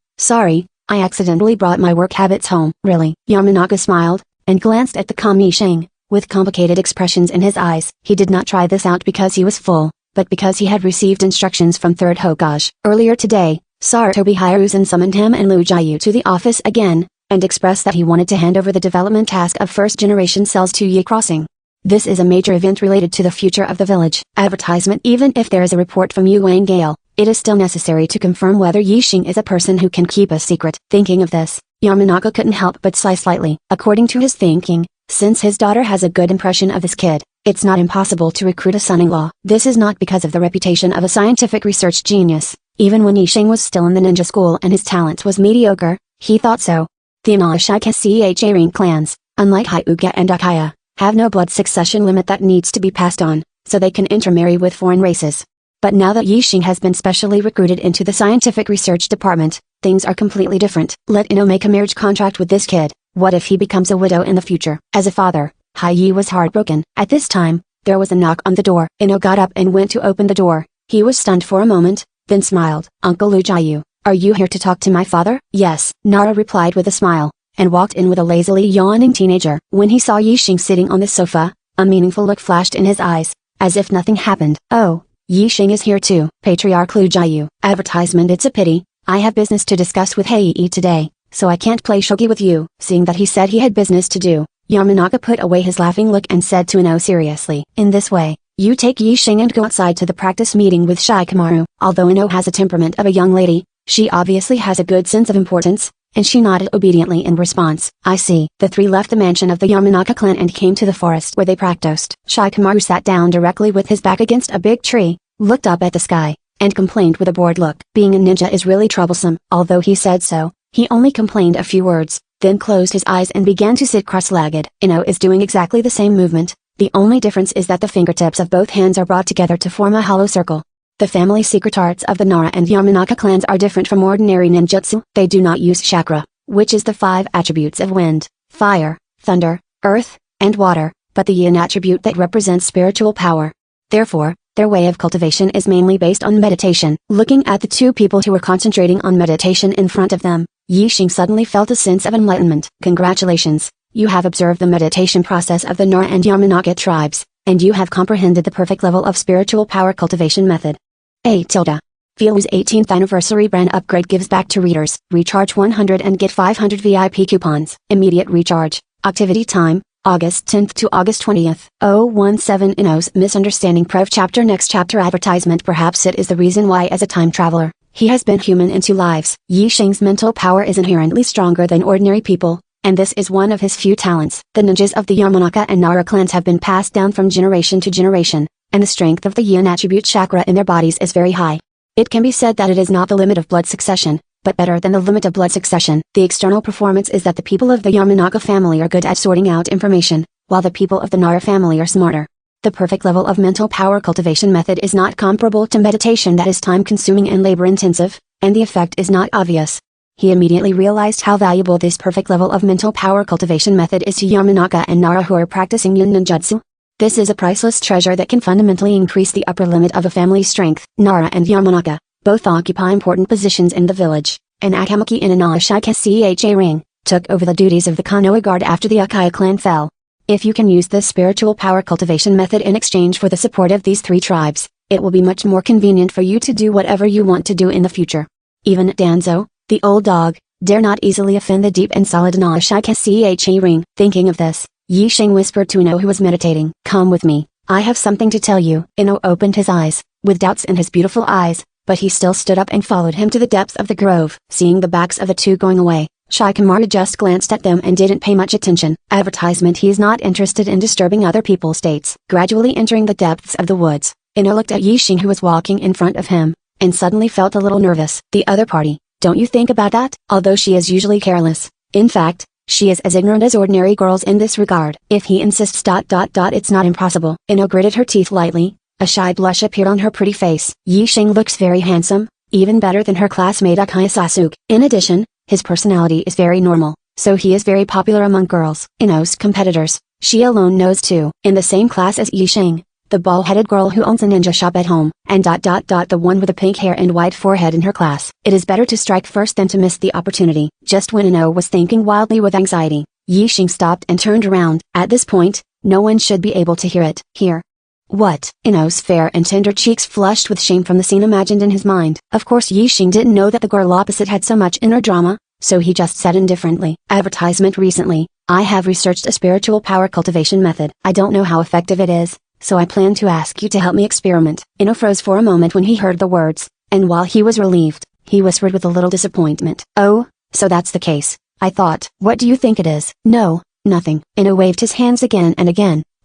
I accidentally brought my work habits home." "Really?" Yamanaka smiled, and glanced at the calm Yixing, with complicated expressions in his eyes. He did not try this out because he was full, but because he had received instructions from 3rd Hokage. Earlier today, Sarutobi Hiruzen summoned him and Lu Jiayu to the office again, and expressed that he wanted to hand over the development task of first-generation cells to Yi Crossing. This is a major event related to the future of the village. Advertisement. Even if there is a report from Yuan Gale, it is still necessary to confirm whether Yixing is a person who can keep a secret. Thinking of this, Yamanaka couldn't help but sigh slightly. According to his thinking, since his daughter has a good impression of this kid, it's not impossible to recruit a son-in-law. This is not because of the reputation of a scientific research genius. Even when Yixing was still in the ninja school and his talent was mediocre, he thought so. The Inashika Ring clans, unlike Hyuga and Akaya, have no blood succession limit that needs to be passed on, so they can intermarry with foreign races. But now that Yixing has been specially recruited into the scientific research department, things are completely different. Let Ino make a marriage contract with this kid. What if he becomes a widow in the future? As a father, Hai was heartbroken. At this time, there was a knock on the door. Ino got up and went to open the door. He was stunned for a moment, then smiled. "Uncle Lu Jiayu, are you here to talk to my father?" "Yes," Nara replied with a smile, and walked in with a lazily yawning teenager. When he saw Yixing sitting on the sofa, a meaningful look flashed in his eyes, as if nothing happened. "Oh, Yixing is here too." Patriarch Lu Jiayu. Advertisement. It's a pity, I have business to discuss with Heiii today, so I can't play shogi with you. Seeing that he said he had business to do, Yamanaka put away his laughing look and said to Ino seriously, "In this way, you take Yixing and go outside to the practice meeting with Shikamaru." Although Ino has a temperament of a young lady, she obviously has a good sense of importance, and she nodded obediently in response. "I see." The three left the mansion of the Yamanaka clan and came to the forest where they practiced. Shikamaru sat down directly with his back against a big tree, looked up at the sky, and complained with a bored look. Being a ninja is really troublesome. Although he said so, he only complained a few words, then closed his eyes and began to sit cross-legged. Ino is doing exactly the same movement, the only difference is that the fingertips of both hands are brought together to form a hollow circle. The family secret arts of the Nara and Yamanaka clans are different from ordinary ninjutsu. They do not use chakra, which is the 5 attributes of wind, fire, thunder, earth, and water, but the yin attribute that represents spiritual power. Therefore, their way of cultivation is mainly based on meditation. Looking at the two people who were concentrating on meditation in front of them, Yixing suddenly felt a sense of enlightenment. "Congratulations, you have observed the meditation process of the Nara and Yamanaka tribes, and you have comprehended the perfect level of spiritual power cultivation method." Filu's 18th anniversary brand upgrade gives back to readers. Recharge 100 and get 500 VIP coupons. Immediate recharge. Activity time, August 10th to August 20th. 017 Ino's Misunderstanding Prov Chapter. Next chapter. Advertisement. Perhaps it is the reason why as a time traveler, he has been human in 2 lives. Yixing's mental power is inherently stronger than ordinary people, and this is one of his few talents. The ninjas of the Yamanaka and Nara clans have been passed down from generation to generation, and the strength of the yin attribute chakra in their bodies is very high. It can be said that it is not the limit of blood succession, but better than the limit of blood succession. The external performance is that the people of the Yamanaka family are good at sorting out information, while the people of the Nara family are smarter. The perfect level of mental power cultivation method is not comparable to meditation that is time-consuming and labor-intensive, and the effect is not obvious. He immediately realized how valuable this perfect level of mental power cultivation method is to Yamanaka and Nara who are practicing yin ninjutsu. This is a priceless treasure that can fundamentally increase the upper limit of a family's strength. Nara and Yamanaka both occupy important positions in the village, and Akamaki in Inashika Ring took over the duties of the Konoha Guard after the Akaya clan fell. If you can use this spiritual power cultivation method in exchange for the support of these 3 tribes, it will be much more convenient for you to do whatever you want to do in the future. Even Danzo, the old dog, dare not easily offend the deep and solid Nashika ring. Thinking of this, Yi Sheng whispered to Ino, who was meditating. Come with me, I have something to tell you. Ino opened his eyes, with doubts in his beautiful eyes, but he still stood up and followed him to the depths of the grove. Seeing the backs of the 2 going away, Shikamaru just glanced at them and didn't pay much attention. Advertisement: he is not interested in disturbing other people's states. Gradually entering the depths of the woods, Ino looked at Yi Sheng, who was walking in front of him, and suddenly felt a little nervous. The other party, don't you think about that? Although she is usually careless, in fact, she is as ignorant as ordinary girls in this regard. If he insists ... it's not impossible. Ino gritted her teeth lightly, a shy blush appeared on her pretty face. Yi Sheng looks very handsome, even better than her classmate Akaya Sasuke. In addition, his personality is very normal, so he is very popular among girls. Ino's competitors, she alone knows 2. In the same class as Yi Sheng, the bald-headed girl who owns a ninja shop at home, and ... the one with the pink hair and white forehead in her class. It is better to strike first than to miss the opportunity. Just when Ino was thinking wildly with anxiety, Yi Sheng stopped and turned around. At this point, no one should be able to hear it. Here. What? Ino's fair and tender cheeks flushed with shame from the scene imagined in his mind. Of course Yi Sheng didn't know that the girl opposite had so much inner drama, so he just said indifferently. Advertisement: recently, I have researched a spiritual power cultivation method. I don't know how effective it is, so I plan to ask you to help me experiment. Ino froze for a moment when he heard the words, and while he was relieved, he whispered with a little disappointment. Oh, so that's the case, I thought. What do you think it is? No, nothing. Ino waved his hands again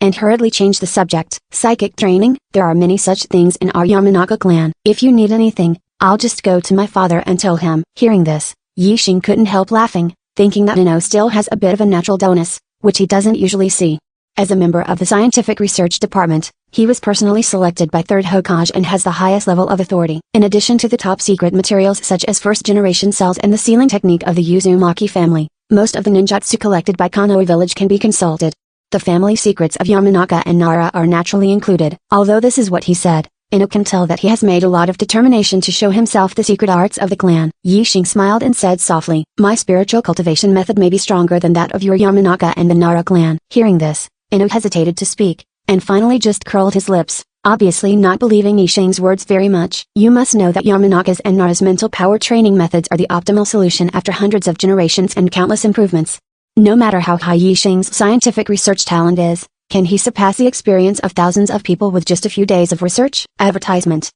and hurriedly changed the subject. Psychic training? There are many such things in our Yamanaka clan. If you need anything, I'll just go to my father and tell him. Hearing this, Yi Sheng couldn't help laughing, thinking that Ino still has a bit of a natural dullness, which he doesn't usually see. As a member of the Scientific Research Department, he was personally selected by 3rd Hokage and has the highest level of authority. In addition to the top secret materials such as first-generation cells and the sealing technique of the Uzumaki family, most of the ninjutsu collected by Konoha village can be consulted. The family secrets of Yamanaka and Nara are naturally included. Although this is what he said, Ino can tell that he has made a lot of determination to show himself the secret arts of the clan. Yi Sheng smiled and said softly, my spiritual cultivation method may be stronger than that of your Yamanaka and the Nara clan. Hearing this, Ino hesitated to speak, and finally just curled his lips, obviously not believing Yi Sheng's words very much. You must know that Yamanaka's and Nara's mental power training methods are the optimal solution after hundreds of generations and countless improvements. No matter how high Yi Sheng's scientific research talent is, can he surpass the experience of thousands of people with just a few days of research? Advertisement.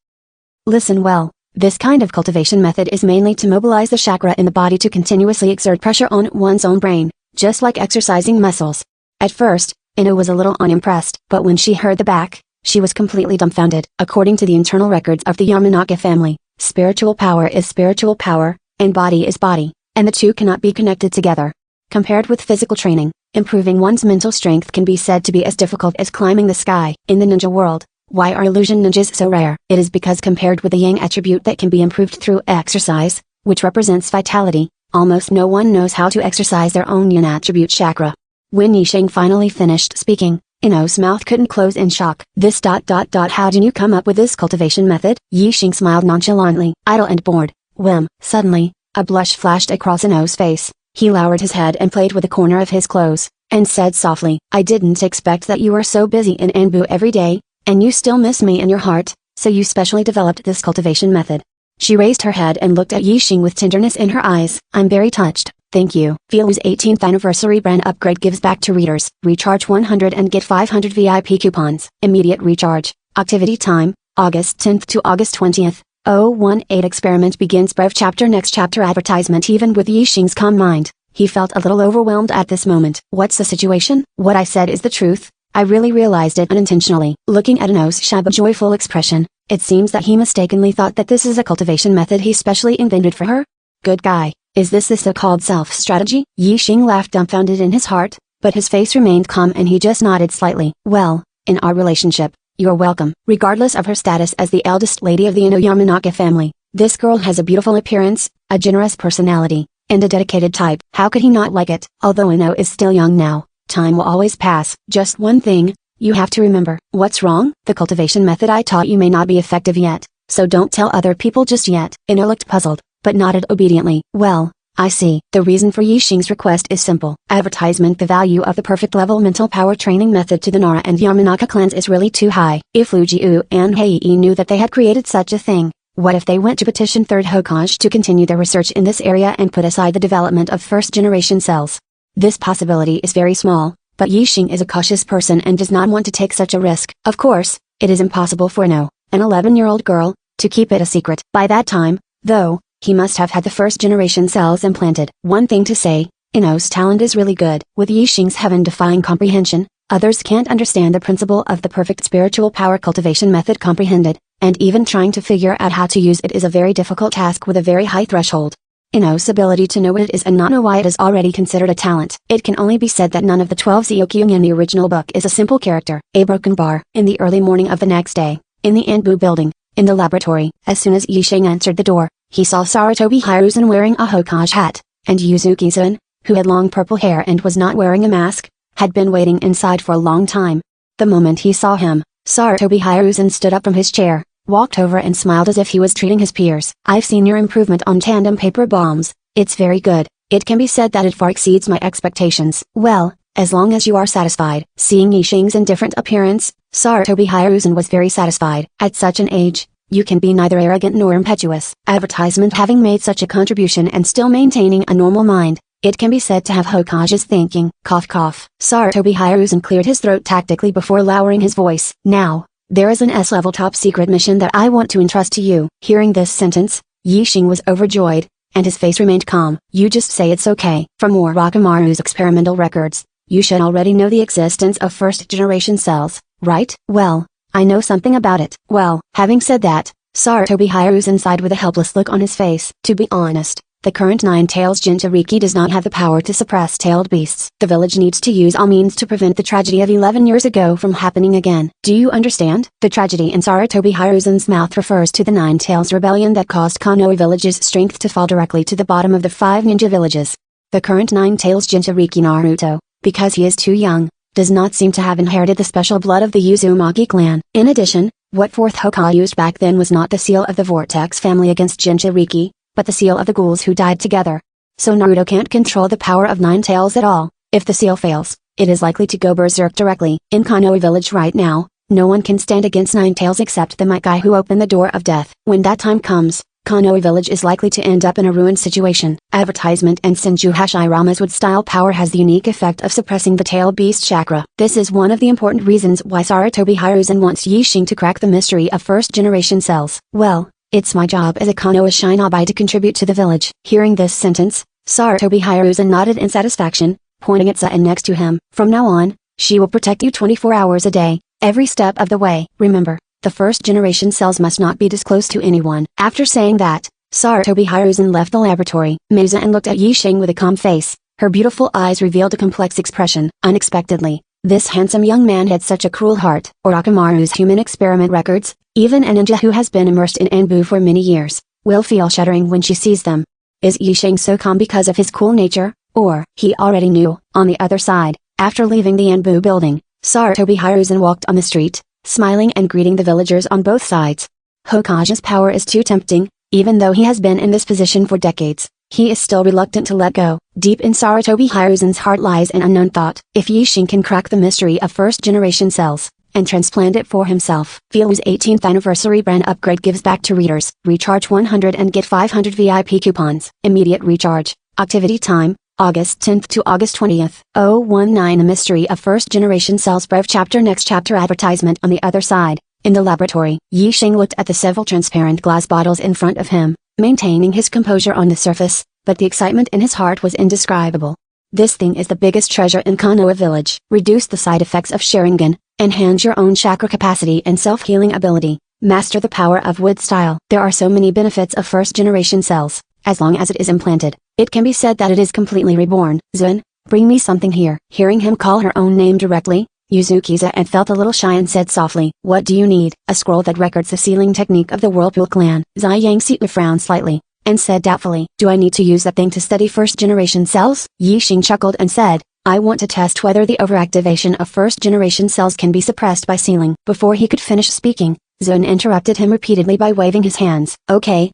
Listen well, this kind of cultivation method is mainly to mobilize the chakra in the body to continuously exert pressure on one's own brain, just like exercising muscles. At first, Ino was a little unimpressed, but when she heard the back, she was completely dumbfounded. According to the internal records of the Yamanaka family, spiritual power is spiritual power, and body is body, and the 2 cannot be connected together. Compared with physical training, improving one's mental strength can be said to be as difficult as climbing the sky. In the ninja world, why are illusion ninjas so rare? It is because compared with the yang attribute that can be improved through exercise, which represents vitality, almost no one knows how to exercise their own yang attribute chakra. When Yi Sheng finally finished speaking, Ino's mouth couldn't close in shock. This ... how did you come up with this cultivation method? Yi Sheng smiled nonchalantly. Idle and bored. Whim. Suddenly, a blush flashed across Ino's face. He lowered his head and played with a corner of his clothes, and said softly, I didn't expect that you were so busy in Anbu every day, and you still miss me in your heart, so you specially developed this cultivation method. She raised her head and looked at Yi Sheng with tenderness in her eyes. I'm very touched, thank you. Feel's 18th anniversary brand upgrade gives back to readers. Recharge 100 and get 500 VIP coupons. Immediate recharge. Activity time, August 10th to August 20th. 018 experiment begins. Brave chapter. Next chapter. Advertisement. Even with Yi Sheng's calm mind, he felt a little overwhelmed at this moment. What's the situation? What I said is the truth. I really realized it unintentionally. Looking at Ino's shabby joyful expression, it seems that he mistakenly thought that this is a cultivation method he specially invented for her. Good guy, is this the so-called self-strategy? Yi Sheng laughed dumbfounded in his heart, but his face remained calm and he just nodded slightly. Well, in our relationship, you're welcome. Regardless of her status as the eldest lady of the Ino Yamanaka family, this girl has a beautiful appearance, a generous personality, and a dedicated type. How could he not like it? Although Ino is still young now, time will always pass. Just one thing, you have to remember. What's wrong? The cultivation method I taught you may not be effective yet, so don't tell other people just yet. Ino looked puzzled, but nodded obediently. Well, I see. The reason for Yixing's request is simple. Advertisement. The value of the perfect level mental power training method to the Nara and Yamanaka clans is really too high. If Fujiu and Heii knew that they had created such a thing, what if they went to petition Third Hokage to continue their research in this area and put aside the development of first-generation cells? This possibility is very small, but Yixing is a cautious person and does not want to take such a risk. Of course, it is impossible for an 11-year-old girl, to keep it a secret. By that time, though, he must have had the first-generation cells implanted. One thing to say, Ino's talent is really good. With Yixing's heaven-defying comprehension, others can't understand the principle of the perfect spiritual power cultivation method comprehended, and even trying to figure out how to use it is a very difficult task with a very high threshold. Ino's ability to know what it is and not know why it is already considered a talent. It can only be said that none of the 12 Zyokyung in the original book is a simple character. A broken bar. In the early morning of the next day, in the Anbu building, in the laboratory, as soon as Yixing entered the door, he saw Sarutobi Hiruzen wearing a Hokage hat, and Yuzuki-san, who had long purple hair and was not wearing a mask, had been waiting inside for a long time. The moment he saw him, Sarutobi Hiruzen stood up from his chair, walked over and smiled as if he was treating his peers. I've seen your improvement on tandem paper bombs, it's very good. It can be said that it far exceeds my expectations. Well, as long as you are satisfied. Seeing Yixing's indifferent appearance, Sarutobi Hiruzen was very satisfied. At such an age, you can be neither arrogant nor impetuous. Advertisement. Having made such a contribution and still maintaining a normal mind, it can be said to have Hokage's thinking. Cough cough. Sarutobi Hiruzen cleared his throat tactically before lowering his voice. Now, there is an S-level top-secret mission that I want to entrust to you. Hearing this sentence, Yixing was overjoyed, and his face remained calm. You just say it's okay. From Orochimaru's experimental records, you should already know the existence of first-generation cells, right? Well, I know something about it. Well, having said that, Sarutobi Hiruzen sighed with a helpless look on his face. To be honest, the current Nine-Tails Jinchuriki does not have the power to suppress tailed beasts. The village needs to use all means to prevent the tragedy of 11 years ago from happening again. Do you understand? The tragedy in Sarutobi Hiruzen's mouth refers to the Nine-Tails rebellion that caused Konoha village's strength to fall directly to the bottom of the 5 ninja villages. The current Nine-Tails Jinchuriki Naruto, because he is too young, does not seem to have inherited the special blood of the Uzumaki clan. In addition, what fourth Hokage used back then was not the seal of the Vortex family against Jinchuriki, but the seal of the ghouls who died together. So Naruto can't control the power of Nine Tails at all. If the seal fails, it is likely to go berserk directly. In Konoha village right now, no one can stand against Nine Tails except the Might Guy who opened the door of death. When that time comes, Konoha village is likely to end up in a ruined situation. Advertisement and Senju Hashirama's wood-style power has the unique effect of suppressing the tail beast chakra. This is one of the important reasons why Sarutobi Hiruzen wants Yixing to crack the mystery of first-generation cells. Well, it's my job as a Konoha shinobi to contribute to the village. Hearing this sentence, Sarutobi Hiruzen nodded in satisfaction, pointing at Zain next to him. From now on, she will protect you 24 hours a day, every step of the way. Remember, the first-generation cells must not be disclosed to anyone. After saying that, Sarutobi Hiruzen left the laboratory. Zain looked at Yixing with a calm face. Her beautiful eyes revealed a complex expression. Unexpectedly, this handsome young man had such a cruel heart. Orochimaru's human experiment records, even a ninja who has been immersed in Anbu for many years, will feel shuddering when she sees them. Is Yixing so calm because of his cool nature, or he already knew? On the other side, after leaving the Anbu building, Sarutobi Hiruzen walked on the street, smiling and greeting the villagers on both sides. Hokage's power is too tempting. Even though he has been in this position for decades, he is still reluctant to let go. Deep in Sarutobi Hiruzen's heart lies an unknown thought. If Yixing can crack the mystery of first-generation cells, and transplant it for himself. Feel's 18th anniversary brand upgrade gives back to readers. Recharge 100 and get 500 VIP coupons. Immediate recharge. Activity time, August 10th to August 20th. 019 The Mystery of First-Generation Cells. Brave chapter. Next chapter. Advertisement. On the other side, in the laboratory, Yixing looked at the several transparent glass bottles in front of him, maintaining his composure on the surface, but the excitement in his heart was indescribable. This thing is the biggest treasure in Konoha village. Reduce the side effects of Sharingan, enhance your own chakra capacity and self-healing ability, master the power of wood style. There are so many benefits of first-generation cells. As long as it is implanted, it can be said that it is completely reborn. Zun, bring me something here. Hearing him call her own name directly, Yuzuki-san felt a little shy and said softly, "What do you need?" "A scroll that records the sealing technique of the Whirlpool clan." Zai Yangsi frowned slightly, and said doubtfully, "Do I need to use that thing to study first-generation cells?" Yixing chuckled and said, "I want to test whether the overactivation of first-generation cells can be suppressed by sealing." Before he could finish speaking, Zun interrupted him repeatedly by waving his hands. Okay,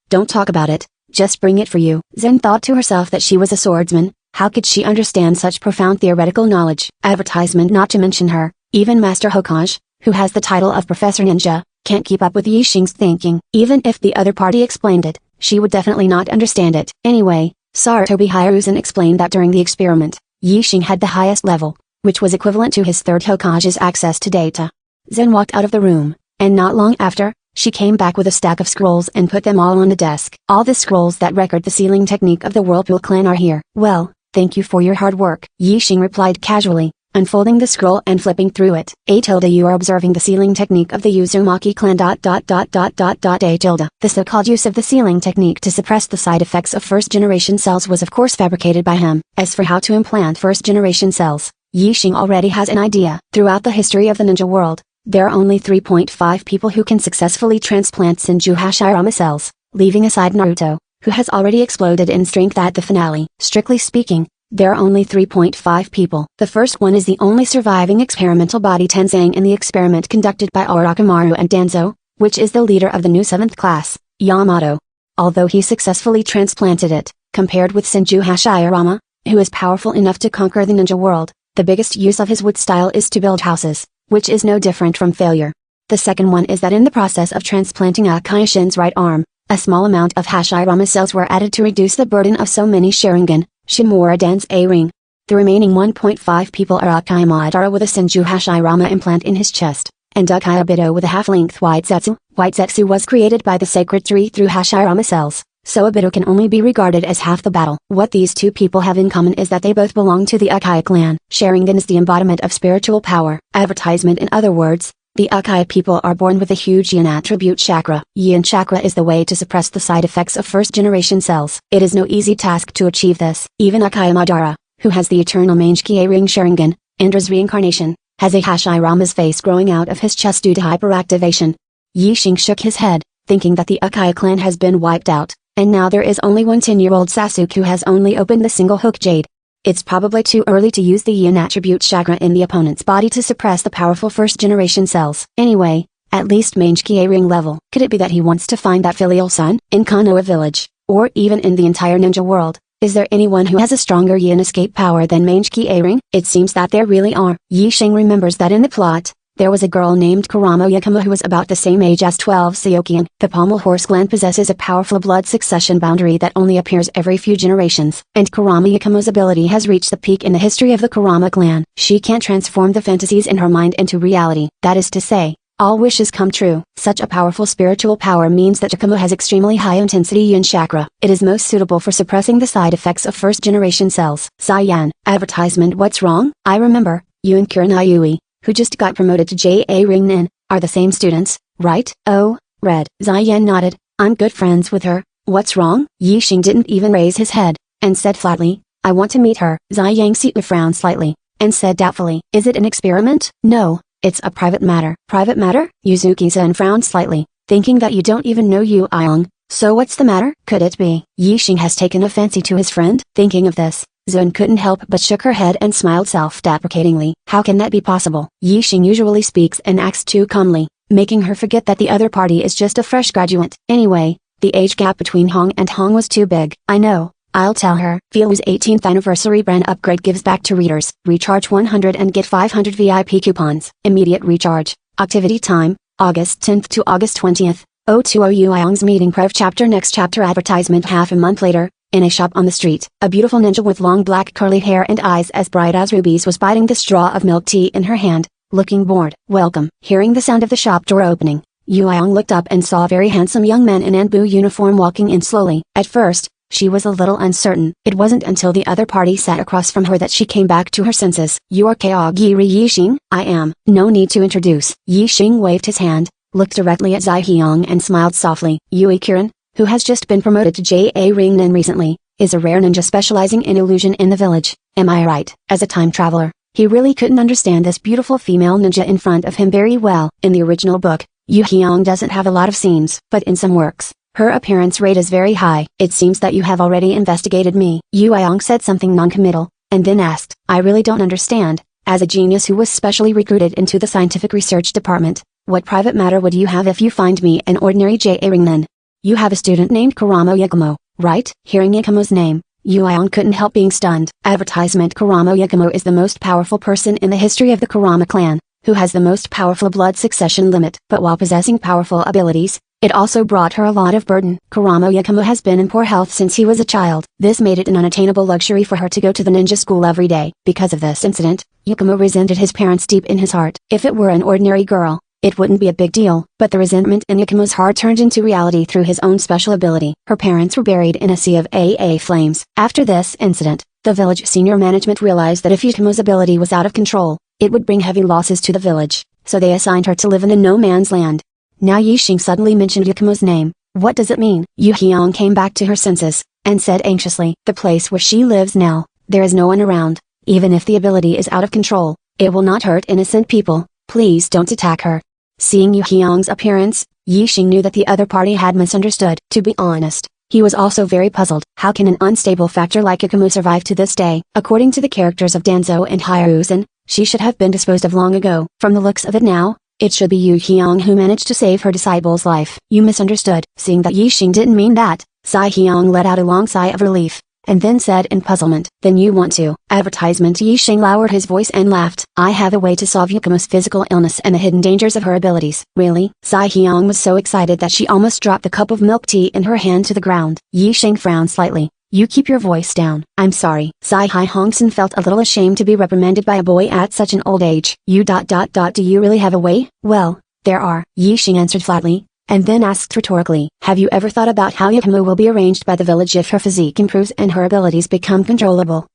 don't talk about it, just bring it for you. Zen thought to herself that she was a swordsman. How could she understand such profound theoretical knowledge? Advertisement, not to mention her, even Master Hokage, who has the title of Professor Ninja, can't keep up with Yixing's thinking. Even if the other party explained it, she would definitely not understand it. Anyway, Sarutobi Hiruzen explained that during the experiment, Yixing had the highest level, which was equivalent to his third Hokage's access to data. Zen walked out of the room, and not long after, she came back with a stack of scrolls and put them all on the desk. All the scrolls that record the sealing technique of the Whirlpool clan are here. Well, thank you for your hard work, Yixing replied casually, unfolding the scroll and flipping through it. You are observing the sealing technique of the Uzumaki clan. The so-called use of the sealing technique to suppress the side effects of first-generation cells was of course fabricated by him. As for how to implant first-generation cells, Yixing already has an idea. Throughout the history of the ninja world, there are only 3.5 people who can successfully transplant Senju Hashirama cells, leaving aside Naruto, who has already exploded in strength at the finale. Strictly speaking, there are only 3.5 people. The first one is the only surviving experimental body Tenzang in the experiment conducted by Orochimaru and Danzo, which is the leader of the new 7th class, Yamato. Although he successfully transplanted it, compared with Senju Hashirama, who is powerful enough to conquer the ninja world, the biggest use of his wood style is to build houses, which is no different from failure. The second one is that in the process of transplanting Akaishin's right arm, a small amount of Hashirama cells were added to reduce the burden of so many Sharingan, Shimura Dan's A-ring. The remaining 1.5 people are Akai Madara with a Senju Hashirama implant in his chest, and Akai Obito with a half-length White Zetsu. White Zetsu was created by the sacred tree through Hashirama cells, so Obito can only be regarded as half the battle. What these two people have in common is that they both belong to the Akai clan. Sharingan is the embodiment of spiritual power. Advertisement, in other words, the Akai people are born with a huge Yin attribute chakra. Yin chakra is the way to suppress the side effects of first-generation cells. It is no easy task to achieve this. Even Akai Madara, who has the eternal Mangekyou A-ring Sharingan, Indra's reincarnation, has a Hashirama's face growing out of his chest due to hyperactivation. Yixing shook his head, thinking that the Akai clan has been wiped out, and now there is only one 10-year-old Sasuke who has only opened the single hook jade. It's probably too early to use the Yin attribute chakra in the opponent's body to suppress the powerful first-generation cells. Anyway, at least Mangekyou A-ring level. Could it be that he wants to find that filial son? In Konoha village, or even in the entire ninja world, is there anyone who has a stronger Yin escape power than Mangekyou A-ring? It seems that there really are. Yixing remembers that in the plot, there was a girl named Kuramo-Yakumo who was about the same age as 12 Syokian. The Pommel Horse clan possesses a powerful blood succession boundary that only appears every few generations. And Kuramo-Yakumo's ability has reached the peak in the history of the Kurama clan. She can transform the fantasies in her mind into reality. That is to say, all wishes come true. Such a powerful spiritual power means that Yakumo has extremely high intensity Yin chakra. It is most suitable for suppressing the side effects of first-generation cells. Cyan. Advertisement. What's wrong? I remember, you and Kurenayui, who just got promoted to J.A. Ring Nin, are the same students, right? Oh, Red. Ziyan nodded. I'm good friends with her. What's wrong? Yixing didn't even raise his head, and said flatly, I want to meet her. Ziyang frowned slightly, and said doubtfully, is it an experiment? No, it's a private matter. Private matter? Yuzuki-san frowned slightly, thinking that you don't even know Yu Ayong, so what's the matter? Could it be Yixing has taken a fancy to his friend? Thinking of this, Zun couldn't help but shook her head and smiled self-deprecatingly. How can that be possible? Yixing usually speaks and acts too calmly, making her forget that the other party is just a fresh graduate. Anyway, the age gap between Hong and Hong was too big. I know, I'll tell her. Filu's 18th anniversary brand upgrade gives back to readers. Recharge 100 and get 500 VIP coupons. Immediate recharge. Activity time, August 10th to August 20th. 020 Yuayong's meeting pref chapter. Next chapter. Advertisement. Half a month later, in a shop on the street, a beautiful ninja with long black curly hair and eyes as bright as rubies was biting the straw of milk tea in her hand, looking bored. Welcome. Hearing the sound of the shop door opening, Yuayong looked up and saw a very handsome young man in Anbu uniform walking in slowly. At first, she was a little uncertain. It wasn't until the other party sat across from her that she came back to her senses. You are Kaogiri Yixing? I am. No need to introduce. Yixing waved his hand, looked directly at Zaihyong and smiled softly. Yui Kirin, who has just been promoted to J.A. Ring Nin recently, is a rare ninja specializing in illusion in the village. Am I right? As a time traveler, he really couldn't understand this beautiful female ninja in front of him very well. In the original book, Yu Hyong doesn't have a lot of scenes, but in some works, her appearance rate is very high. It seems that you have already investigated me. Yu Hyong said something non-committal, and then asked, I really don't understand. As a genius who was specially recruited into the scientific research department, what private matter would you have if you find me an ordinary J.A. Ring Nin? You have a student named Kuramo Yakumo, right? Hearing Yakumo's name, Yuion couldn't help being stunned. Advertisement. Kurama Yakumo is the most powerful person in the history of the Kurama clan, who has the most powerful blood succession limit. But while possessing powerful abilities, it also brought her a lot of burden. Kurama Yakumo has been in poor health since he was a child. This made it an unattainable luxury for her to go to the ninja school every day. Because of this incident, Yakumo resented his parents deep in his heart. If it were an ordinary girl, it wouldn't be a big deal, but the resentment in Yakumo's heart turned into reality through his own special ability. Her parents were buried in a sea of AA flames. After this incident, the village senior management realized that if Yakumo's ability was out of control, it would bring heavy losses to the village, so they assigned her to live in the no man's land. Now Yixing suddenly mentioned Yakumo's name. What does it mean? Yu Hyung came back to her senses, and said anxiously, the place where she lives now, there is no one around. Even if the ability is out of control, it will not hurt innocent people. Please don't attack her. Seeing Yu Hyung's appearance, Yixing knew that the other party had misunderstood. To be honest, he was also very puzzled. How can an unstable factor like Yakumo survive to this day? According to the characters of Danzo and Hiruzen, she should have been disposed of long ago. From the looks of it now, it should be Yu Hyung who managed to save her disciple's life. You misunderstood. Seeing that Yixing didn't mean that, Sai Hyung let out a long sigh of relief, and then said in puzzlement, then you want to. Advertisement. Yixing lowered his voice and laughed. I have a way to solve Yakumo's physical illness and the hidden dangers of her abilities. Really? Sai Hyung was so excited that she almost dropped the cup of milk tea in her hand to the ground. Yixing frowned slightly. You keep your voice down. I'm sorry. Sai Hyungsen felt a little ashamed to be reprimanded by a boy at such an old age. Do you really have a way? Well, there are. Yixing answered flatly, and then asked rhetorically, have you ever thought about how Yakumo will be arranged by the village if her physique improves and her abilities become controllable?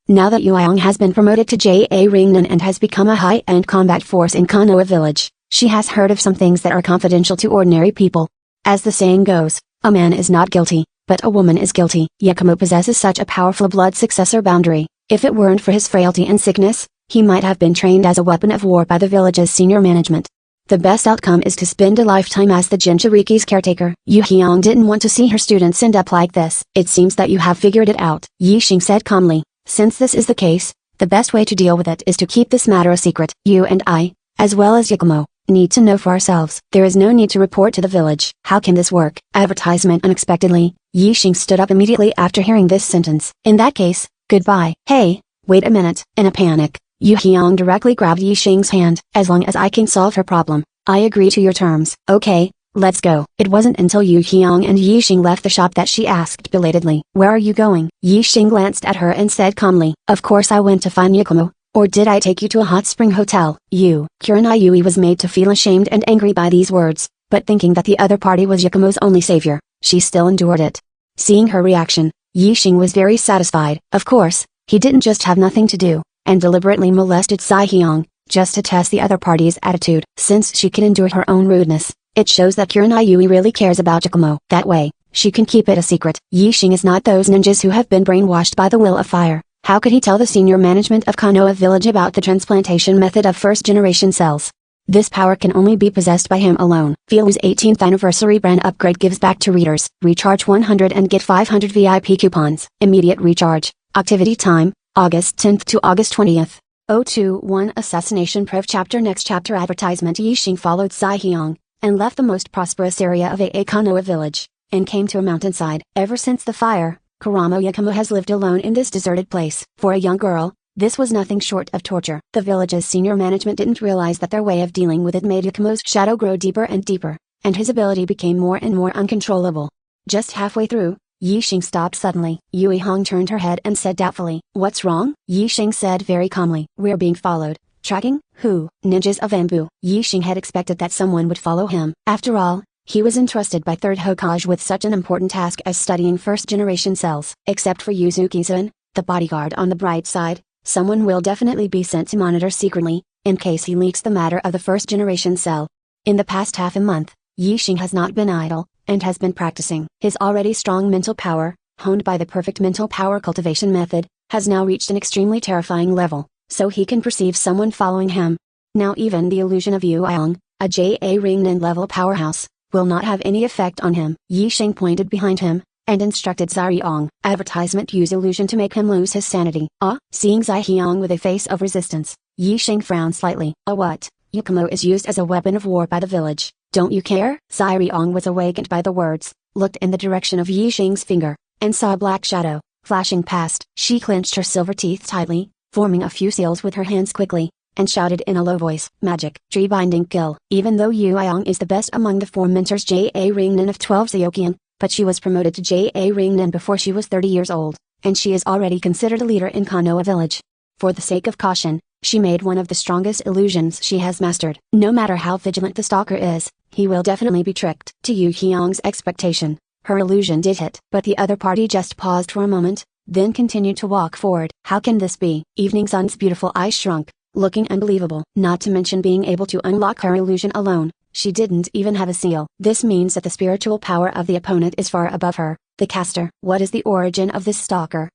Now that Yuiong has been promoted to J.A. Ringnan and has become a high-end combat force in Konoha village, she has heard of some things that are confidential to ordinary people. As the saying goes, a man is not guilty, but a woman is guilty. Yakumo possesses such a powerful blood successor boundary. If it weren't for his frailty and sickness, he might have been trained as a weapon of war by the village's senior management. The best outcome is to spend a lifetime as the Jinchuriki's caretaker. Yu Hyung didn't want to see her students end up like this. It seems that you have figured it out, Yixing said calmly. Since this is the case, the best way to deal with it is to keep this matter a secret. You and I, as well as Yakumo, need to know for ourselves. There is no need to report to the village. How can this work? Advertisement. Unexpectedly, Yixing stood up immediately after hearing this sentence. In that case, goodbye. Hey, wait a minute. In a panic, Yu Hyung directly grabbed Yixing's hand. As long as I can solve her problem, I agree to your terms. Okay, let's go. It wasn't until Yu Hyung and Yixing left the shop that she asked belatedly, where are you going? Yixing glanced at her and said calmly, of course I went to find Yakumo. Or did I take you to a hot spring hotel? Kurenai was made to feel ashamed and angry by these words, but thinking that the other party was Yakumo's only savior, she still endured it. Seeing her reaction, Yixing was very satisfied. Of course, he didn't just have nothing to do, and deliberately molested Sai Hyung, just to test the other party's attitude. Since she can endure her own rudeness, it shows that Kurenai really cares about Yakumo. That way, she can keep it a secret. Yixing is not those ninjas who have been brainwashed by the will of fire. How could he tell the senior management of Konoha village about the transplantation method of first-generation cells? This power can only be possessed by him alone. Feelu's 18th anniversary brand upgrade gives back to readers. Recharge 100 and get 500 VIP coupons. Immediate recharge. Activity time, August 10th to August 20th. 021 Assassination Proof Chapter. Next chapter. Advertisement. Yixing followed Sai Hyung, and left the most prosperous area of AA Konoha village, and came to a mountainside. Ever since the fire, Kurama Yakumo has lived alone in this deserted place. For a young girl, this was nothing short of torture. The village's senior management didn't realize that their way of dealing with it made Yakumo's shadow grow deeper and deeper, and his ability became more and more uncontrollable. Just halfway through, Yixing stopped suddenly. Yui Hong turned her head and said doubtfully, what's wrong? Yixing said very calmly, we're being followed. Tracking? Who? Ninjas of Ambu. Yixing had expected that someone would follow him. After all, he was entrusted by Third Hokage with such an important task as studying first-generation cells. Except for Yuzuki-san, the bodyguard. On the bright side, someone will definitely be sent to monitor secretly, in case he leaks the matter of the first-generation cell. In the past half a month, Yixing has not been idle, and has been practicing. His already strong mental power, honed by the perfect mental power cultivation method, has now reached an extremely terrifying level, so he can perceive someone following him. Now even the illusion of Yuiong, a J.A. Ringnan level powerhouse, will not have any effect on him. Yixing pointed behind him, and instructed Zai Hyung. Advertisement. Use illusion to make him lose his sanity. Seeing Zai Hyung with a face of resistance, Yixing frowned slightly. What? Yakumo is used as a weapon of war by the village. Don't you care? Zai Hyung was awakened by the words, looked in the direction of Yixing's finger, and saw a black shadow flashing past. She clenched her silver teeth tightly, forming a few seals with her hands quickly, and shouted in a low voice, "Magic, tree binding kill." Even though Yu Ayong is the best among the 4 mentors J.A. Ringnan of 12 Zyokian, but she was promoted to J.A. Ringnan before she was 30 years old, and she is already considered a leader in Konoha village. For the sake of caution, she made one of the strongest illusions she has mastered. No matter how vigilant the stalker is, he will definitely be tricked. To Yu Hyong's expectation, her illusion did hit. But the other party just paused for a moment, then continued to walk forward. How can this be? Evening Sun's beautiful eyes shrunk, looking unbelievable. Not to mention being able to unlock her illusion alone, she didn't even have a seal. This means that the spiritual power of the opponent is far above her, the caster. What is the origin of this stalker?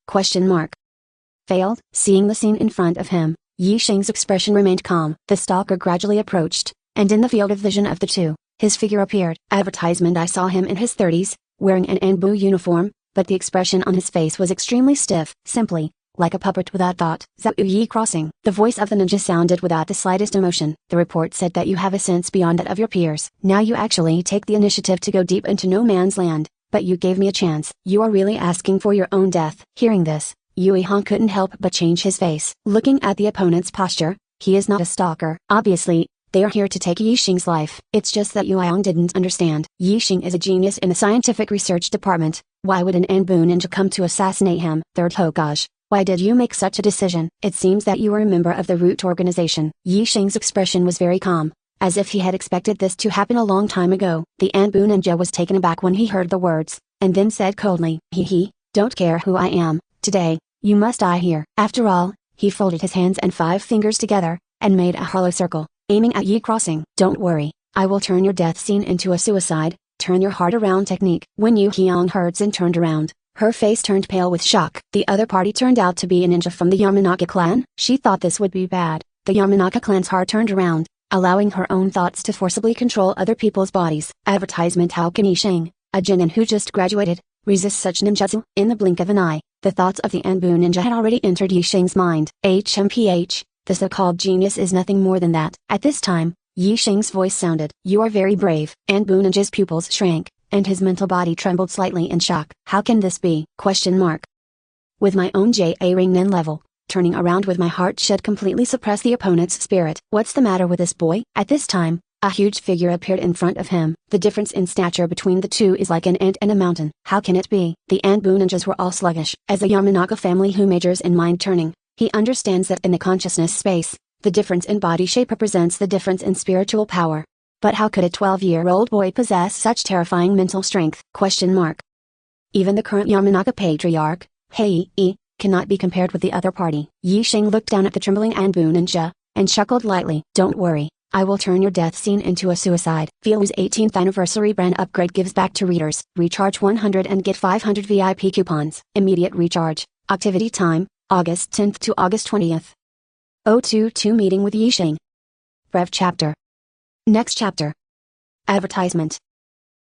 Failed. Seeing the scene in front of him, Yi Xing's expression remained calm. The stalker gradually approached, and in the field of vision of the two, his figure appeared. Advertisement: I saw him in his 30s, wearing an Anbu uniform, but the expression on his face was extremely stiff. Simply, like a puppet without thought. Zauyi crossing. The voice of the ninja sounded without the slightest emotion. The report said that you have a sense beyond that of your peers. Now you actually take the initiative to go deep into no man's land, but you gave me a chance. You are really asking for your own death. Hearing this, Yui Han couldn't help but change his face. Looking at the opponent's posture, he is not a stalker. Obviously, they are here to take Yi Xing's life. It's just that Yui Han didn't understand. Yi Xing is a genius in the scientific research department. Why would an Anbu ninja come to assassinate him? Third Hokage, why did you make such a decision? It seems that you were a member of the Root organization. Yi Xing's expression was very calm, as if he had expected this to happen a long time ago. The Anbu ninja was taken aback when he heard the words, and then said coldly, don't care who I am, today, you must die here. After all, he folded his hands and 5 fingers together, and made a hollow circle, aiming at Yi Crossing. Don't worry, I will turn your death scene into a suicide, turn your heart around technique. When Yu Hyung heard and turned around, her face turned pale with shock. The other party turned out to be a ninja from the Yamanaka clan. She thought this would be bad. The Yamanaka clan's heart turned around, allowing her own thoughts to forcibly control other people's bodies. Advertisement: how can Yi Xing, a genin who just graduated, resist such ninjutsu? In the blink of an eye, the thoughts of the Anbu ninja had already entered Yi Xing's mind. HMPH, the so-called genius is nothing more than that. At this time, Yi Xing's voice sounded. You are very brave. Anbu ninja's pupils shrank, and his mental body trembled slightly in shock. How can this be? With my own J.A. Ringnen level, turning around with my heart should completely suppress the opponent's spirit. What's the matter with this boy? At this time, a huge figure appeared in front of him. The difference in stature between the two is like an ant and a mountain. How can it be? The Anbu ninjas were all sluggish. As a Yamanaka family who majors in mind turning, he understands that in the consciousness space, the difference in body shape represents the difference in spiritual power. But how could a 12-year-old boy possess such terrifying mental strength? Even the current Yamanaka patriarch, Hei, cannot be compared with the other party. Yi Xing looked down at the trembling Anbu ninja, and chuckled lightly. Don't worry, I will turn your death scene into a suicide. Feelu's 18th anniversary brand upgrade gives back to readers. Recharge 100 and get 500 VIP coupons. Immediate recharge. Activity time, August 10th to August 20th. 022 Meeting with Yi Xing. Rev Chapter. Next chapter. Advertisement.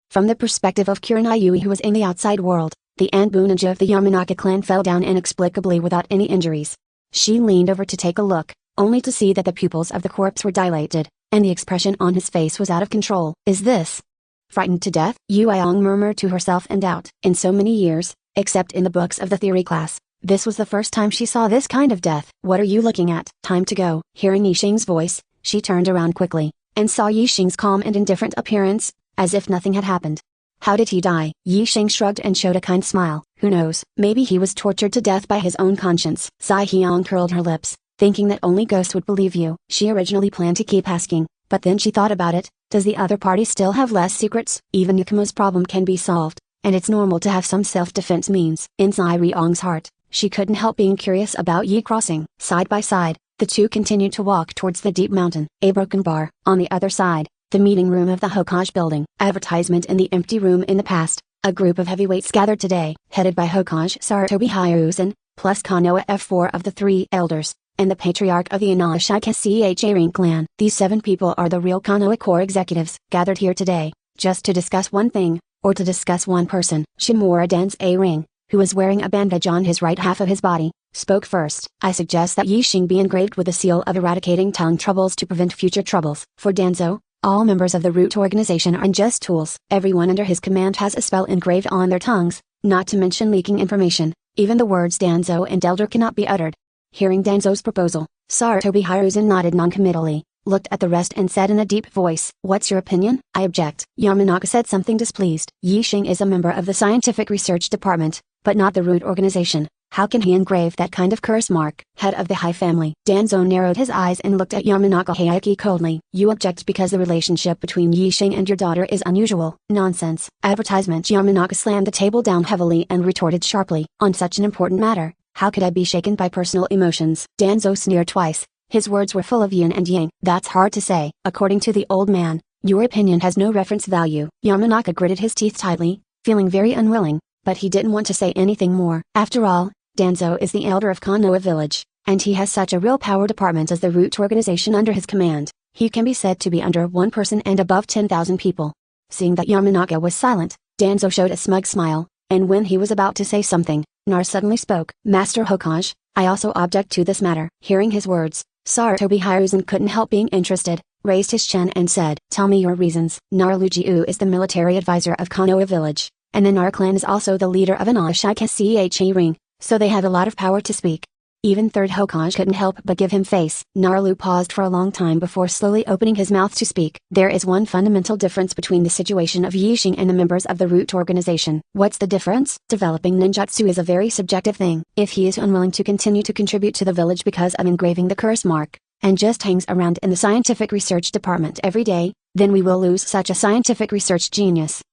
From the perspective of Kurenai, who was in the outside world, the Anbu ninja of the Yamanaka clan fell down inexplicably without any injuries. She leaned over to take a look, only to see that the pupils of the corpse were dilated, and the expression on his face was out of control. Is this frightened to death? Yu Ayong murmured to herself in doubt. In so many years, except in the books of the theory class, this was the first time she saw this kind of death. What are you looking at? Time to go. Hearing Yi Xing's voice, she turned around quickly, and saw Yi Xing's calm and indifferent appearance, as if nothing had happened. How did he die? Yi Xing shrugged and showed a kind smile. Who knows? Maybe he was tortured to death by his own conscience. Sai Hyong curled her lips, thinking that only ghosts would believe you. She originally planned to keep asking, but then she thought about it. Does the other party still have less secrets? Even Yakumo's problem can be solved, and it's normal to have some self-defense means. In Sai Ryong's heart, she couldn't help being curious about Yi Crossing. Side by side, the two continued to walk towards the deep mountain. A broken bar. On the other side, the meeting room of the Hokage building. Advertisement: in the empty room in the past, a group of heavyweights gathered today, headed by Hokage Saratobi Hyusen, plus Konoha F4 of the 3 elders, and the patriarch of the Inashika Cha Ring clan. These 7 people are the real Konoha core executives, gathered here today, just to discuss one thing, or to discuss one person. Shimura Den's A Ring, who was wearing a bandage on his right half of his body, spoke first. I suggest that Yi Xing be engraved with the seal of eradicating tongue troubles to prevent future troubles. For Danzo, all members of the Root organization are just tools. Everyone under his command has a spell engraved on their tongues, not to mention leaking information. Even the words Danzo and Elder cannot be uttered. Hearing Danzo's proposal, Sarutobi Hiruzen nodded noncommittally, looked at the rest and said in a deep voice, "What's your opinion?" "I object." Yamanaka said, something displeased. Yixing is a member of the scientific research department, but not the root organization. How can he engrave that kind of curse mark? Head of the High family. Danzo narrowed his eyes and looked at Yamanaka Hayaki coldly. "You object because the relationship between Yixing and your daughter is unusual." "Nonsense." Advertisement. Yamanaka slammed the table down heavily and retorted sharply. "On such an important matter, how could I be shaken by personal emotions?" Danzo sneered twice. His words were full of yin and yang. "That's hard to say." According to the old man, your opinion has no reference value. Yamanaka gritted his teeth tightly, feeling very unwilling, but he didn't want to say anything more. After all, Danzo is the elder of Konoha village, and he has such a real power department as the root organization under his command. He can be said to be under one person and above 10,000 people. Seeing that Yamanaka was silent, Danzo showed a smug smile, and when he was about to say something, Nar suddenly spoke. "Master Hokage, I also object to this matter." Hearing his words, Sarutobi Hiruzen couldn't help being interested, raised his chin and said, "Tell me your reasons." Nar Lujiu is the military advisor of Konoha village, and the Nar clan is also the leader of an Ashikache ring. So they have a lot of power to speak. Even third Hokage couldn't help but give him face. Naru paused for a long time before slowly opening his mouth to speak. "There is one fundamental difference between the situation of Yixing and the members of the root organization." "What's the difference?" "Developing ninjutsu is a very subjective thing. If he is unwilling to continue to contribute to the village because of engraving the curse mark, and just hangs around in the scientific research department every day, then we will lose such a scientific research genius.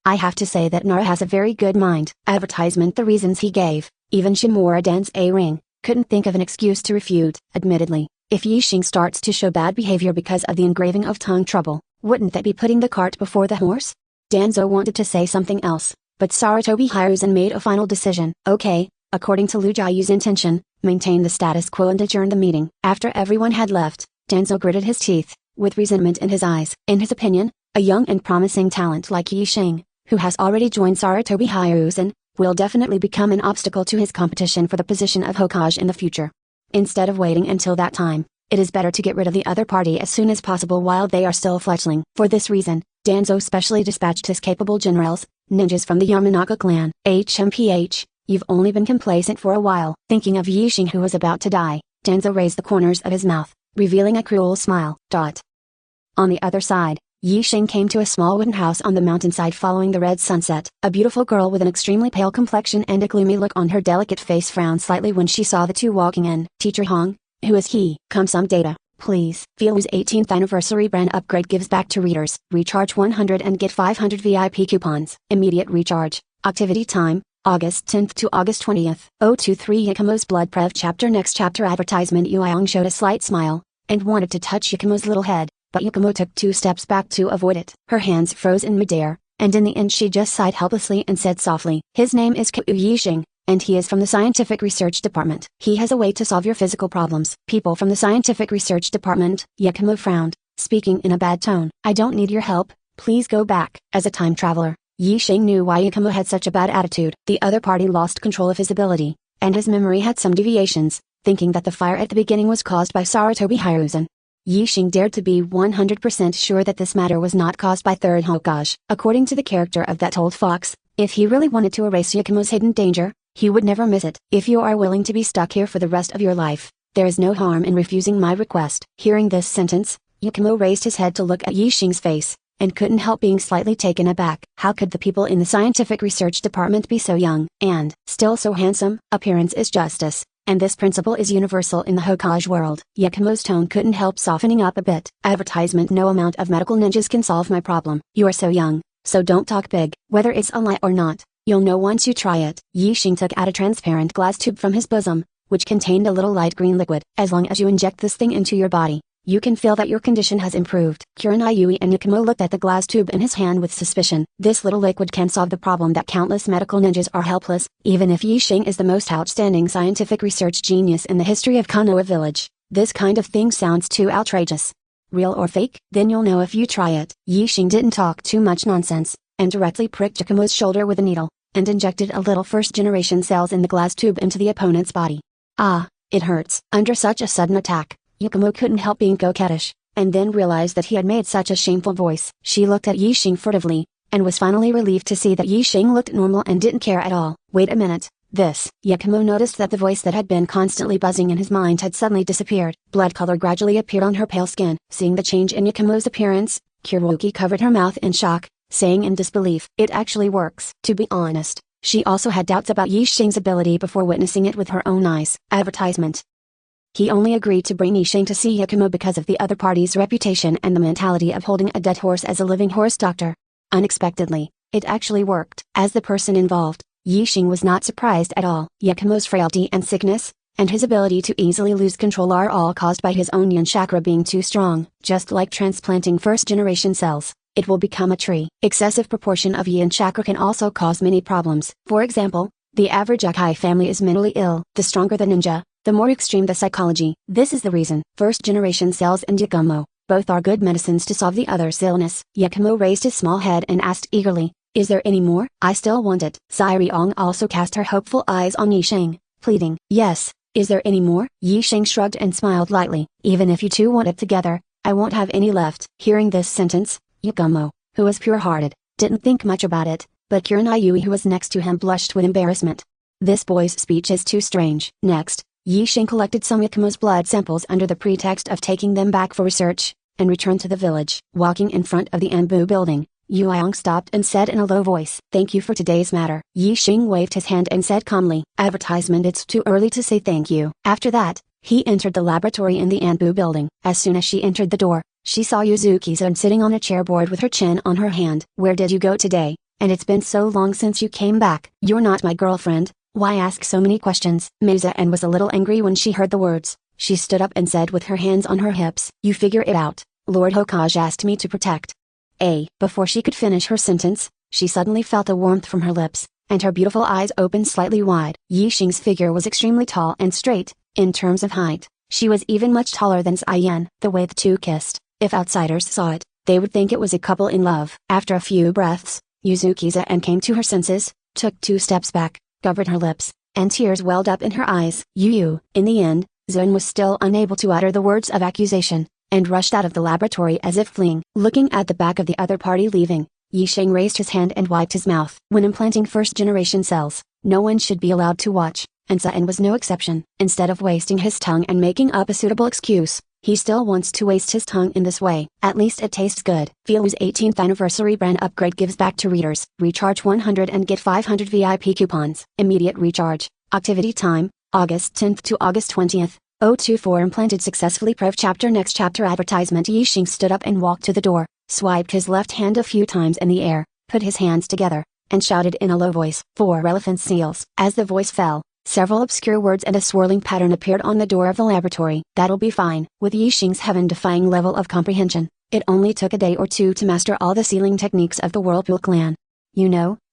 I have to say that Nara has a very good mind." Advertisement. The reasons he gave, even Shimura Dan's A-ring, couldn't think of an excuse to refute. Admittedly, if Yixing starts to show bad behavior because of the engraving of tongue trouble, wouldn't that be putting the cart before the horse? Danzo wanted to say something else, but Sarutobi Hiruzen made a final decision. "Okay, according to Lu Jiayu's intention, maintain the status quo and adjourn the meeting." After everyone had left, Danzo gritted his teeth, with resentment in his eyes. In his opinion, a young and promising talent like Yixing, who has already joined Sarutobi Hiruzen, will definitely become an obstacle to his competition for the position of Hokage in the future. Instead of waiting until that time, it is better to get rid of the other party as soon as possible while they are still fledgling. For this reason, Danzo specially dispatched his capable generals, ninjas from the Yamanaka clan. "HMPH, you've only been complacent for a while." Thinking of Yixing who was about to die, Danzo raised the corners of his mouth, revealing a cruel smile. On the other side, Yixing came to a small wooden house on the mountainside following the red sunset. A beautiful girl with an extremely pale complexion and a gloomy look on her delicate face frowned slightly when she saw the two walking in. "Teacher Hong, who is he?" "Come some data, please." Filu's 18th anniversary brand upgrade gives back to readers. Recharge 100 and get 500 VIP coupons. Immediate recharge. Activity time, August 10th to August 20th. 023 Yakumo's Blood Prev Chapter. Next chapter. Advertisement. Yuiong showed a slight smile, and wanted to touch Yakumo's little head, but Yakumo took 2 steps back to avoid it. Her hands froze in midair, and in the end she just sighed helplessly and said softly, "His name is Ku Yixing, and he is from the Scientific Research Department. He has a way to solve your physical problems." "People from the Scientific Research Department?" Yakumo frowned, speaking in a bad tone. "I don't need your help, please go back." As a time traveler, Yixing knew why Yakumo had such a bad attitude. The other party lost control of his ability, and his memory had some deviations, thinking that the fire at the beginning was caused by Sarutobi Hiruzen. Yixing dared to be 100% sure that this matter was not caused by third Hokage. According to the character of that old fox, if he really wanted to erase Yakumo's hidden danger, he would never miss it. "If you are willing to be stuck here for the rest of your life, there is no harm in refusing my request." Hearing this sentence, Yakumo raised his head to look at Yixing's face, and couldn't help being slightly taken aback. How could the people in the Scientific Research Department be so young, and still so handsome? Appearance is justice, and this principle is universal in the Hokage world. Yakumo's tone couldn't help softening up a bit. Advertisement. "No amount of medical ninjas can solve my problem. You are so young, so don't talk big. Whether it's a lie or not, you'll know once you try it." Yixing took out a transparent glass tube from his bosom, which contained a little light green liquid. "As long as you inject this thing into your body, you can feel that your condition has improved." Kurenai and Yakumo looked at the glass tube in his hand with suspicion. "This little liquid can solve the problem that countless medical ninjas are helpless." Even if Yixing is the most outstanding scientific research genius in the history of Konoha village, this kind of thing sounds too outrageous. "Real or fake? Then you'll know if you try it." Yixing didn't talk too much nonsense, and directly pricked Yakumo's shoulder with a needle, and injected a little first-generation cells in the glass tube into the opponent's body. "Ah, it hurts." Under such a sudden attack, Yakumo couldn't help being coquettish, and then realized that he had made such a shameful voice. She looked at Yixing furtively, and was finally relieved to see that Yixing looked normal and didn't care at all. Wait a minute. This. Yakumo noticed that the voice that had been constantly buzzing in his mind had suddenly disappeared. Blood color gradually appeared on her pale skin. Seeing the change in Yakumo's appearance, Kuroki covered her mouth in shock, saying in disbelief, "It actually works." To be honest, she also had doubts about Yixing's ability before witnessing it with her own eyes. Advertisement. He only agreed to bring Yixing to see Yakumo because of the other party's reputation and the mentality of holding a dead horse as a living horse doctor. Unexpectedly, it actually worked. As the person involved, Yixing was not surprised at all. Yakumo's frailty and sickness, and his ability to easily lose control are all caused by his own yin chakra being too strong. Just like transplanting first-generation cells, it will become a tree. Excessive proportion of yin chakra can also cause many problems. For example, the average Akai family is mentally ill. The stronger the ninja, the more extreme the psychology. This is the reason. First-generation cells and Yakumo, both are good medicines to solve the other's illness. Yakumo raised his small head and asked eagerly, "Is there any more?" "I still want it." Sairiong also cast her hopeful eyes on Yixing, pleading, "Yes, is there any more?" Yixing shrugged and smiled lightly. "Even if you two want it together, I won't have any left." Hearing this sentence, Yakumo, who was pure-hearted, didn't think much about it, but Kurenai, who was next to him, blushed with embarrassment. This boy's speech is too strange. Next, Yixing collected some Yakumo's blood samples under the pretext of taking them back for research, and returned to the village. Walking in front of the Anbu building, Yueyang stopped and said in a low voice, "Thank you for today's matter." Yixing waved his hand and said calmly, "Advertisement, it's too early to say thank you." After that, he entered the laboratory in the Anbu building. As soon as she entered the door, she saw Yuzuki-san sitting on a chair board with her chin on her hand. "Where did you go today? And it's been so long since you came back." "You're not my girlfriend, why ask so many questions?" Meiza-an was a little angry when she heard the words. She stood up and said with her hands on her hips, "You figure it out. Lord Hokage asked me to protect." Before she could finish her sentence, she suddenly felt a warmth from her lips, and her beautiful eyes opened slightly wide. Yixing's figure was extremely tall and straight. In terms of height, she was even much taller than Cyan. The way the two kissed, if outsiders saw it, they would think it was a couple in love. After a few breaths, Yuzuki-san came to her senses, took 2 steps back, covered her lips, and tears welled up in her eyes. In the end, Zun was still unable to utter the words of accusation, and rushed out of the laboratory as if fleeing. Looking at the back of the other party leaving, Yixing raised his hand and wiped his mouth. When implanting first-generation cells, no one should be allowed to watch, and Cyan was no exception. Instead of wasting his tongue and making up a suitable excuse, he still wants to waste his tongue in this way. At least it tastes good. Filu's 18th anniversary brand upgrade gives back to readers. Recharge 100 and get 500 VIP coupons. Immediate recharge. Activity time, August 10th to August 20th. 024 implanted successfully. Prev chapter. Next chapter. Advertisement. Yixing stood up and walked to the door, swiped his left hand a few times in the air, put his hands together, and shouted in a low voice, "For relevant seals." As the voice fell, several obscure words and a swirling pattern appeared on the door of the laboratory. "That'll be fine." With Yixing's heaven-defying level of comprehension, it only took a day or two to master all the sealing techniques of the Whirlpool clan.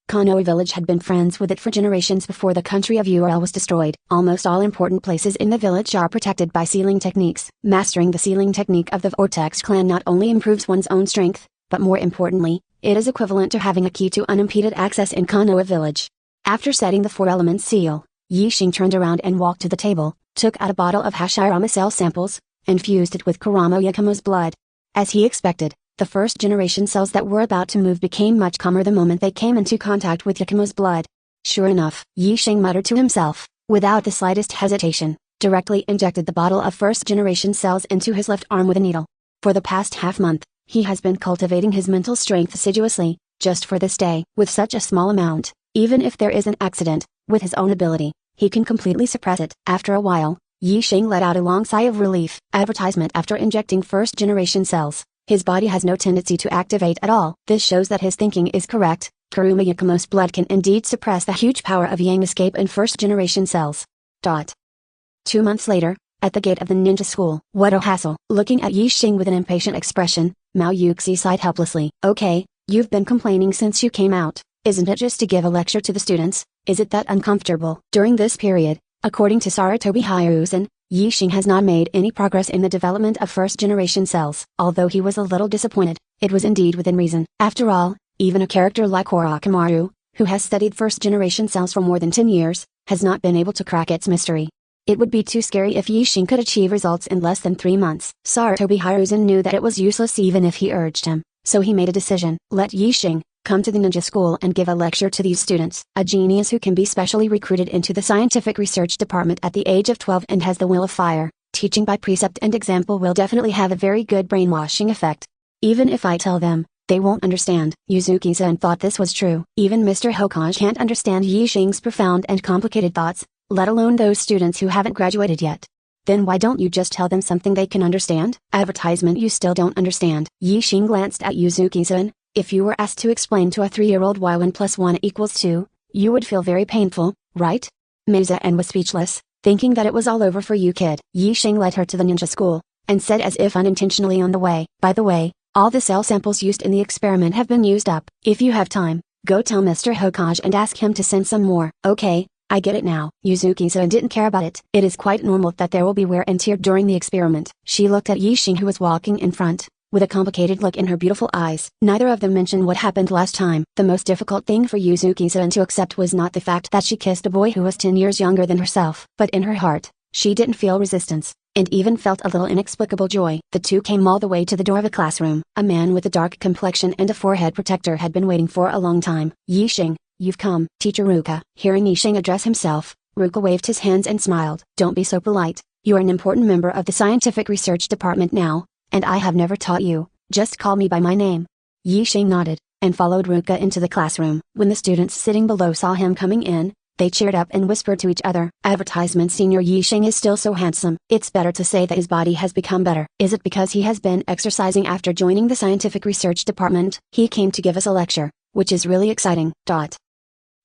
Konoha village had been friends with it for generations before the country of URL was destroyed. Almost all important places in the village are protected by sealing techniques. Mastering the sealing technique of the Vortex clan not only improves one's own strength, but more importantly, it is equivalent to having a key to unimpeded access in Konoha village. After setting the 4-element seal, Yixing turned around and walked to the table, took out a bottle of Hashirama cell samples, and fused it with Kuramo Yakumo's blood. As he expected, the first-generation cells that were about to move became much calmer the moment they came into contact with Yakumo's blood. Sure enough, Yixing muttered to himself, without the slightest hesitation, directly injected the bottle of first-generation cells into his left arm with a needle. For the past half-month, he has been cultivating his mental strength assiduously, just for this day. With such a small amount, even if there is an accident, with his own ability, he can completely suppress it. After a while, Yixing let out a long sigh of relief. Advertisement. After injecting first-generation cells, his body has no tendency to activate at all. This shows that his thinking is correct. Kuruma Yakumo's blood can indeed suppress the huge power of Yang escape in first-generation cells. 2 months later, at the gate of the ninja school. What a hassle. Looking at Yixing with an impatient expression, Mao Yuxi sighed helplessly. "Okay, you've been complaining since you came out. Isn't it just to give a lecture to the students? Is it that uncomfortable?" During this period, according to Saratobi Hiruzen, Yixing has not made any progress in the development of first-generation cells. Although he was a little disappointed, it was indeed within reason. After all, even a character like Orochimaru, who has studied first-generation cells for more than 10 years, has not been able to crack its mystery. It would be too scary if Yixing could achieve results in less than 3 months. Saratobi Hiruzen knew that it was useless even if he urged him, so he made a decision. Let Yixing, come to the ninja school and give a lecture to these students. A genius who can be specially recruited into the scientific research department at the age of 12 and has the will of fire, teaching by precept and example will definitely have a very good brainwashing effect. Even if I tell them, they won't understand. Yuzuki-san thought this was true. Even Mr. Hokage can't understand Yixing's profound and complicated thoughts, let alone those students who haven't graduated yet. Then why don't you just tell them something they can understand? Advertisement you still don't understand. Yixing glanced at Yuzuki-san. If you were asked to explain to a 3-year-old why 1 + 1 = 2, you would feel very painful, right? Meiza-en was speechless, thinking that it was all over for you kid. Yixing led her to the ninja school, and said as if unintentionally on the way, by the way, all the cell samples used in the experiment have been used up. If you have time, go tell Mr. Hokage and ask him to send some more. Okay, I get it now. Yuzuki-san didn't care about it. It is quite normal that there will be wear and tear during the experiment. She looked at Yixing who was walking in front, with a complicated look in her beautiful eyes. Neither of them mentioned what happened last time. The most difficult thing for Yuzuki-san to accept was not the fact that she kissed a boy who was 10 years younger than herself. But in her heart, she didn't feel resistance, and even felt a little inexplicable joy. The two came all the way to the door of a classroom. A man with a dark complexion and a forehead protector had been waiting for a long time. Yixing, you've come. Teacher Ruka. Hearing Yixing address himself, Ruka waved his hands and smiled. Don't be so polite, you are an important member of the scientific research department now, and I have never taught you, just call me by my name. Yixing nodded, and followed Ruka into the classroom. When the students sitting below saw him coming in, they cheered up and whispered to each other. Advertisement Senior Yixing is still so handsome. It's better to say that his body has become better. Is it because he has been exercising after joining the scientific research department? He came to give us a lecture, which is really exciting.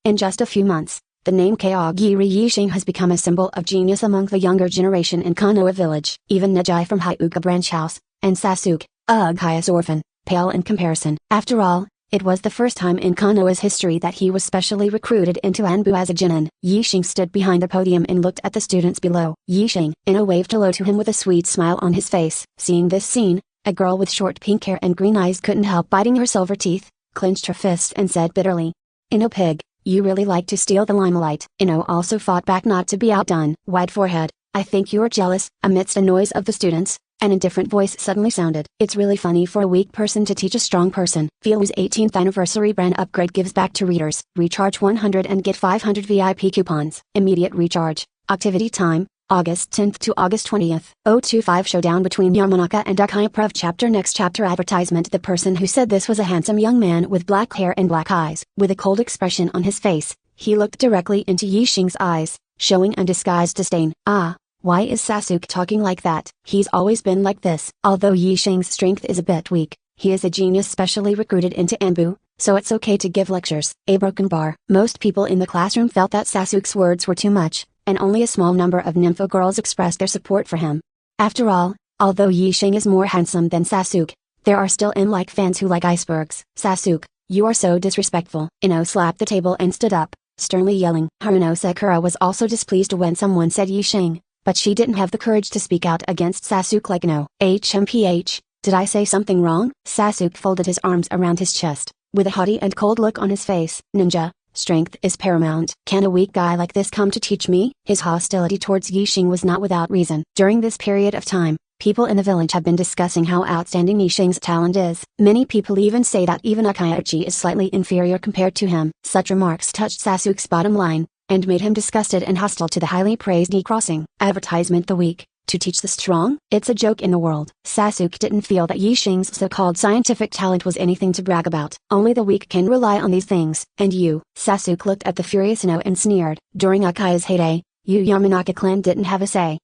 In just a few months, the name Kaogiri Yixing has become a symbol of genius among the younger generation in Konoha village. Even Nejai from Hyuga branch house, and Sasuke, Uchiha's orphan, pale in comparison. After all, it was the first time in Konoha's history that he was specially recruited into Anbu as a genin. Yixing stood behind the podium and looked at the students below. Yixing, Ino waved hello to him with a sweet smile on his face. Seeing this scene, a girl with short pink hair and green eyes couldn't help biting her silver teeth, clenched her fist and said bitterly, Ino pig, you really like to steal the limelight. Ino also fought back not to be outdone. Wide forehead, I think you're jealous. Amidst a noise of the students, an indifferent voice suddenly sounded. It's really funny for a weak person to teach a strong person. Feel's 18th anniversary brand upgrade gives back to readers. Recharge 100 and get 500 VIP coupons. Immediate recharge. Activity time, August 10th to August 20th. 025 Showdown between Yamanaka and Uchiha Prov Chapter. Next chapter advertisement. The person who said this was a handsome young man with black hair and black eyes. With a cold expression on his face, he looked directly into Yixing's eyes, showing undisguised disdain. Why is Sasuke talking like that? He's always been like this. Although Yixing's strength is a bit weak, he is a genius specially recruited into Anbu, so it's okay to give lectures. A broken bar. Most people in the classroom felt that Sasuke's words were too much, and only a small number of nympho girls expressed their support for him. After all, although Yixing is more handsome than Sasuke, there are still like fans who like icebergs. Sasuke, you are so disrespectful. Ino slapped the table and stood up, sternly yelling. Haruno Sakura was also displeased when someone said Yixing, but she didn't have the courage to speak out against Sasuke like no. HMPH, did I say something wrong? Sasuke folded his arms around his chest, with a haughty and cold look on his face. Ninja, strength is paramount. Can a weak guy like this come to teach me? His hostility towards Yixing was not without reason. During this period of time, people in the village have been discussing how outstanding Yixing's talent is. Many people even say that even Uchiha is slightly inferior compared to him. Such remarks touched Sasuke's bottom line, and made him disgusted and hostile to the highly praised crossing. Advertisement. The weak, to teach the strong? It's a joke in the world. Sasuke didn't feel that Yixing's so-called scientific talent was anything to brag about. Only the weak can rely on these things. And you? Sasuke looked at the furious Ino and sneered. During Uchiha's heyday, you Yamanaka clan didn't have a say.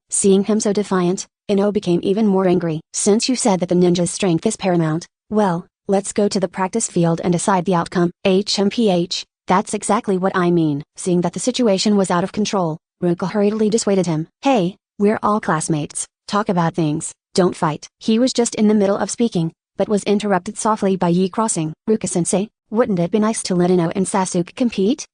Seeing him so defiant, Ino became even more angry. Since you said that the ninja's strength is paramount, well, let's go to the practice field and decide the outcome. HMPH. That's exactly what I mean. Seeing that the situation was out of control, Ruka hurriedly dissuaded him. Hey, we're all classmates, talk about things, don't fight. He was just in the middle of speaking, but was interrupted softly by Yi crossing. Ruka-sensei, wouldn't it be nice to let Ino and Sasuke compete?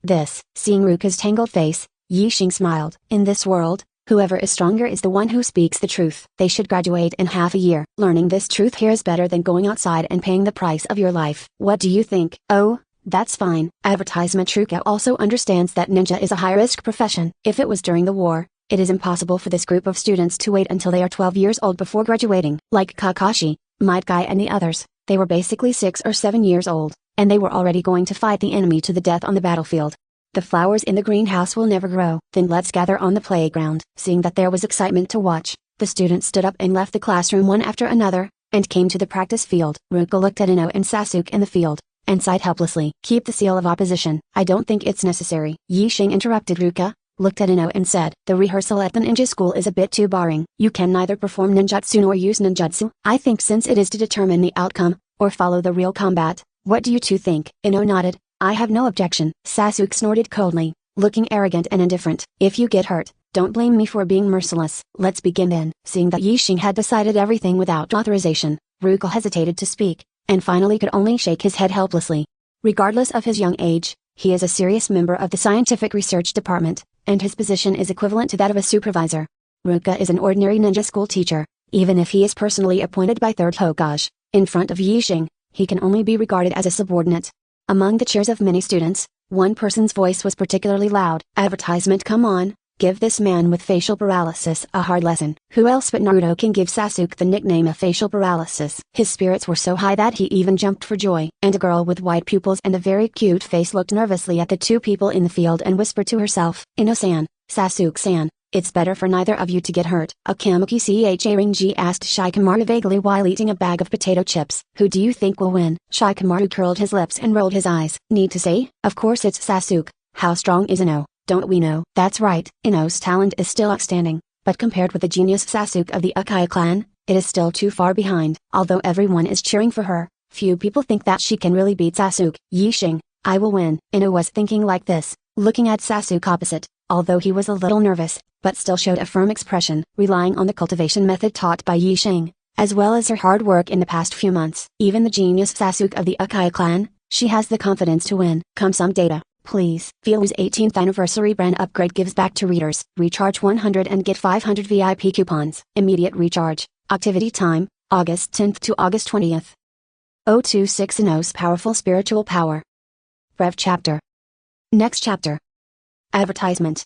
Seeing Ruka's tangled face, Yixing smiled. In this world, whoever is stronger is the one who speaks the truth. They should graduate in half a year. Learning this truth here is better than going outside and paying the price of your life. What do you think? Oh, that's fine. Advertisement. Ruka also understands that ninja is a high-risk profession. If it was during the war, it is impossible for this group of students to wait until they are 12 years old before graduating. Like Kakashi, Might Guy and the others, They were basically 6 or 7 years old, and they were already going to fight the enemy to the death on the battlefield. The flowers in the greenhouse will never grow. Then let's gather on the playground. Seeing that there was excitement to watch, the students stood up and left the classroom one after another, and came to the practice field. Ruka looked at Ino and Sasuke in the field, and sighed helplessly. Keep the seal of opposition. I don't think it's necessary. Yixing interrupted Ruka, looked at Ino and said, the rehearsal at the ninja school is a bit too boring. You can neither perform ninjutsu nor use ninjutsu. I think since it is to determine the outcome, or follow the real combat, what do you two think? Ino nodded. I have no objection. Sasuke snorted coldly, looking arrogant and indifferent. If you get hurt, don't blame me for being merciless. Let's begin then. Seeing that Yixing had decided everything without authorization, Ruka hesitated to speak, and finally could only shake his head helplessly. Regardless of his young age, he is a serious member of the scientific research department, and his position is equivalent to that of a supervisor. Ruka is an ordinary ninja school teacher, even if he is personally appointed by 3rd Hokage. In front of Yixing, he can only be regarded as a subordinate. Among the cheers of many students, one person's voice was particularly loud. Advertisement. Come on, give this man with facial paralysis a hard lesson. Who else but Naruto can give Sasuke the nickname of facial paralysis? His spirits were so high that he even jumped for joy. And a girl with white pupils and a very cute face looked nervously at the two people in the field and whispered to herself, Ino-san, Sasuke-san, it's better for neither of you to get hurt. Akamuki Chharingi asked Shikamaru vaguely while eating a bag of potato chips. Who do you think will win? Shikamaru curled his lips and rolled his eyes. Need to say? Of course it's Sasuke. How strong is Ino? Don't we know? That's right. Ino's talent is still outstanding, but compared with the genius Sasuke of the Uchiha clan, it is still too far behind. Although everyone is cheering for her, few people think that she can really beat Sasuke. Yixing, I will win. Ino was thinking like this, looking at Sasuke opposite, although he was a little nervous, but still showed a firm expression. Relying on the cultivation method taught by Yixing, as well as her hard work in the past few months. Even the genius Sasuke of the Uchiha clan, she has the confidence to win. Come some data, please. Feelu's 18th anniversary brand upgrade gives back to readers. Recharge 100 and get 500 VIP coupons. Immediate recharge. Activity time, August 10th to August 20th. 026 Ino's powerful spiritual power. Rev chapter. Next chapter. Advertisement.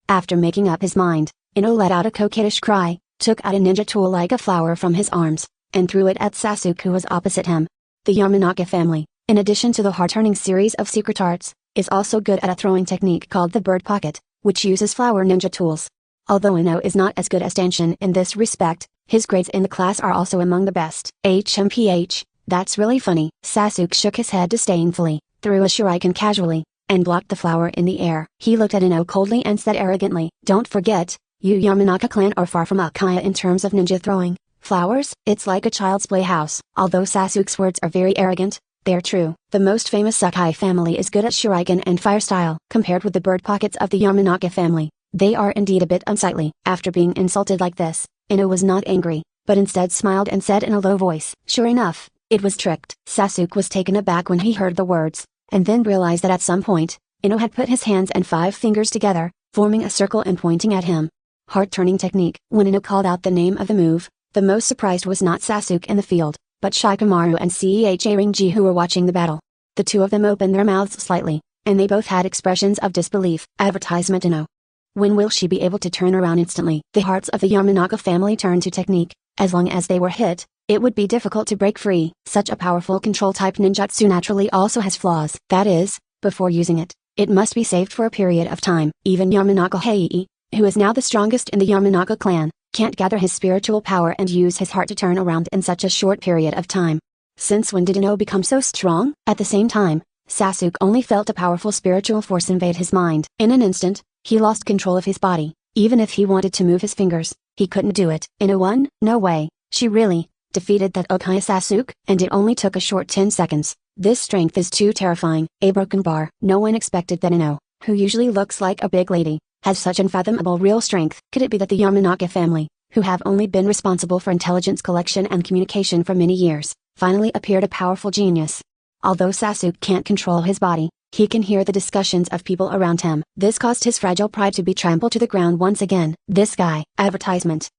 After making up his mind, Ino let out a coquettish cry, took out a ninja tool like a flower from his arms, and threw it at Sasuke who was opposite him. The Yamanaka family, in addition to the heart-turning series of secret arts, is also good at a throwing technique called the bird pocket, which uses flower ninja tools. Although Ino is not as good as Danshin in this respect, his grades in the class are also among the best. HMPH, that's really funny. Sasuke shook his head disdainfully, threw a shuriken casually, and blocked the flower in the air. He looked at Ino coldly and said arrogantly, don't forget, you Yamanaka clan are far from Uchiha in terms of ninja throwing. Flowers? It's like a child's playhouse. Although Sasuke's words are very arrogant, they're true. The most famous Uchiha family is good at shuriken and fire style. Compared with the bird pockets of the Yamanaka family, they are indeed a bit unsightly. After being insulted like this, Ino was not angry, but instead smiled and said in a low voice, sure enough, it was tricked. Sasuke was taken aback when he heard the words, and then realized that at some point, Ino had put his hands and 5 fingers together, forming a circle and pointing at him. Heart-turning technique. When Ino called out the name of the move, the most surprised was not Sasuke in the field, but Shikamaru and Chharingi who were watching the battle. The two of them opened their mouths slightly, and they both had expressions of disbelief. Advertisement. Ino. When will she be able to turn around instantly? The hearts of the Yamanaka family turned to technique. As long as they were hit, it would be difficult to break free. Such a powerful control-type ninjutsu naturally also has flaws. That is, before using it, it must be saved for a period of time. Even Yamanaka Heiei, who is now the strongest in the Yamanaka clan, can't gather his spiritual power and use his heart to turn around in such a short period of time. Since when did Ino become so strong? At the same time, Sasuke only felt a powerful spiritual force invade his mind. In an instant, he lost control of his body. Even if he wanted to move his fingers, he couldn't do it. Ino won? No way. She really defeated that Uchiha Sasuke, and it only took a short 10 seconds. This strength is too terrifying. A broken bar. No one expected that Ino, who usually looks like a big lady, has such unfathomable real strength. Could it be that the Yamanaka family, who have only been responsible for intelligence collection and communication for many years, finally appeared a powerful genius? Although Sasuke can't control his body, he can hear the discussions of people around him. This caused his fragile pride to be trampled to the ground once again. This guy. Advertisement.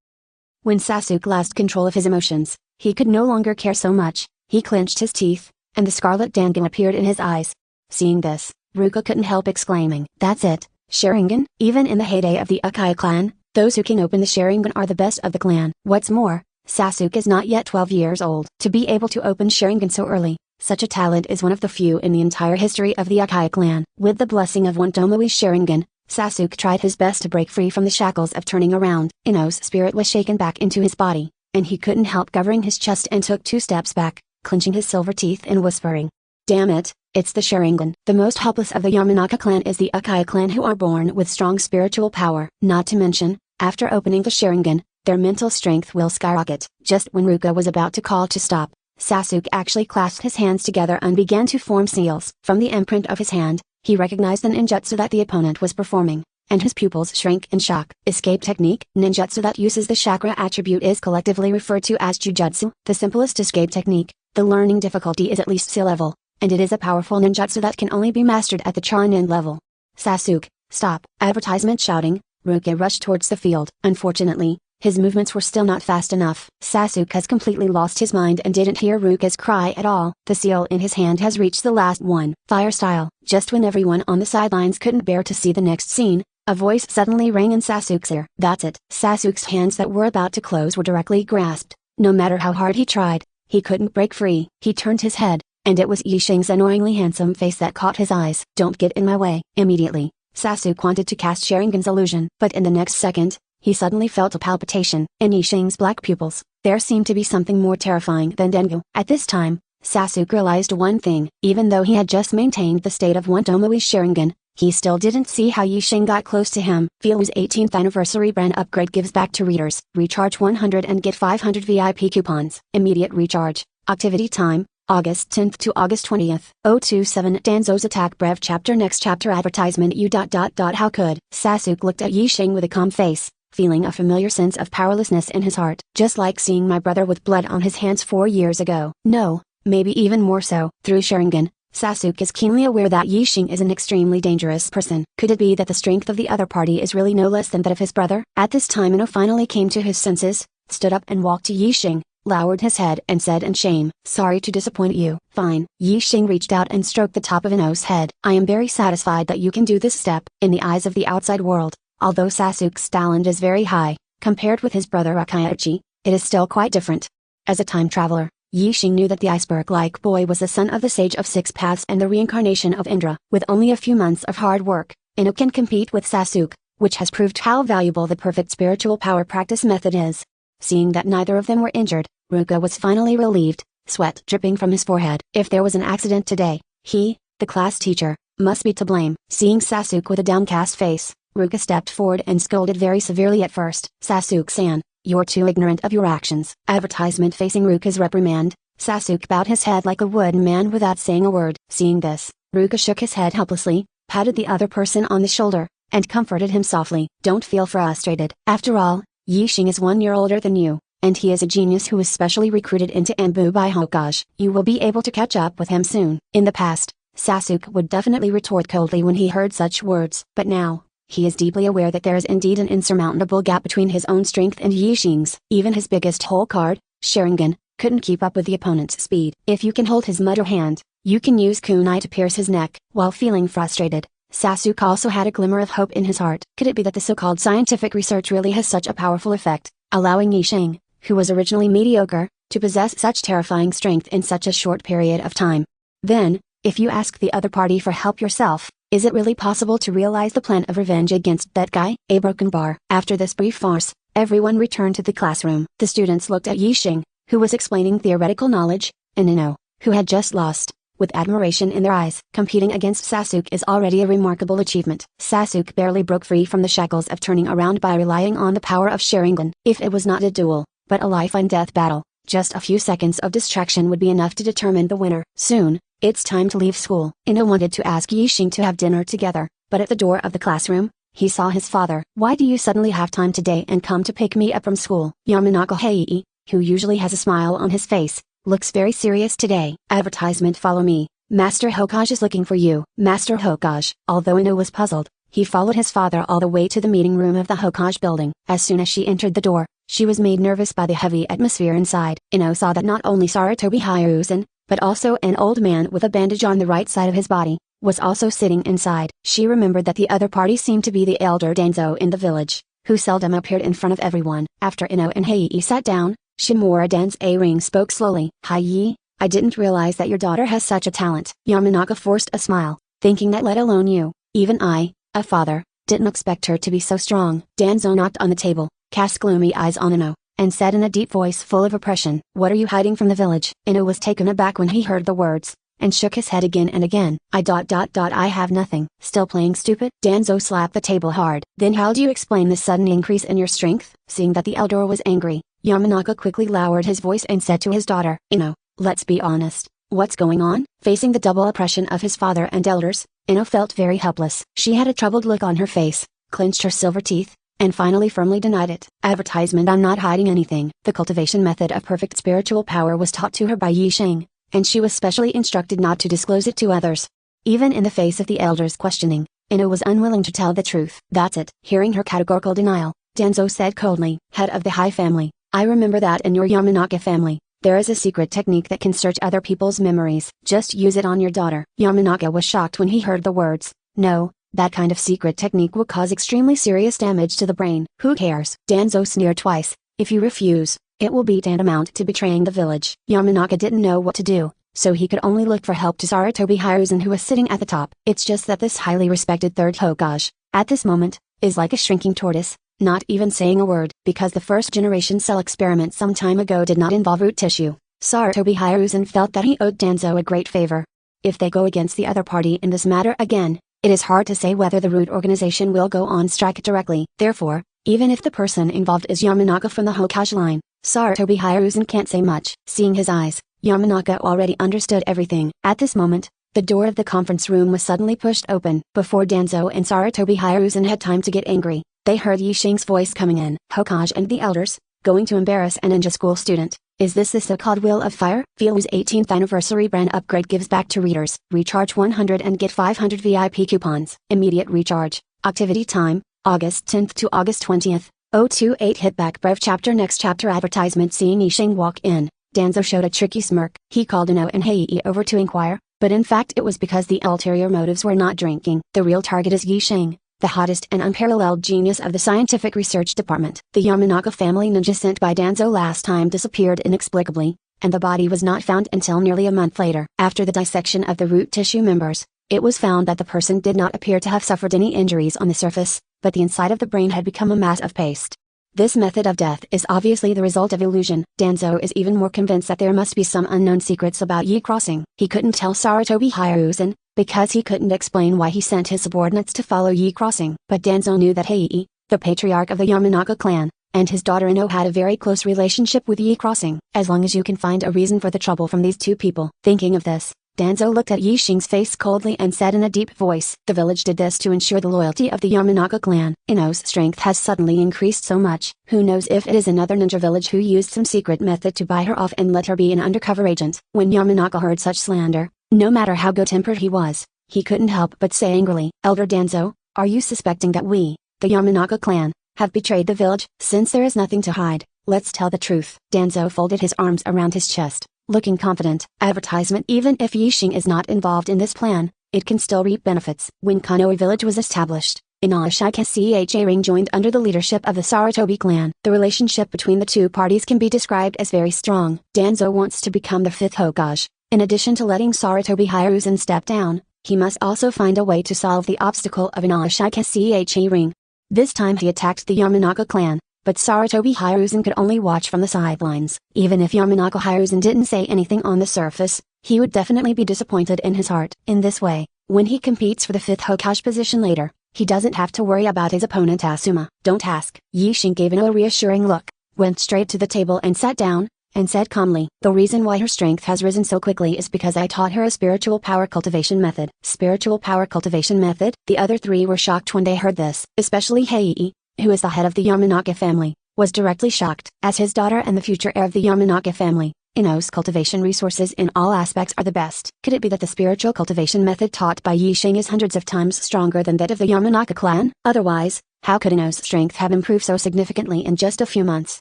When Sasuke lost control of his emotions, he could no longer care so much. He clenched his teeth, and the scarlet dangan appeared in his eyes. Seeing this, Ruka couldn't help exclaiming, that's it, Sharingan? Even in the heyday of the Uchiha clan, those who can open the Sharingan are the best of the clan. What's more, Sasuke is not yet 12 years old. To be able to open Sharingan so early, such a talent is one of the few in the entire history of the Uchiha clan. With the blessing of one Tomoe's Sharingan, Sasuke tried his best to break free from the shackles of turning around. Ino's spirit was shaken back into his body, and he couldn't help covering his chest and took 2 steps back, clenching his silver teeth and whispering, "Damn it, it's the Sharingan." The most helpless of the Yamanaka clan is the Uchiha clan, who are born with strong spiritual power. Not to mention, after opening the Sharingan, their mental strength will skyrocket. Just when Ruka was about to call to stop, Sasuke actually clasped his hands together and began to form seals. From the imprint of his hand, he recognized the ninjutsu that the opponent was performing, and his pupils shrank in shock. Escape technique. Ninjutsu that uses the chakra attribute is collectively referred to as jujutsu. The simplest escape technique, the learning difficulty is at least C level, and it is a powerful ninjutsu that can only be mastered at the Chunin level. Sasuke, stop! Advertisement shouting, Ruka rushed towards the field. Unfortunately, his movements were still not fast enough. Sasuke has completely lost his mind and didn't hear Ruka's cry at all. The seal in his hand has reached the last one. Fire style. Just when everyone on the sidelines couldn't bear to see the next scene, a voice suddenly rang in Sasuke's ear. That's it. Sasuke's hands that were about to close were directly grasped. No matter how hard he tried, he couldn't break free. He turned his head, and it was Yishing's annoyingly handsome face that caught his eyes. Don't get in my way. Immediately, Sasuke wanted to cast Sharingan's illusion, but in the next second, he suddenly felt a palpitation. In Yishing's black pupils, there seemed to be something more terrifying than dengue. At this time, Sasuke realized one thing. Even though he had just maintained the state of one Tomoe's Sharingan, he still didn't see how Yishing got close to him. Feel's 18th anniversary brand upgrade gives back to readers. Recharge 100 and get 500 VIP coupons. Immediate recharge. Activity time, August 10th to August 20th. 027 Danzo's Attack Brev Chapter Next Chapter Advertisement How could? Sasuke looked at Yishing with a calm face, feeling a familiar sense of powerlessness in his heart. Just like seeing my brother with blood on his hands 4 years ago. No, maybe even more so. Through Sharingan, Sasuke is keenly aware that Yishing is an extremely dangerous person. Could it be that the strength of the other party is really no less than that of his brother? At this time Ino finally came to his senses, stood up and walked to Yishing, lowered his head and said in shame, "Sorry to disappoint you." "Fine." Yishing reached out and stroked the top of Ino's head. "I am very satisfied that you can do this step." In the eyes of the outside world, although Sasuke's talent is very high, compared with his brother Itachi, it is still quite different. As a time traveler, Yishing knew that the iceberg-like boy was the son of the Sage of Six Paths and the reincarnation of Indra. With only a few months of hard work, Ino can compete with Sasuke, which has proved how valuable the perfect spiritual power practice method is. Seeing that neither of them were injured, Ruka was finally relieved, sweat dripping from his forehead. If there was an accident today, he, the class teacher, must be to blame. Seeing Sasuke with a downcast face, Ruka stepped forward and scolded very severely at first. "Sasuke-san, you're too ignorant of your actions." Advertisement facing Ruka's reprimand, Sasuke bowed his head like a wooden man without saying a word. Seeing this, Ruka shook his head helplessly, patted the other person on the shoulder, and comforted him softly. "Don't feel frustrated. After all, Yishing is 1 year older than you, and he is a genius who was specially recruited into Anbu by Hokage. You will be able to catch up with him soon." In the past, Sasuke would definitely retort coldly when he heard such words. But now, he is deeply aware that there is indeed an insurmountable gap between his own strength and Yishing's. Even his biggest hole card, Sharingan, couldn't keep up with the opponent's speed. If you can hold his mudder hand, you can use kunai to pierce his neck. While feeling frustrated, Sasuke also had a glimmer of hope in his heart. Could it be that the so-called scientific research really has such a powerful effect, allowing Yishing, who was originally mediocre, to possess such terrifying strength in such a short period of time? Then, if you ask the other party for help yourself, is it really possible to realize the plan of revenge against that guy? A broken bar. After this brief farce, everyone returned to the classroom. The students looked at Yishing, who was explaining theoretical knowledge, and Ino, who had just lost, with admiration in their eyes. Competing against Sasuke is already a remarkable achievement. Sasuke barely broke free from the shackles of turning around by relying on the power of Sharingan. If it was not a duel, but a life-and-death battle, just a few seconds of distraction would be enough to determine the winner. Soon, it's time to leave school. Ino wanted to ask Yishing to have dinner together, but at the door of the classroom, he saw his father. "Why do you suddenly have time today and come to pick me up from school?" Yamanaka Heii, who usually has a smile on his face, looks very serious today. Advertisement "Follow me, Master Hokage is looking for you." Master Hokage. Although Ino was puzzled, he followed his father all the way to the meeting room of the Hokage building. As soon as she entered the door, she was made nervous by the heavy atmosphere inside. Ino saw that not only Sarutobi Hiruzen, but also an old man with a bandage on the right side of his body, was also sitting inside. She remembered that the other party seemed to be the elder Danzo in the village, who seldom appeared in front of everyone. After Ino and Heii sat down, Shimura Danze-ring spoke slowly. Hi Yi, I didn't realize that your daughter has such a talent. Yamanaka forced a smile, thinking that let alone you, even I, a father, didn't expect her to be so strong. Danzo knocked on the table, cast gloomy eyes on Ino, and said in a deep voice full of oppression, "What are you hiding from the village?" Ino was taken aback when he heard the words, and shook his head again and again. I have nothing. Still playing stupid? Danzo slapped the table hard. Then how do you explain this sudden increase in your strength? Seeing that the elder was angry, Yamanaka quickly lowered his voice and said to his daughter, Ino, let's be honest, what's going on? Facing the double oppression of his father and elders, Ino felt very helpless. She had a troubled look on her face, clenched her silver teeth, and finally firmly denied it. Advertisement. I'm not hiding anything. The cultivation method of perfect spiritual power was taught to her by Yi Xing, and she was specially instructed not to disclose it to others. Even in the face of the elders' questioning, Ino was unwilling to tell the truth. That's it. Hearing her categorical denial, Danzo said coldly, Head of the High family, I remember that in your Yamanaka family, there is a secret technique that can search other people's memories. Just use it on your daughter. Yamanaka was shocked when he heard the words. No, that kind of secret technique will cause extremely serious damage to the brain. Who cares? Danzo sneered twice. If you refuse, it will be tantamount to betraying the village. Yamanaka didn't know what to do, so he could only look for help to Sarutobi Hiruzen, who was sitting at the top. It's just that this highly respected third Hokage, at this moment, is like a shrinking tortoise, not even saying a word. Because the first generation cell experiment some time ago did not involve root tissue, Sarutobi Hiruzen felt that he owed Danzo a great favor. If they go against the other party in this matter again, it is hard to say whether the root organization will go on strike directly. Therefore, even if the person involved is Yamanaka from the Hokage line, Sarutobi Hiruzen can't say much. Seeing his eyes, Yamanaka already understood everything. At this moment, the door of the conference room was suddenly pushed open. Before Danzo and Sarutobi Hiruzen had time to get angry, they heard Yi Xing's voice coming in. Hokage and the elders, going to embarrass a ninja school student. Is this the so-called Will of Fire? Feel's 18th anniversary brand upgrade gives back to readers. Recharge 100 and get 500 VIP coupons. Immediate recharge. Activity time, August 10th to August 20th. 028 Hitback Brev Chapter. Next chapter. Advertisement. Seeing Yi Xing walk in, Danzo showed a tricky smirk. He called Ino and Heii over to inquire, but in fact it was because the ulterior motives were not drinking. The real target is Yi Xing, the hottest and unparalleled genius of the scientific research department. The Yamanaka family ninja sent by Danzo last time disappeared inexplicably, and the body was not found until nearly a month later. After the dissection of the root tissue members, it was found that the person did not appear to have suffered any injuries on the surface, but the inside of the brain had become a mass of paste. This method of death is obviously the result of illusion. Danzo is even more convinced that there must be some unknown secrets about Yi Crossing. He couldn't tell Sarutobi Hiruzen, because he couldn't explain why he sent his subordinates to follow Yi Crossing. But Danzo knew that Heii, the patriarch of the Yamanaka clan, and his daughter Ino had a very close relationship with Yi Crossing. As long as you can find a reason for the trouble from these two people. Thinking of this, Danzo looked at Yi Xing's face coldly and said in a deep voice, The village did this to ensure the loyalty of the Yamanaka clan. Ino's strength has suddenly increased so much. Who knows if it is another ninja village who used some secret method to buy her off and let her be an undercover agent. When Yamanaka heard such slander, no matter how good-tempered he was, he couldn't help but say angrily, Elder Danzo, are you suspecting that we, the Yamanaka clan, have betrayed the village? Since there is nothing to hide, let's tell the truth. Danzo folded his arms around his chest, looking confident. Advertisement. Even if Yi Xing is not involved in this plan, it can still reap benefits. When Konoha village was established, Inuyasha Ring joined under the leadership of the Sarutobi clan. The relationship between the two parties can be described as very strong. Danzo wants to become the fifth Hokage. In addition to letting Sarutobi Hiruzen step down, he must also find a way to solve the obstacle of Inuyasha Ring. This time he attacked the Yamanaka clan, but Sarutobi Hiruzen could only watch from the sidelines. Even if Yamanaka Hiruzen didn't say anything on the surface, he would definitely be disappointed in his heart. In this way, when he competes for the fifth Hokage position later, he doesn't have to worry about his opponent Asuma. Don't ask. Yi Xing gave Ino a reassuring look, went straight to the table and sat down, and said calmly, The reason why her strength has risen so quickly is because I taught her a spiritual power cultivation method. Spiritual power cultivation method? The other three were shocked when they heard this, especially Heii, who is the head of the Yamanaka family, was directly shocked. As his daughter and the future heir of the Yamanaka family, Ino's cultivation resources in all aspects are the best. Could it be that the spiritual cultivation method taught by Yi Xing is hundreds of times stronger than that of the Yamanaka clan? Otherwise, how could Ino's strength have improved so significantly in just a few months?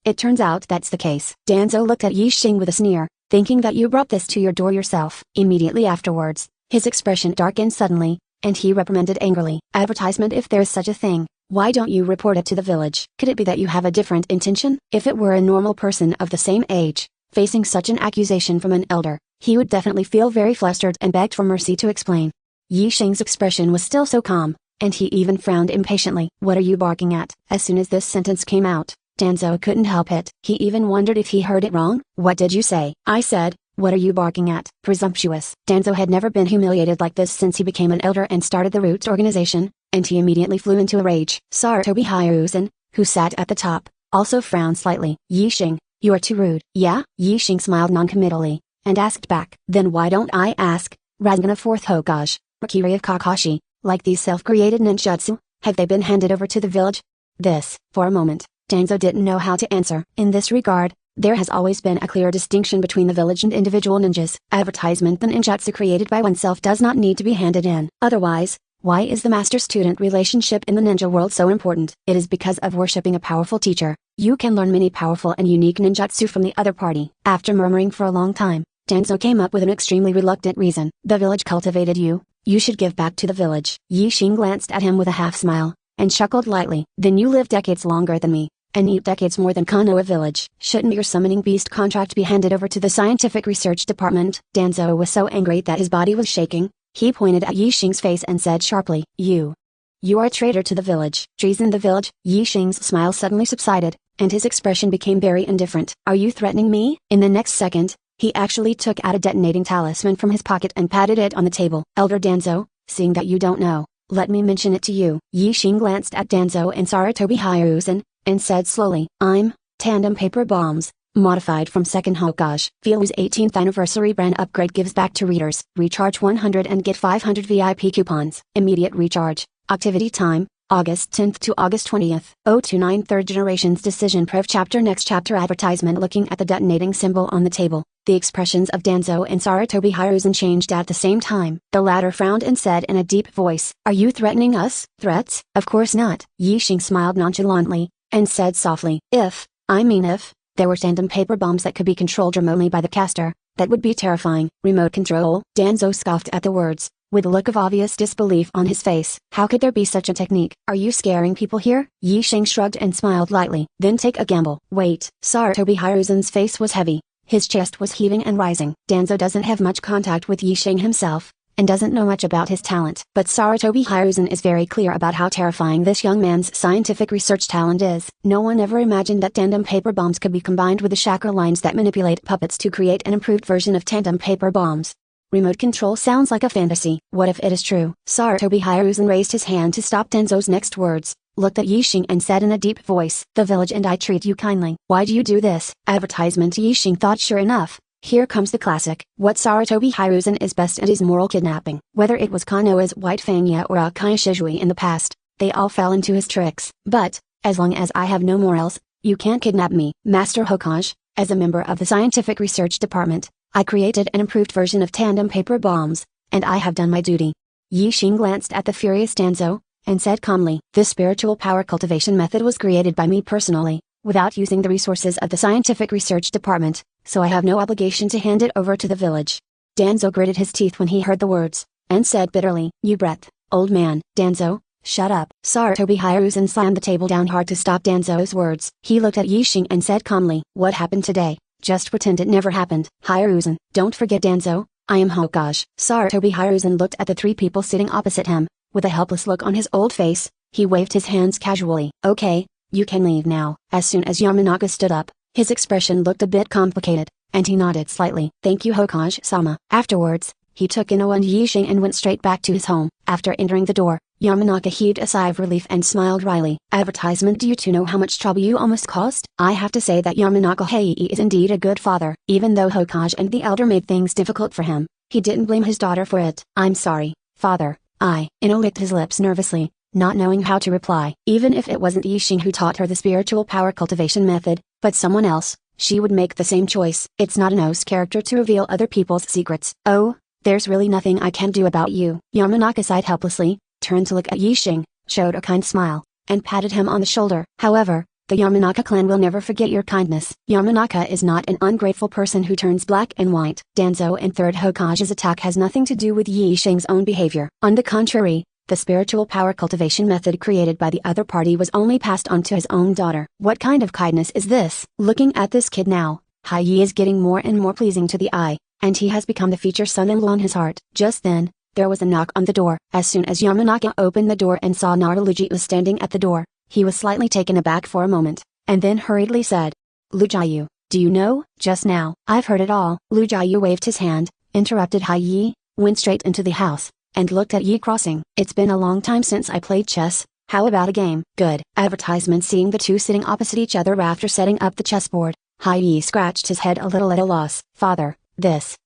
It turns out that's the case. Danzo looked at Yi Xing with a sneer, thinking that you brought this to your door yourself. Immediately afterwards, his expression darkened suddenly, and he reprimanded angrily. Advertisement, if there is such a thing, why don't you report it to the village? Could it be that you have a different intention? If it were a normal person of the same age, facing such an accusation from an elder, he would definitely feel very flustered and begged for mercy to explain. Yi Xing's expression was still so calm, and he even frowned impatiently. What are you barking at? As soon as this sentence came out, Danzo couldn't help it. He even wondered if he heard it wrong. What did you say? I said, what are you barking at? Presumptuous. Danzo had never been humiliated like this since he became an elder and started the Roots organization, and he immediately flew into a rage. Sarutobi Hiruzen, who sat at the top, also frowned slightly. Yi Xing, you are too rude. Yeah? Yi Xing smiled noncommittally, and asked back. Then why don't I ask? Rasengan of 4th Hokage, Rakiri of Kakashi, like these self-created ninjutsu, have they been handed over to the village? For a moment, Danzo didn't know how to answer. In this regard, there has always been a clear distinction between the village and individual ninjas. Advertisement, the ninjutsu created by oneself does not need to be handed in. Otherwise, why is the master-student relationship in the ninja world so important? It is because of worshipping a powerful teacher. You can learn many powerful and unique ninjutsu from the other party. After murmuring for a long time, Danzo came up with an extremely reluctant reason. The village cultivated you. You should give back to the village. Yi Xing glanced at him with a half-smile, and chuckled lightly. Then you live decades longer than me, and eat decades more than Konoha village. Shouldn't your summoning beast contract be handed over to the scientific research department? Danzo was so angry that his body was shaking. He pointed at Yi Xing's face and said sharply, You are a traitor to the village. Treason the village? Yi Xing's smile suddenly subsided, and his expression became very indifferent. Are you threatening me? In the next second, he actually took out a detonating talisman from his pocket and patted it on the table. Elder Danzo, seeing that you don't know, let me mention it to you. Yi Xing glanced at Danzo and Sarutobi Hiruzen, and said slowly, I'm Tandem Paper Bombs, modified from 2nd Hokage. Feel's 18th anniversary brand upgrade gives back to readers. Recharge 100 and get 500 VIP coupons. Immediate recharge. Activity time, August 10th to August 20th. 029 3rd Generation's Decision Proof Chapter. Next chapter. Advertisement. Looking at the detonating symbol on the table, the expressions of Danzo and Sarutobi Hiruzen changed at the same time. The latter frowned and said in a deep voice, Are you threatening us? Threats? Of course not. Yi Xing smiled nonchalantly, and said softly, If there were tandem paper bombs that could be controlled remotely by the caster, that would be terrifying. Remote control? Danzo scoffed at the words, with a look of obvious disbelief on his face. How could there be such a technique? Are you scaring people here? Yi Xing shrugged and smiled lightly. Then take a gamble. Wait. Sarutobi Hiruzen's face was heavy. His chest was heaving and rising. Danzo doesn't have much contact with Yi Xing himself, and doesn't know much about his talent. But Sarutobi Hiruzen is very clear about how terrifying this young man's scientific research talent is. No one ever imagined that tandem paper bombs could be combined with the chakra lines that manipulate puppets to create an improved version of tandem paper bombs. Remote control sounds like a fantasy. What if it is true? Sarutobi Hiruzen raised his hand to stop Danzo's next words, looked at Yi Xing and said in a deep voice, The village and I treat you kindly. Why do you do this? Advertisement. Yi Xing thought, sure enough, here comes the classic. What Sarutobi Hiruzen is best at is moral kidnapping. Whether it was Konoha's White Fangya or Akai Shizui in the past, they all fell into his tricks. But, as long as I have no morals, you can't kidnap me. Master Hokage, as a member of the scientific research department, I created an improved version of tandem paper bombs, and I have done my duty. Yi Xing glanced at the furious Danzo, and said calmly, This spiritual power cultivation method was created by me personally, without using the resources of the scientific research department, so I have no obligation to hand it over to the village. Danzo gritted his teeth when he heard the words, and said bitterly, You breath, old man. Danzo, shut up. Sarutobi Hiruzen slammed the table down hard to stop Danzo's words. He looked at Yi Xing and said calmly, What happened today? Just pretend it never happened. Hiruzen, don't forget Danzo, I am Hokage. Sarutobi Hiruzen looked at the three people sitting opposite him, with a helpless look on his old face. He waved his hands casually. Okay, you can leave now. As soon as Yamanaka stood up, his expression looked a bit complicated, and he nodded slightly. Thank you Hokage-sama. Afterwards, he took Ino and Yi Xing and went straight back to his home. After entering the door, Yamanaka heaved a sigh of relief and smiled wryly. Advertisement. Do you two know how much trouble you almost caused? I have to say that Yamanaka Heii is indeed a good father. Even though Hokage and the elder made things difficult for him, he didn't blame his daughter for it. I'm sorry, father. Ino licked his lips nervously, not knowing how to reply. Even if it wasn't Yi Xing who taught her the spiritual power cultivation method, but someone else, she would make the same choice. It's not Ino's character to reveal other people's secrets. Oh, there's really nothing I can do about you. Yamanaka sighed helplessly, turned to look at Yi Xing, showed a kind smile, and patted him on the shoulder. However, The Yamanaka clan will never forget your kindness. Yamanaka is not an ungrateful person who turns black and white. Danzo and 3rd Hokage's attack has nothing to do with Yi Shing's own behavior. On the contrary, the spiritual power cultivation method created by the other party was only passed on to his own daughter. What kind of kindness is this? Looking at this kid now, Hai Yi is getting more and more pleasing to the eye, and he has become the future son-in-law in his heart. Just then, there was a knock on the door. As soon as Yamanaka opened the door and saw Naruto was standing at the door, he was slightly taken aback for a moment, and then hurriedly said, "Lujayu, do you know? Just now, I've heard it all." Lujayu waved his hand, interrupted Hai Yi, went straight into the house, and looked at Yi crossing. "It's been a long time since I played chess. How about a game?" "Good." Advertisement. Seeing the two sitting opposite each other after setting up the chessboard, Hai Yi scratched his head a little at a loss. "Father,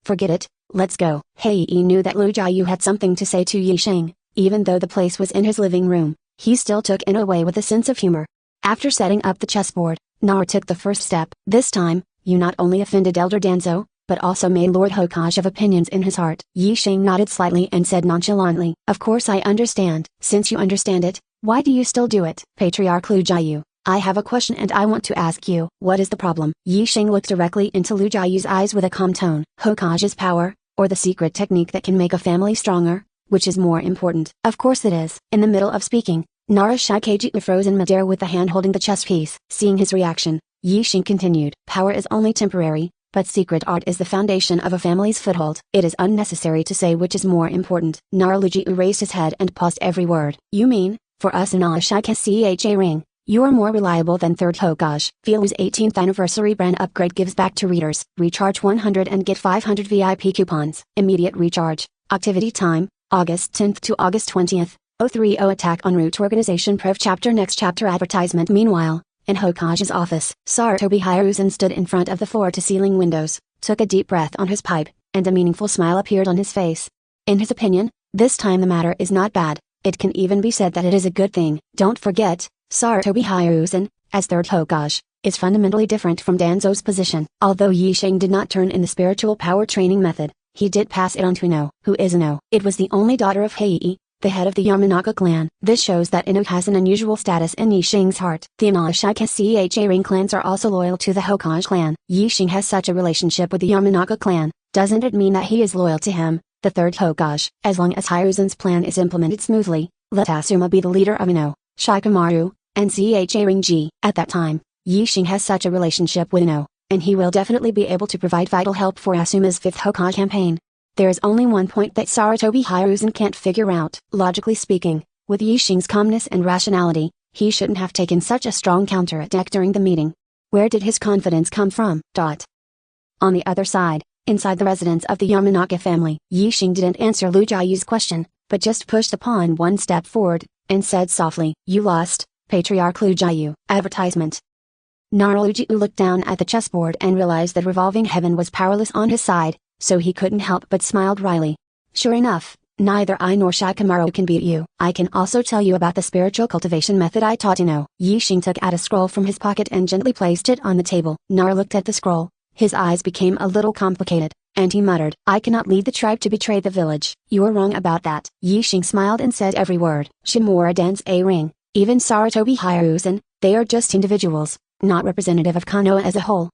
forget it, let's go." Hai Yi knew that Lujayu had something to say to Yi Shing, even though the place was in his living room. He still took it away with a sense of humor. After setting up the chessboard, Naruto took the first step. "This time, you not only offended Elder Danzo, but also made Lord Hokage of opinions in his heart." Yi Shing nodded slightly and said nonchalantly, "Of course I understand. Since you understand it, why do you still do it?" "Patriarch Lujayu, I have a question and I want to ask you." "What is the problem?" Yi Shing looked directly into Lujayu's eyes with a calm tone. "Hokage's power, or the secret technique that can make a family stronger, which is more important?" "Of course it is." In the middle of speaking, Narashikaiju froze in midair with the hand holding the chess piece. Seeing his reaction, Yi Shing continued, "Power is only temporary, but secret art is the foundation of a family's foothold. It is unnecessary to say which is more important." Naruto raised his head and paused every word. "You mean, for us in Ashikacha ring, you are more reliable than 3rd Hokage." Feel's 18th anniversary brand upgrade gives back to readers. Recharge 100 and get 500 VIP coupons. Immediate recharge. Activity time, August 10th to August 20th. 030 Attack en route Organization Prev Chapter. Next chapter advertisement. Meanwhile, in Hokage's office, Sarutobi Hiruzen stood in front of the floor-to-ceiling windows, took a deep breath on his pipe, and a meaningful smile appeared on his face. In his opinion, this time the matter is not bad. It can even be said that it is a good thing. Don't forget, Sarutobi Hiruzen, as 3rd Hokage, is fundamentally different from Danzo's position. Although Yi Shing did not turn in the spiritual power training method, he did pass it on to Ino. Who is Ino? It was the only daughter of Heiei, the head of the Yamanaka clan. This shows that Ino has an unusual status in Yi Shing's heart. The Ashikacha ring clans are also loyal to the Hokage clan. Yi Shing has such a relationship with the Yamanaka clan. Doesn't it mean that he is loyal to him, the 3rd Hokage? As long as Hiruzen's plan is implemented smoothly, let Asuma be the leader of Ino, Shikamaru, and Cha Ring G. At that time, Yi Shing has such a relationship with Ino, and he will definitely be able to provide vital help for Asuma's 5th Hokage campaign. There is only one point that Sarutobi Hiruzen can't figure out. Logically speaking, with Yi Shing's calmness and rationality, he shouldn't have taken such a strong counterattack during the meeting. Where did his confidence come from? On the other side, inside the residence of the Yamanaka family, Yi Shing didn't answer Lujayu's question, but just pushed the pawn one step forward, and said softly, "You lost, Patriarch Lujayu." Advertisement. Naruto looked down at the chessboard and realized that revolving heaven was powerless on his side, so he couldn't help but smiled wryly. "Sure enough, neither I nor Shikamaru can beat you. I can also tell you about the spiritual cultivation method I taught Ino." Yi Shing took out a scroll from his pocket and gently placed it on the table. Naruto looked at the scroll, his eyes became a little complicated, and he muttered, "I cannot lead the tribe to betray the village." "You are wrong about that." Yi Shing smiled and said every word. "Shimura Dan's a ring, even Sarutobi Hiruzen, they are just individuals, not representative of Konoha as a whole."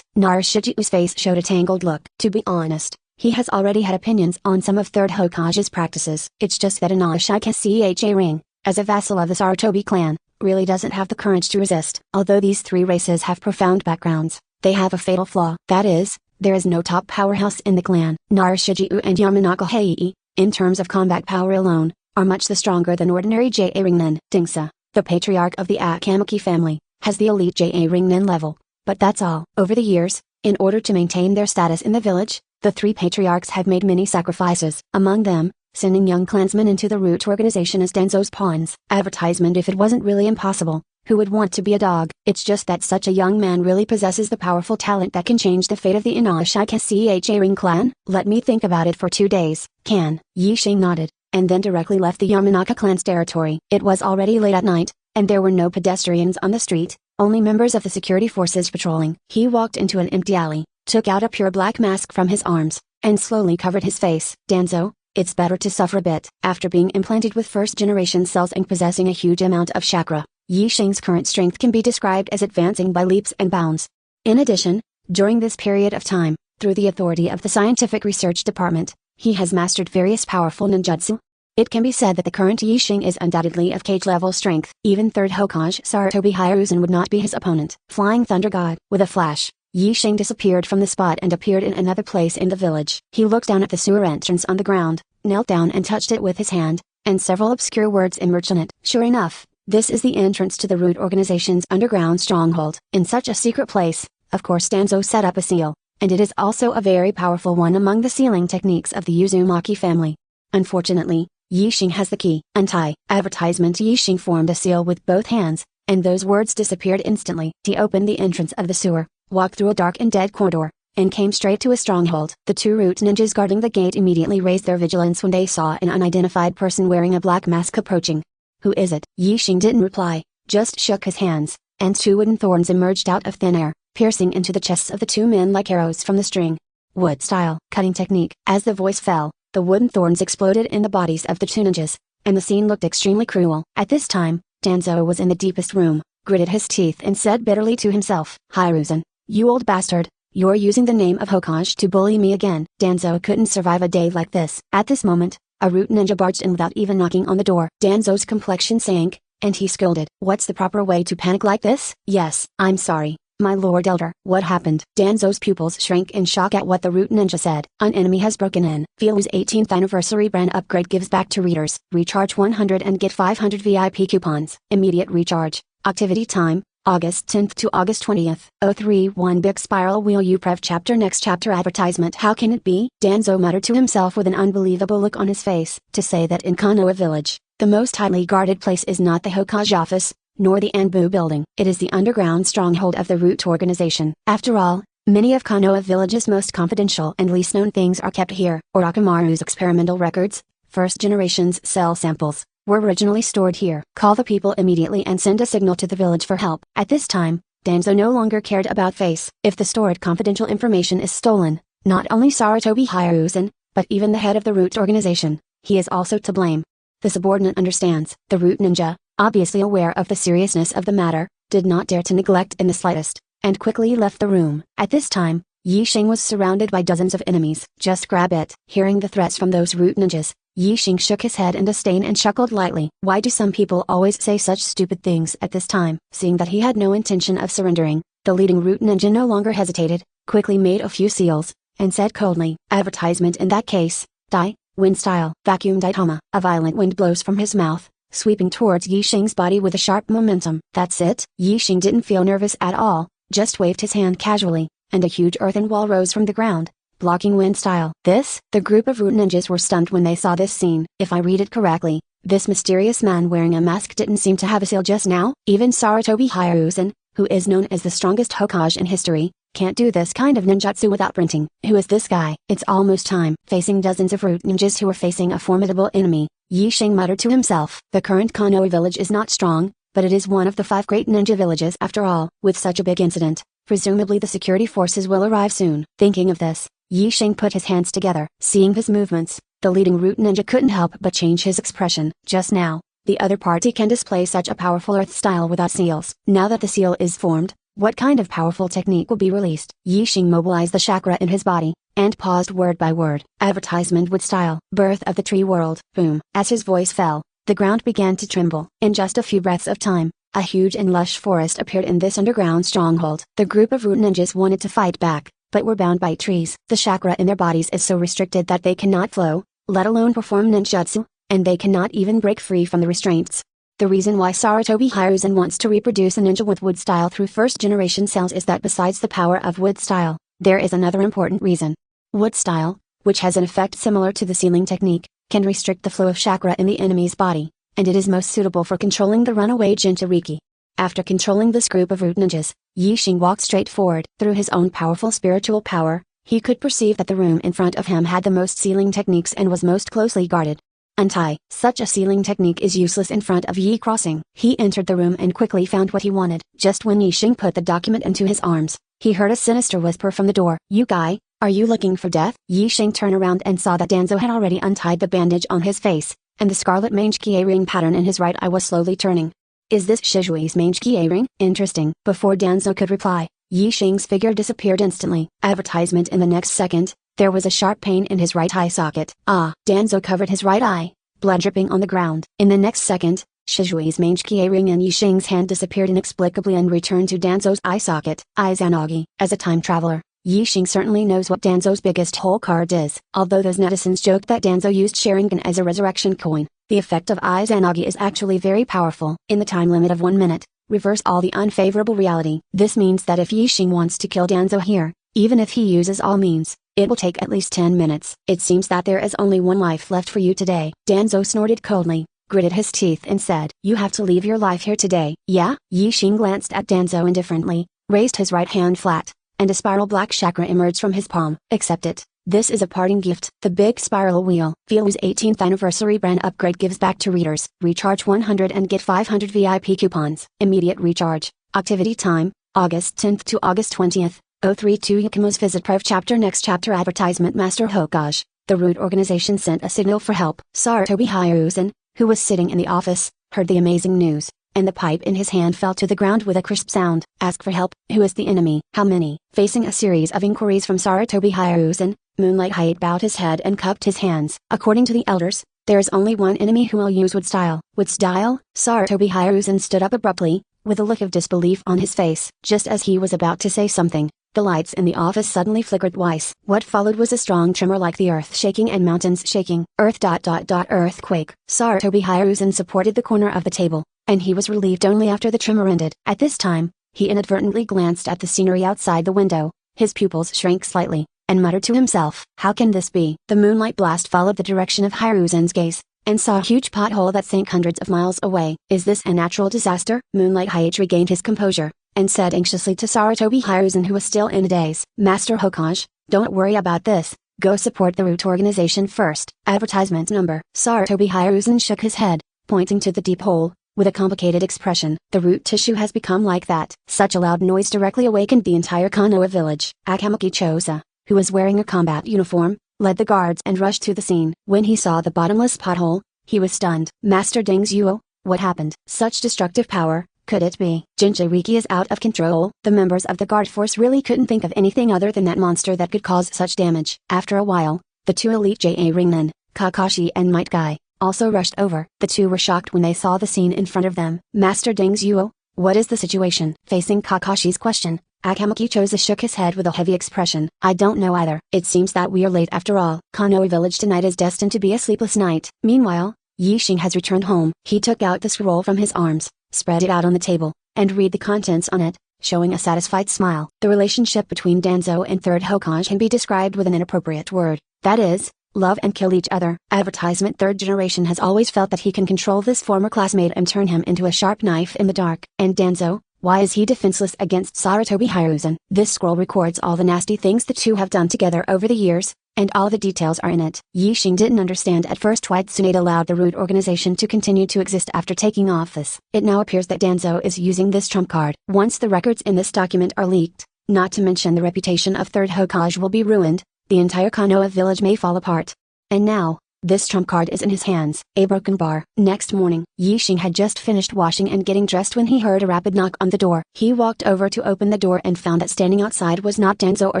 Narashiju's face showed a tangled look. To be honest, he has already had opinions on some of 3rd Hokage's practices. It's just that Ashikacha ring, as a vassal of the Sarutobi clan, really doesn't have the courage to resist. Although these 3 races have profound backgrounds, they have a fatal flaw. That is, there is no top powerhouse in the clan. Narashiju and Yamanaka Heiei, in terms of combat power alone, are much the stronger than ordinary JA Ringnen. Dingsa, the patriarch of the Akamaki family, has the elite JA Ringnen level, but that's all. Over the years, in order to maintain their status in the village, the 3 patriarchs have made many sacrifices. Among them, sending young clansmen into the root organization as Danzo's pawns. Advertisement. If it wasn't really impossible, who would want to be a dog? It's just that such a young man really possesses the powerful talent that can change the fate of the Ashikacha Ring clan. Let me think about it for 2 days. Can? Yi Shing nodded, and then directly left the Yamanaka clan's territory. It was already late at night, and there were no pedestrians on the street, only members of the security forces patrolling. He walked into an empty alley, took out a pure black mask from his arms, and slowly covered his face. "Danzo, it's better to suffer a bit." After being implanted with first-generation cells and possessing a huge amount of chakra, Yi Xing's current strength can be described as advancing by leaps and bounds. In addition, during this period of time, through the authority of the Scientific Research Department, he has mastered various powerful ninjutsu. It can be said that the current Yi Xing is undoubtedly of cage-level strength. Even third Hokage Sarutobi Hiruzen would not be his opponent. Flying Thunder God. With a flash, Yi Xing disappeared from the spot and appeared in another place in the village. He looked down at the sewer entrance on the ground, knelt down and touched it with his hand, and several obscure words emerged on it. Sure enough, this is the entrance to the Root Organization's underground stronghold. In such a secret place, of course Danzo set up a seal, and it is also a very powerful one among the sealing techniques of the Uzumaki family. Unfortunately, Yi Xing has the key. Untie. Advertisement. Yi Xing formed a seal with both hands, and those words disappeared instantly. He opened the entrance of the sewer, walked through a dark and dead corridor, and came straight to a stronghold. The two root ninjas guarding the gate immediately raised their vigilance when they saw an unidentified person wearing a black mask approaching. Who is it? Yi Xing didn't reply, just shook his hands, and two wooden thorns emerged out of thin air, piercing into the chests of the two men like arrows from the string. Wood style. Cutting technique. As the voice fell, the wooden thorns exploded in the bodies of the two ninjas, and the scene looked extremely cruel. At this time, Danzo was in the deepest room, gritted his teeth and said bitterly to himself, Hiruzen, you old bastard, you're using the name of Hokage to bully me again. Danzo couldn't survive a day like this. At this moment, a root ninja barged in without even knocking on the door. Danzo's complexion sank, and he scolded. What's the proper way to panic like this? Yes, I'm sorry, my lord elder. What happened? Danzo's pupils shrank in shock at what the root ninja said. An enemy has broken in. Feel's 18th anniversary brand upgrade gives back to readers. Recharge 100 and get 500 VIP coupons. Immediate recharge. Activity time, August 10th to August 20th. 031 Big Spiral Wheel U Prev Chapter. Next chapter. Advertisement. How can it be? Danzo muttered to himself with an unbelievable look on his face. To say that in Konoha village, the most highly guarded place is not the Hokage office, nor the Anbu building. It is the underground stronghold of the Root Organization. After all, many of Konoha village's most confidential and least known things are kept here. Orochimaru's experimental records, first generation's cell samples, were originally stored here. Call the people immediately and send a signal to the village for help. At this time, Danzo no longer cared about face. If the stored confidential information is stolen, not only Sarutobi Hiruzen, but even the head of the Root Organization, he is also to blame. The subordinate understands. The Root Ninja, obviously aware of the seriousness of the matter, did not dare to neglect in the slightest, and quickly left the room. At this time, Yi Xing was surrounded by dozens of enemies. Just grab it. Hearing the threats from those Root Ninjas, Yi Xing shook his head in disdain and chuckled lightly. Why do some people always say such stupid things at this time? Seeing that he had no intention of surrendering, the leading Root Ninja no longer hesitated, quickly made a few seals, and said coldly, advertisement in that case, die, wind style. Vacuum Daitama. A violent wind blows from his mouth, sweeping towards Yi Xing's body with a sharp momentum. That's it? Yi Xing didn't feel nervous at all, just waved his hand casually, and a huge earthen wall rose from the ground, blocking wind style. The group of Root Ninjas were stunned when they saw this scene. If I read it correctly, this mysterious man wearing a mask didn't seem to have a seal just now. Even Sarutobi Hiruzen, who is known as the strongest Hokage in history, can't do this kind of ninjutsu without printing. Who is this guy? It's almost time. Facing dozens of Root Ninjas who were facing a formidable enemy, Yi Xing muttered to himself. The current Konoha village is not strong, but it is one of the 5 great ninja villages after all. With such a big incident, presumably the security forces will arrive soon. Thinking of this, Yi Xing put his hands together. Seeing his movements, the leading Root Ninja couldn't help but change his expression. Just now, the other party can display such a powerful earth style without seals. Now that the seal is formed, what kind of powerful technique will be released? Yi Xing mobilized the chakra in his body, and paused word by word. Advertisement wood style. Birth of the tree world. Boom. As his voice fell, the ground began to tremble. In just a few breaths of time, a huge and lush forest appeared in this underground stronghold. The group of Root Ninjas wanted to fight back, but were bound by trees. The chakra in their bodies is so restricted that they cannot flow, let alone perform ninjutsu, and they cannot even break free from the restraints. The reason why Sarutobi Hiruzen wants to reproduce a ninja with wood style through first generation cells is that besides the power of wood style, there is another important reason. Wood style, which has an effect similar to the sealing technique, can restrict the flow of chakra in the enemy's body, and it is most suitable for controlling the runaway Jinchuriki. After controlling this group of Root Ninjas, Yi Xing walked straight forward. Through his own powerful spiritual power, he could perceive that the room in front of him had the most sealing techniques and was most closely guarded. Untie. Such a sealing technique is useless in front of Yi Crossing. He entered the room and quickly found what he wanted. Just when Yi Xing put the document into his arms, he heard a sinister whisper from the door. You guy, are you looking for death? Yi Xing turned around and saw that Danzo had already untied the bandage on his face, and the scarlet mange kie ring pattern in his right eye was slowly turning. Is this Shijui's mange key ring? Interesting. Before Danzo could reply, Yi Xing's figure disappeared instantly. Advertisement. In the next second, there was a sharp pain in his right eye socket. Danzo covered his right eye, blood dripping on the ground. In the next second, Shijui's mange key ring in Yi Xing's hand disappeared inexplicably and returned to Danzo's eye socket. Izanagi. As a time traveler, Yi Xing certainly knows what Danzo's biggest hole card is. Although those netizens joked that Danzo used Sharingan as a resurrection coin, the effect of Izanagi is actually very powerful. In the time limit of 1 minute, reverse all the unfavorable reality. This means that if Yi Xing wants to kill Danzo here, even if he uses all means, it will take at least 10 minutes. It seems that there is only one life left for you today. Danzo snorted coldly, gritted his teeth and said, "You have to leave your life here today." "Yeah?" Yi Xing glanced at Danzo indifferently, raised his right hand flat, and a spiral black chakra emerged from his palm. "Accept it. This is a parting gift." The big spiral wheel. Feel's 18th anniversary brand upgrade gives back to readers. Recharge 100 and get 500 VIP coupons. Immediate recharge. Activity time, August 10th to August 20th, 032 Yakumo's Visit Prov Chapter. Next chapter. Advertisement. Master Hokage, the root organization, sent a signal for help. Sarutobi Hiruzen, who was sitting in the office, heard the amazing news, and the pipe in his hand fell to the ground with a crisp sound. Ask for help. Who is the enemy? How many? Facing a series of inquiries from Sarutobi Hiruzen, Moonlight Height bowed his head and cupped his hands. According to the elders, there is only one enemy who will use wood style. Wood style? Sarutobi Hiruzen stood up abruptly, with a look of disbelief on his face. Just as he was about to say something, the lights in the office suddenly flickered twice. What followed was a strong tremor like the earth shaking and mountains shaking. Earthquake. Sarutobi Hiruzen supported the corner of the table, and he was relieved only after the tremor ended. At this time, he inadvertently glanced at the scenery outside the window. His pupils shrank slightly, and muttered to himself, "How can this be?" The moonlight blast followed the direction of Hiruzen's gaze, and saw a huge pothole that sank hundreds of miles away. "Is this a natural disaster?" Moonlight Height regained his composure, and said anxiously to Sarutobi Hiruzen, who was still in a daze, "Master Hokage, don't worry about this, go support the root organization first." Advertisement number. Sarutobi Hiruzen shook his head, pointing to the deep hole, with a complicated expression. "The root tissue has become like that." Such a loud noise directly awakened the entire Konoha village. Akamachi Chosa, who was wearing a combat uniform, led the guards and rushed to the scene. When he saw the bottomless pothole, he was stunned. "Master Dingzuo, what happened?" Such destructive power, could it be? Jinchuriki is out of control. The members of the guard force really couldn't think of anything other than that monster that could cause such damage. After a while, the two elite JA ringmen, Kakashi and Might Guy, also rushed over. The two were shocked when they saw the scene in front of them. "Master Dingzuo, what is the situation?" Facing Kakashi's question, Akamachi Chosa shook his head with a heavy expression. "I don't know either. It seems that we are late after all. Konoha village tonight is destined to be a sleepless night." Meanwhile, Yi Xing has returned home. He took out the scroll from his arms, spread it out on the table, and read the contents on it, showing a satisfied smile. The relationship between Danzo and Third Hokage can be described with an inappropriate word, that is, love and kill each other. Advertisement. Third generation has always felt that he can control this former classmate and turn him into a sharp knife in the dark. And Danzo, why is he defenseless against Sarutobi Hiruzen? This scroll records all the nasty things the two have done together over the years, and all the details are in it. Yi Xing didn't understand at first why Tsunade allowed the root organization to continue to exist after taking office. It now appears that Danzo is using this trump card. Once the records in this document are leaked, not to mention the reputation of Third Hokage will be ruined, the entire Konoha village may fall apart. And now, this trump card is in his hands. A broken bar. Next morning, Yi Xing had just finished washing and getting dressed when he heard a rapid knock on the door. He walked over to open the door and found that standing outside was not Danzo or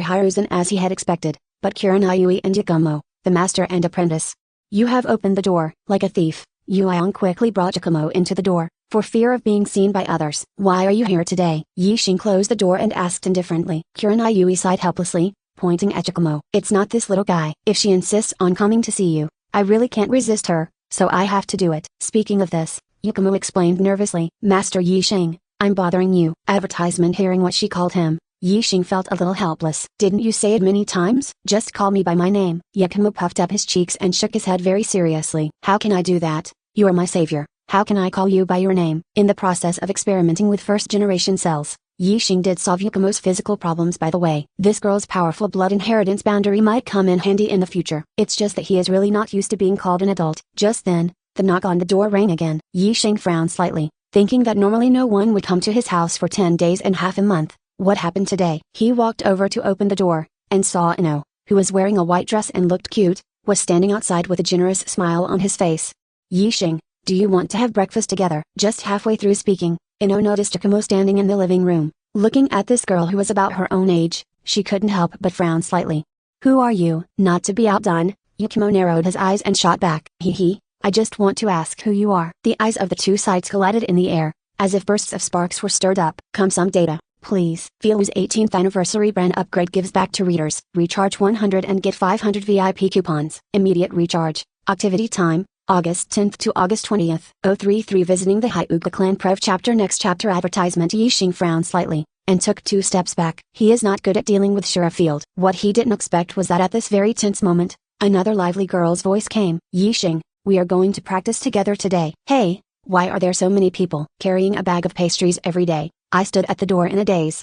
Hiruzen as he had expected, but Kurenayui and Yakumo, the master and apprentice. "You have opened the door." Like a thief, Yuion quickly brought Yakumo into the door, for fear of being seen by others. "Why are you here today?" Yi Xing closed the door and asked indifferently. Kurenayui sighed helplessly, pointing at Yakumo. "It's not this little guy. If she insists on coming to see you, I really can't resist her, so I have to do it." Speaking of this, Yakumo explained nervously. "Master Yi Xing, I'm bothering you." Advertisement. Hearing what she called him, Yi Xing felt a little helpless. "Didn't you say it many times? Just call me by my name." Yakumo puffed up his cheeks and shook his head very seriously. "How can I do that? You are my savior. How can I call you by your name?" In the process of experimenting with first-generation cells, Yi Xing did solve Yakumo's physical problems. By the way, this girl's powerful blood inheritance boundary might come in handy in the future. It's just that he is really not used to being called an adult. Just then, the knock on the door rang again. Yi Xing frowned slightly, thinking that normally no one would come to his house for 10 days and half a month. What happened today? He walked over to open the door, and saw Ino, who was wearing a white dress and looked cute, was standing outside with a generous smile on his face. "Yi Xing, Do you want to have breakfast together? Just halfway through speaking, Ino noticed Kumo standing in the living room. Looking at this girl who was about her own age, she couldn't help but frown slightly. Who are you? Not to be outdone, Yukumo narrowed his eyes and shot back. Hee, I just want to ask who you are. The eyes of the two sides collided in the air, as if bursts of sparks were stirred up. Come some data, please. Feel's 18th anniversary brand upgrade gives back to readers. Recharge 100 and get 500 VIP coupons. Immediate recharge. Activity time, August 10th to August 20th. 033 Visiting the Hyuga clan Prev chapter. Next chapter advertisement. Yixing frowned slightly, and took 2 steps back. He is not good at dealing with Sherifield. What he didn't expect was that at this very tense moment, another lively girl's voice came. Yixing, we are going to practice together today. Hey, why are there so many people carrying a bag of pastries every day? I stood at the door in a daze.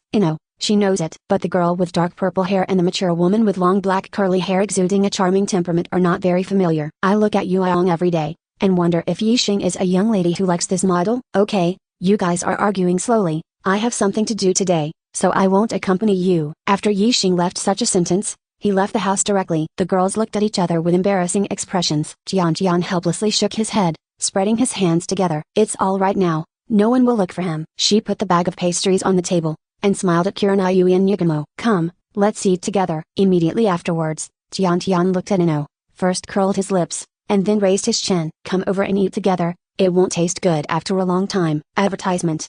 She knows it. But the girl with dark purple hair and the mature woman with long black curly hair exuding a charming temperament are not very familiar. I look at Yuang every day, and wonder if Yixing is a young lady who likes this model. Okay, you guys are arguing slowly. I have something to do today, so I won't accompany you. After Yixing left such a sentence, he left the house directly. The girls looked at each other with embarrassing expressions. Jian helplessly shook his head, spreading his hands together. It's all right now, no one will look for him. She put the bag of pastries on the table, and smiled at Kurenai and Yugumo. Come, let's eat together. Immediately afterwards, Jian looked at Ino, first curled his lips, and then raised his chin. Come over and eat together, it won't taste good after a long time. Advertisement.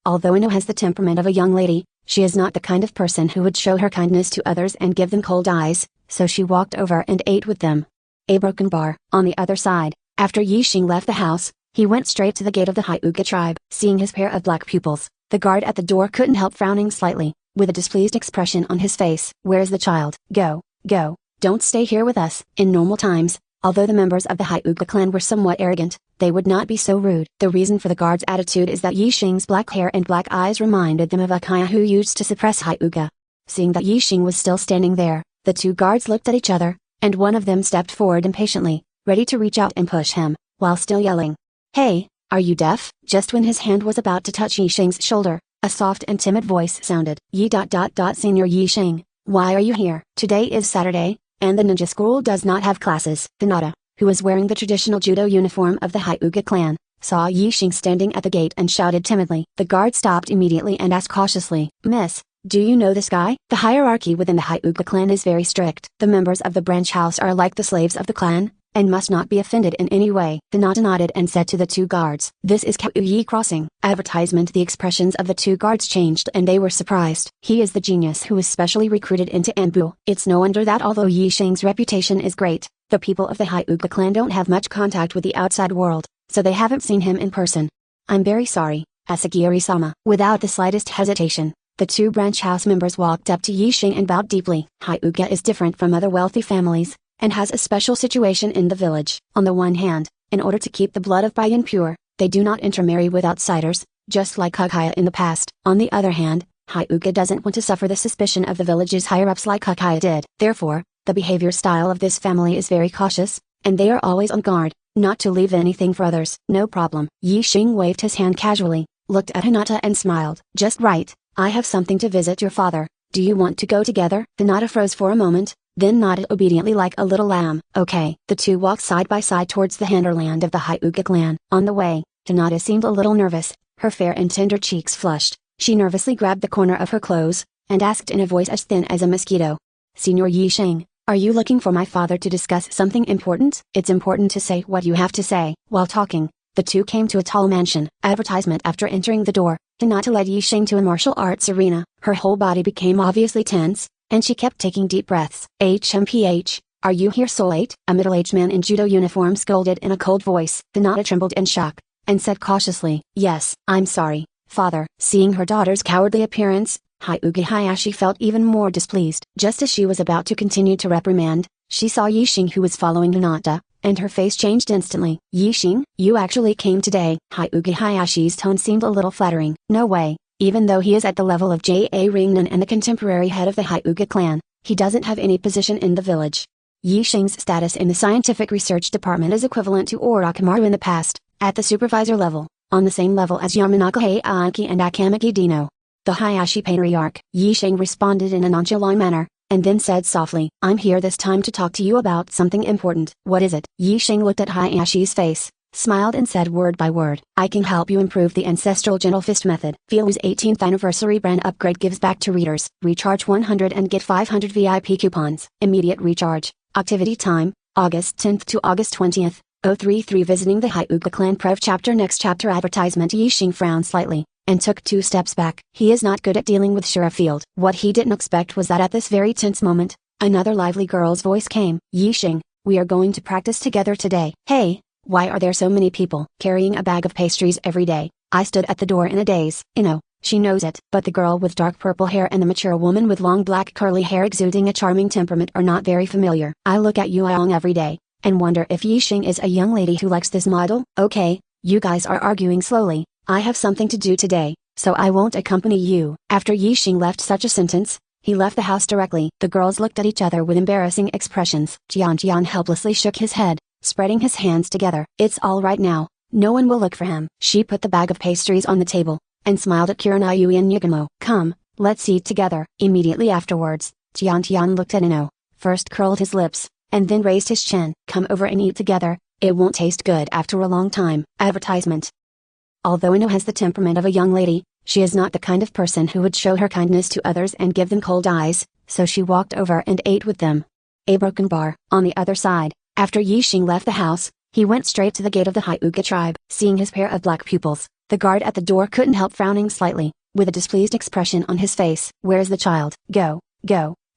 Although Ino has the temperament of a young lady, she is not the kind of person who would show her kindness to others and give them cold eyes, so she walked over and ate with them. A broken bar. On the other side, after Yixing left the house, he went straight to the gate of the Hyuga tribe. Seeing his pair of black pupils, the guard at the door couldn't help frowning slightly, with a displeased expression on his face. Where's the child? Go, don't stay here with us. In normal times, although the members of the Hyuga clan were somewhat arrogant, they would not be so rude. The reason for the guard's attitude is that Yixing's black hair and black eyes reminded them of a Kaya who used to suppress Hyuga. Seeing that Yixing was still standing there, the two guards looked at each other, and one of them stepped forward impatiently, ready to reach out and push him, while still yelling. Hey, are you deaf? Just when his hand was about to touch Yixing's shoulder, a soft and timid voice sounded. Senior Yixing, why are you here? Today is Saturday, and the ninja school does not have classes. Hinata, who was wearing the traditional judo uniform of the Hyuga clan, saw Yixing standing at the gate and shouted timidly. The guard stopped immediately and asked cautiously, Miss, do you know this guy? The hierarchy within the Hyuga clan is very strict. The members of the branch house are like the slaves of the clan, and must not be offended in any way. Hinata nodded and said to the two guards, This is Kauyi Crossing. Advertisement. The expressions of the two guards changed and they were surprised. He is the genius who was specially recruited into Anbu. It's no wonder that although Yixing's reputation is great, the people of the Hyuga clan don't have much contact with the outside world, so they haven't seen him in person. I'm very sorry, Asagiri-sama. Without the slightest hesitation, the two branch house members walked up to Yixing and bowed deeply. Hyuga is different from other wealthy families, and has a special situation in the village. On the one hand, in order to keep the blood of Bayan pure, they do not intermarry with outsiders, just like Kakaya in the past. On the other hand, Hyuga doesn't want to suffer the suspicion of the village's higher-ups like Kakaya did. Therefore, the behavior style of this family is very cautious, and they are always on guard, not to leave anything for others. No problem. Yixing waved his hand casually, looked at Hinata and smiled. Just right, I have something to visit your father. Do you want to go together? Hinata froze for a moment, then nodded obediently like a little lamb. Okay. The two walked side by side towards the hinterland of the Hyuga clan. On the way, Hinata seemed a little nervous, her fair and tender cheeks flushed. She nervously grabbed the corner of her clothes, and asked in a voice as thin as a mosquito. Senior Yixing, are you looking for my father to discuss something important? It's important to say what you have to say. While talking, the two came to a tall mansion. Advertisement. After entering the door, Hinata led Yixing to a martial arts arena. Her whole body became obviously tense, and she kept taking deep breaths. HMPH, are you here so late? A middle-aged man in judo uniform scolded in a cold voice. Hinata trembled in shock, and said cautiously, Yes, I'm sorry, father. Seeing her daughter's cowardly appearance, Hyuga Hayashi felt even more displeased. Just as she was about to continue to reprimand, she saw Yixing who was following Hinata, and her face changed instantly. Yixing, you actually came today. Hyuga Hayashi's tone seemed a little flattering. No way. Even though he is at the level of J.A. Ringnan and the contemporary head of the Hyuga clan, he doesn't have any position in the village. Yixing's status in the scientific research department is equivalent to Orochimaru in the past, at the supervisor level, on the same level as Yamanaka Heiaki and Akamaki Dino. The Hayashi patriarch. Yixing responded in a nonchalant manner, and then said softly, I'm here this time to talk to you about something important. What is it? Yixing looked at Hayashi's face, smiled and said word by word, I can help you improve the ancestral gentle fist method. Feel's 18th anniversary brand upgrade gives back to readers. Recharge 100 and get 500 VIP coupons. Immediate recharge. Activity time, August 10th to August 20th. 033 Visiting the Hyuga clan Prev chapter. Next chapter advertisement. Yixing frowned slightly, and took 2 steps back. He is not good at dealing with Shira Field. What he didn't expect was that at this very tense moment, another lively girl's voice came. Yixing, we are going to practice together today. Hey, why are there so many people carrying a bag of pastries every day? I stood at the door in a daze. She knows it. But the girl with dark purple hair and the mature woman with long black curly hair exuding a charming temperament are not very familiar. I look at Yueyong every day, and wonder if Yixing is a young lady who likes this model. Okay, you guys are arguing slowly. I have something to do today, so I won't accompany you. After Yixing left such a sentence, he left the house directly. The girls looked at each other with embarrassing expressions. Jian helplessly shook his head, spreading his hands together. It's all right now, no one will look for him. She put the bag of pastries on the table, and smiled at Kiranayu and Yugamo. Come, let's eat together. Immediately afterwards, Jian looked at Ino, first curled his lips, and then raised his chin. Come over and eat together, it won't taste good after a long time. Advertisement. Although Ino has the temperament of a young lady, she is not the kind of person who would show her kindness to others and give them cold eyes, so she walked over and ate with them. A broken bar. On the other side, after Yixing left the house, he went straight to the gate of the Hyuga tribe. Seeing his pair of black pupils, the guard at the door couldn't help frowning slightly, with a displeased expression on his face. Where's the child? Go,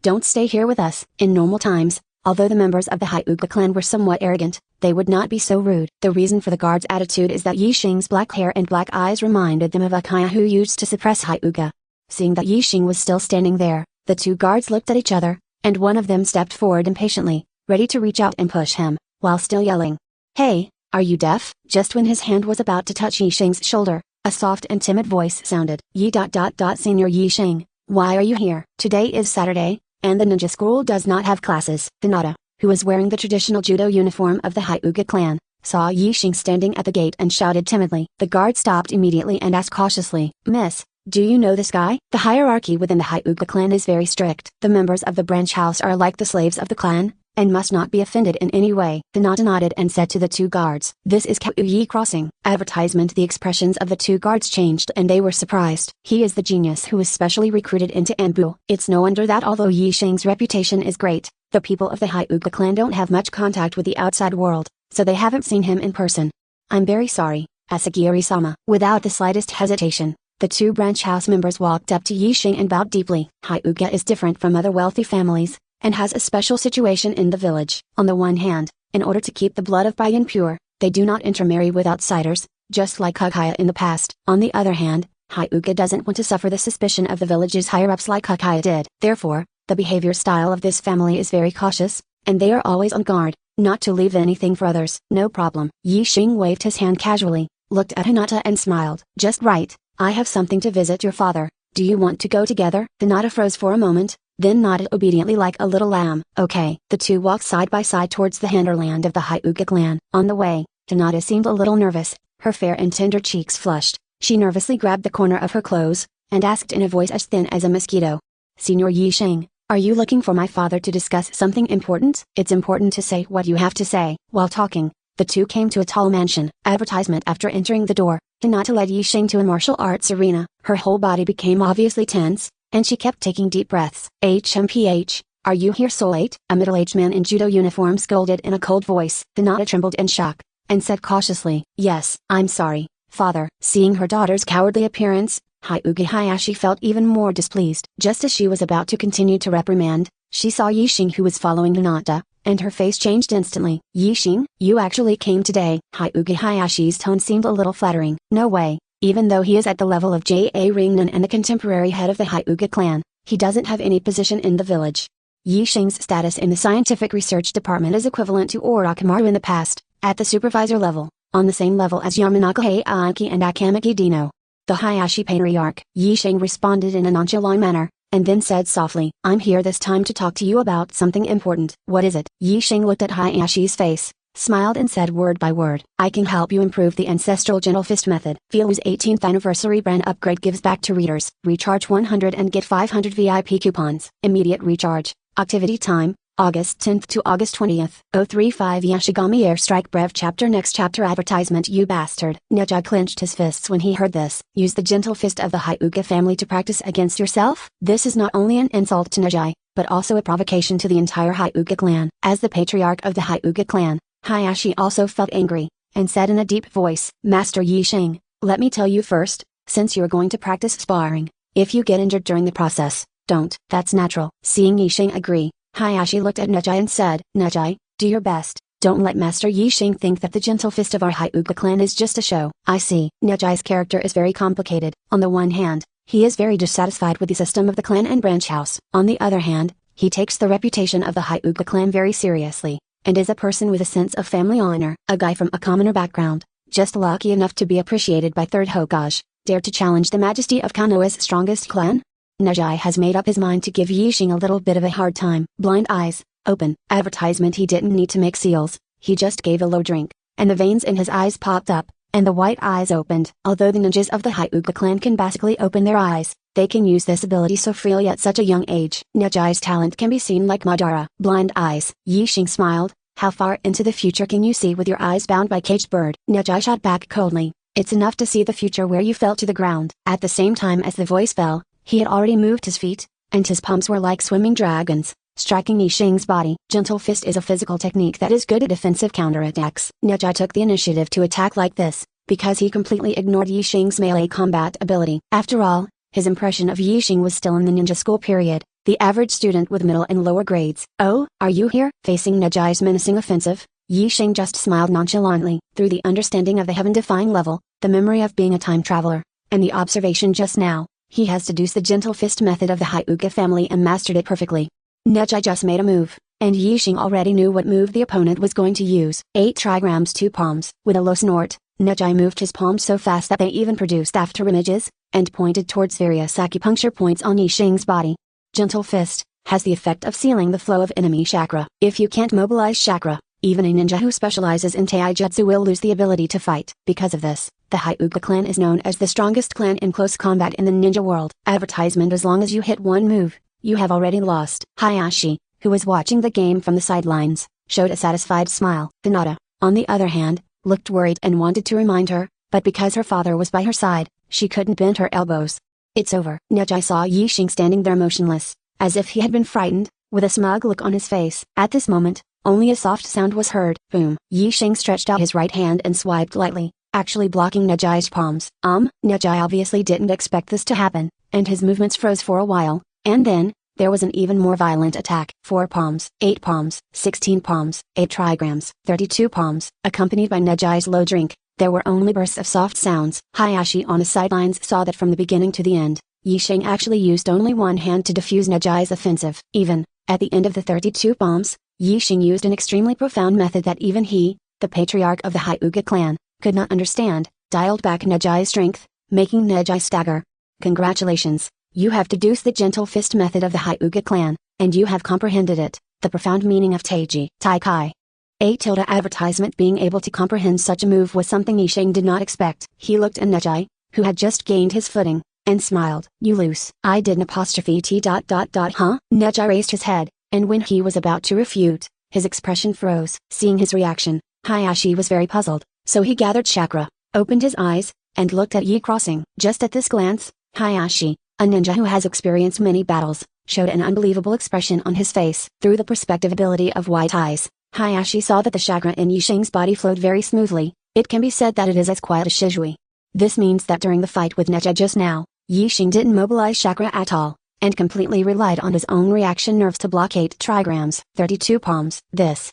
don't stay here with us. In normal times, although the members of the Hyuga clan were somewhat arrogant, they would not be so rude. The reason for the guard's attitude is that Yixing's black hair and black eyes reminded them of a Kaya who used to suppress Hyuga. Seeing that Yixing was still standing there, the 2 guards looked at each other, and one of them stepped forward impatiently, ready to reach out and push him, while still yelling, Hey, are you deaf? Just when his hand was about to touch Yixing's shoulder, a soft and timid voice sounded. Senior Yixing, why are you here? Today is Saturday, and the ninja school does not have classes. Hinata, who was wearing the traditional judo uniform of the Hyuga clan, saw Yixing standing at the gate and shouted timidly. The guard stopped immediately and asked cautiously, Miss, do you know this guy? The hierarchy within the Hyuga clan is very strict. The members of the branch house are like the slaves of the clan, and must not be offended in any way. Hinata nodded and said to the 2 guards, This is Kauyi Crossing. Advertisement. The expressions of the 2 guards changed and they were surprised. He is the genius who was specially recruited into Anbu. It's no wonder that although Yixing's reputation is great, the people of the Hyuga clan don't have much contact with the outside world, so they haven't seen him in person. I'm very sorry, Asagiri-sama. Without the slightest hesitation, the 2 branch house members walked up to Yixing and bowed deeply. Hyuga is different from other wealthy families, and has a special situation in the village. On the one hand, in order to keep the blood of Bayan pure, they do not intermarry with outsiders, just like Kagaya in the past. On the other hand, Hyuga doesn't want to suffer the suspicion of the village's higher-ups like Kagaya did. Therefore, the behavior style of this family is very cautious, and they are always on guard, not to leave anything for others. No problem. Yixing waved his hand casually, looked at Hinata and smiled. Just right, I have something to visit your father. Do you want to go together? Hinata froze for a moment, then nodded obediently like a little lamb. Okay. The 2 walked side by side towards the hinterland of the Hyuga clan. On the way, Hinata seemed a little nervous, her fair and tender cheeks flushed. She nervously grabbed the corner of her clothes, and asked in a voice as thin as a mosquito. Senior Yixing, are you looking for my father to discuss something important? It's important to say what you have to say. While talking, the 2 came to a tall mansion. Advertisement. After entering the door, Hinata led Yixing to a martial arts arena. Her whole body became obviously tense, and she kept taking deep breaths. HMPH, are you here Soul 8? A middle-aged man in judo uniform scolded in a cold voice. Hinata trembled in shock, and said cautiously, Yes, I'm sorry, father. Seeing her daughter's cowardly appearance, Hyuga Hayashi felt even more displeased. Just as she was about to continue to reprimand, she saw Yixing who was following Hinata, and her face changed instantly. Yixing, you actually came today. Hyuga Hayashi's tone seemed a little flattering. No way. Even though he is at the level of J.A. Ringnan and the contemporary head of the Hyuga clan, he doesn't have any position in the village. Yixing's status in the scientific research department is equivalent to Orochimaru in the past, at the supervisor level, on the same level as Yamanaka Heiaki and Akamaki Dino. The Hayashi patriarch. Yixing responded in a nonchalant manner, and then said softly, I'm here this time to talk to you about something important. What is it? Yixing looked at Hayashi's face, smiled and said word by word, I can help you improve the ancestral gentle fist method. Feel's 18th anniversary brand upgrade gives back to readers. Recharge 100 and get 500 VIP coupons. Immediate recharge. Activity time, August 10th to August 20th. 035 Yashigami Airstrike Brev Chapter Next Chapter Advertisement You bastard. Neji clenched his fists when he heard this. Use the gentle fist of the Hyuga family to practice against yourself? This is not only an insult to Neji, but also a provocation to the entire Hyuga clan. As the patriarch of the Hyuga clan, Hayashi also felt angry, and said in a deep voice, Master Yixing, let me tell you first, since you're going to practice sparring, if you get injured during the process, don't. That's natural. Seeing Yixing agree, Hayashi looked at Neji and said, Neji, do your best. Don't let Master Yixing think that the gentle fist of our Hyuga clan is just a show. I see. Neji's character is very complicated. On the one hand, he is very dissatisfied with the system of the clan and branch house. On the other hand, he takes the reputation of the Hyuga clan very seriously, and is a person with a sense of family honor. A guy from a commoner background, just lucky enough to be appreciated by third Hokage, dared to challenge the majesty of Konoha's strongest clan? Neji has made up his mind to give Yixing a little bit of a hard time. Blind eyes, open. Advertisement. He didn't need to make seals, he just gave a low drink, and the veins in his eyes popped up, and the white eyes opened. Although the ninjas of the Hyuga clan can basically open their eyes, they can use this ability so freely at such a young age. Neji's talent can be seen like Madara. Blind eyes. Yixing smiled. How far into the future can you see with your eyes bound by caged bird? Neji shot back coldly. It's enough to see the future where you fell to the ground. At the same time as the voice fell, he had already moved his feet, and his palms were like swimming dragons, striking Yixing's body. Gentle fist is a physical technique that is good at defensive counterattacks. Neji took the initiative to attack like this, because he completely ignored Yixing's melee combat ability. After all, his impression of Yixing was still in the ninja school period, the average student with middle and lower grades. Oh, are you here? Facing Neji's menacing offensive, Yixing just smiled nonchalantly. Through the understanding of the heaven-defying level, the memory of being a time traveler, and the observation just now, he has deduced the gentle fist method of the Hyuga family and mastered it perfectly. Neji just made a move, and Yixing already knew what move the opponent was going to use. 8 trigrams 2 palms. With a low snort, Neji moved his palms so fast that they even produced after images, and pointed towards various acupuncture points on Yixing's body. Gentle fist has the effect of sealing the flow of enemy chakra. If you can't mobilize chakra, even a ninja who specializes in taijutsu will lose the ability to fight. Because of this, the Hyuga clan is known as the strongest clan in close combat in the ninja world. Advertisement. As long as you hit one move, you have already lost. Hayashi, who was watching the game from the sidelines, showed a satisfied smile. Hinata, on the other hand, looked worried and wanted to remind her, but because her father was by her side, she couldn't bend her elbows. It's over. Neji saw Yixing standing there motionless, as if he had been frightened, with a smug look on his face. At this moment, only a soft sound was heard. Boom. Yixing stretched out his right hand and swiped lightly, actually blocking Neji's palms. Neji obviously didn't expect this to happen, and his movements froze for a while, and then, there was an even more violent attack. 4 palms, 8 palms, 16 palms, 8 trigrams, 32 palms, accompanied by Neji's low drink. There were only bursts of soft sounds. Hayashi on the sidelines saw that from the beginning to the end, Yixing actually used only one hand to defuse Neji's offensive. Even, at the end of the 32 palms, Yixing used an extremely profound method that even he, the patriarch of the Hyuga clan, could not understand. Dialed back Neji's strength, making Neji stagger. Congratulations, you have deduced the gentle fist method of the Hyuga clan, and you have comprehended it, the profound meaning of Taiji. Taikai. Advertisement. Being able to comprehend such a move was something Yixing did not expect. He looked at Neji, who had just gained his footing, and smiled. You loose. I did an apostrophe T. Huh? Neji raised his head, and when he was about to refute, his expression froze. Seeing his reaction, Hayashi was very puzzled, so he gathered chakra, opened his eyes, and looked at Yi Crossing. Just at this glance, Hayashi, a ninja who has experienced many battles, showed an unbelievable expression on his face. Through the perspective ability of white eyes, Hayashi saw that the chakra in Yixing's body flowed very smoothly. It can be said that it is as quiet as Shizui. This means that during the fight with Neji just now, Yixing didn't mobilize chakra at all, and completely relied on his own reaction nerves to block 8 trigrams, 32 palms. This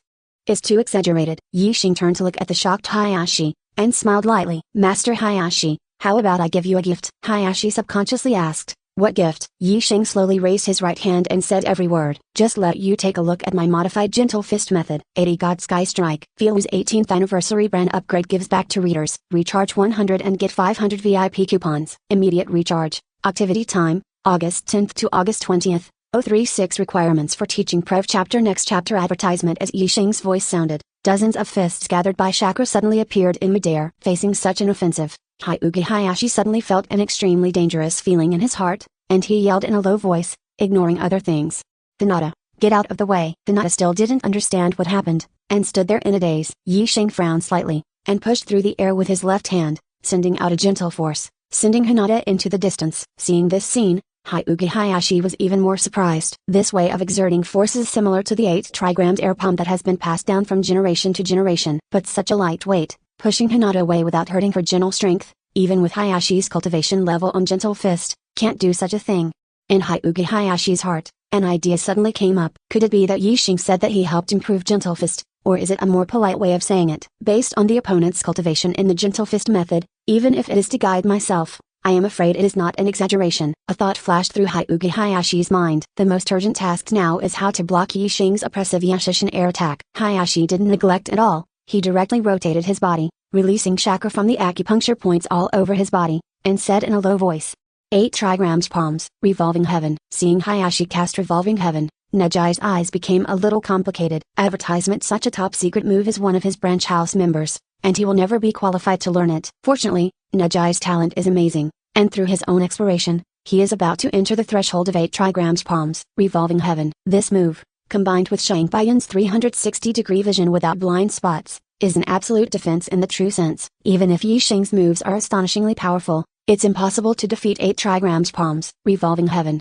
is too exaggerated. Yixing turned to look at the shocked Hayashi, and smiled lightly. Master Hayashi, how about I give you a gift? Hayashi subconsciously asked. What gift? Yixing slowly raised his right hand and said every word. Just let you take a look at my modified gentle fist method. 80 God Sky Strike. Feel's 18th anniversary brand upgrade gives back to readers. Recharge 100 and get 500 VIP coupons. Immediate recharge. Activity time, August 10th to August 20th. 036 Requirements for Teaching Prev Chapter Next Chapter Advertisement. As Yixing's voice sounded, dozens of fists gathered by chakra suddenly appeared in midair. Facing such an offensive, Hyuga Hayashi suddenly felt an extremely dangerous feeling in his heart, and he yelled in a low voice, ignoring other things. Hinata, Get out of the way. Hinata still didn't understand what happened, and stood there in a daze. Yixing frowned slightly, and pushed through the air with his left hand, sending out a gentle force, sending Hinata into the distance. Seeing this scene, Hyuga Hayashi was even more surprised. This way of exerting force is similar to the 8 trigrammed air palm that has been passed down from generation to generation. But such a light weight, pushing Hinata away without hurting her gentle strength, even with Hayashi's cultivation level on gentle fist, can't do such a thing. In Hyuga Hayashi's heart, an idea suddenly came up. Could it be that Yixing said that he helped improve gentle fist, or is it a more polite way of saying it? Based on the opponent's cultivation in the gentle fist method, even if it is to guide myself, I am afraid it is not an exaggeration. A thought flashed through Hyuga Hayashi's mind. The most urgent task now is how to block Yixing's oppressive Yashishin air attack. Hayashi didn't neglect at all. He directly rotated his body, releasing chakra from the acupuncture points all over his body, and said in a low voice, 8 trigrams palms. Revolving heaven. Seeing Hayashi cast revolving heaven, Nejai's eyes became a little complicated. Advertisement. Such a top secret move is one of his branch house members, and he will never be qualified to learn it. Fortunately, Nejai's talent is amazing, and through his own exploration, he is about to enter the threshold of 8 trigrams palms. Revolving heaven. This move, combined with Shang Baiyan's 360-degree vision without blind spots, is an absolute defense in the true sense. Even if Yixing's moves are astonishingly powerful, it's impossible to defeat 8 trigrams palms. Revolving heaven.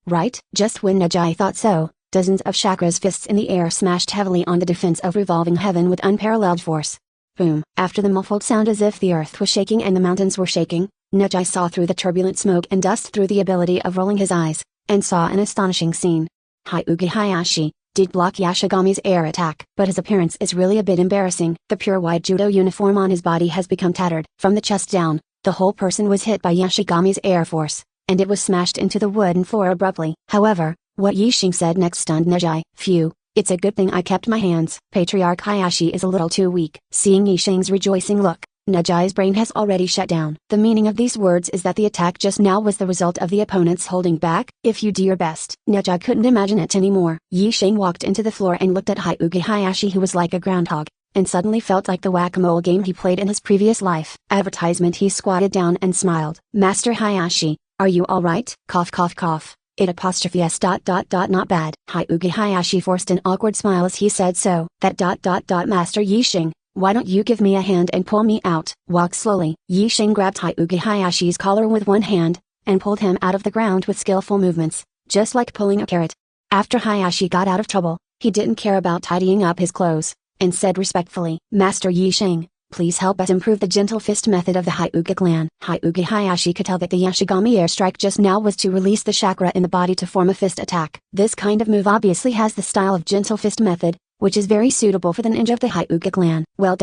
Right? Just when Nejai thought so, dozens of chakras fists in the air smashed heavily on the defense of revolving heaven with unparalleled force. Boom. After the muffled sound as if the earth was shaking and the mountains were shaking, Nejai saw through the turbulent smoke and dust through the ability of rolling his eyes, and saw an astonishing scene. Hyuga Hayashi did block Yashigami's air attack, but his appearance is really a bit embarrassing. The pure white judo uniform on his body has become tattered. From the chest down, the whole person was hit by Yashigami's air force, and it was smashed into the wooden floor abruptly. However, what Yixing said next stunned Nejai. Phew, it's a good thing I kept my hands. Patriarch Hayashi is a little too weak. Seeing Yixing's rejoicing look, Nejai's brain has already shut down. The meaning of these words is that the attack just now was the result of the opponent's holding back. If you do your best. Nejai couldn't imagine it anymore. Yixing walked into the floor and looked at Hyuga Hayashi, who was like a groundhog, and suddenly felt like the whack-a-mole game he played in his previous life. Advertisement. He squatted down and smiled. Master Hayashi, are you alright? Cough cough cough. It apostrophe s. Not bad. Hyuga Hayashi forced an awkward smile as he said so. Master Yixing, why don't you give me a hand and pull me out? Walk slowly. Yixing grabbed Hyuga Hayashi's collar with one hand, and pulled him out of the ground with skillful movements, just like pulling a carrot. After Hayashi got out of trouble, he didn't care about tidying up his clothes, and said respectfully, Master Yixing, please help us improve the gentle fist method of the Hyuga clan. Hyuga Hayashi could tell that the Yashigami airstrike just now was to release the chakra in the body to form a fist attack. This kind of move obviously has the style of gentle fist method, which is very suitable for the ninja of the Hyuga clan. Well.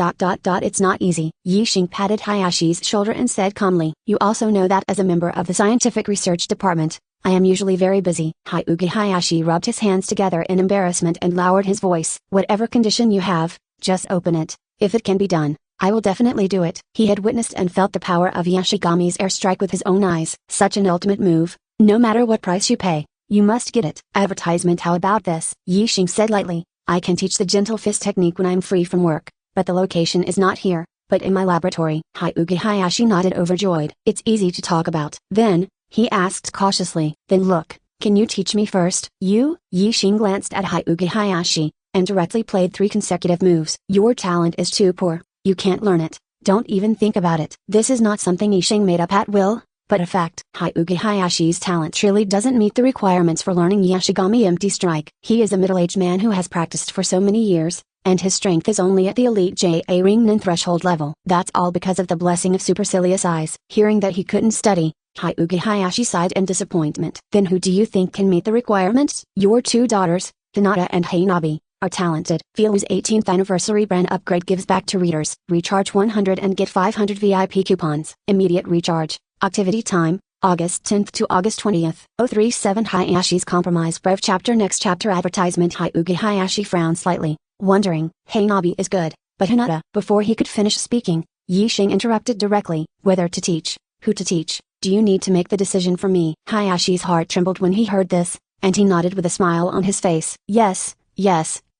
It's not easy. Yixing patted Hayashi's shoulder and said calmly, you also know that as a member of the scientific research department, I am usually very busy. Hyuga Hayashi rubbed his hands together in embarrassment and lowered his voice. Whatever condition you have, just open it. If it can be done, I will definitely do it. He had witnessed and felt the power of Yashigami's airstrike with his own eyes. Such an ultimate move, no matter what price you pay, you must get it. Advertisement. How about this? Yixing said lightly, I can teach the gentle fist technique when I'm free from work, but the location is not here, but in my laboratory. Hyuga Hayashi nodded overjoyed. It's easy to talk about. Then, he asked cautiously, then look, can you teach me first? Yixing glanced at Hyuga Hayashi, and directly played 3 consecutive moves. Your talent is too poor. You can't learn it. Don't even think about it. This is not something Yixing made up at will, but a fact. Hyuga Hayashi's talent truly doesn't meet the requirements for learning Yashigami empty strike. He is a middle-aged man who has practiced for so many years, and his strength is only at the elite JA Ringnin threshold level. That's all because of the blessing of supercilious eyes. Hearing that he couldn't study, Hyuga Hayashi sighed in disappointment. Then who do you think can meet the requirements? Your 2 daughters, Hinata and Hanabi, are talented. Feel's 18th anniversary brand upgrade gives back to readers. Recharge 100 and get 500 VIP coupons. Immediate recharge. Activity time, August 10th to August 20th. 037 Hayashi's Compromise Brave Chapter. Next chapter. Advertisement. Hyuga Hayashi frowned slightly, wondering. Hanabi is good, but Hinata. Before he could finish speaking, Yixing interrupted directly. Whether to teach, who to teach, do you need to make the decision for me? Hayashi's heart trembled when he heard this, and he nodded with a smile on his face. Yes,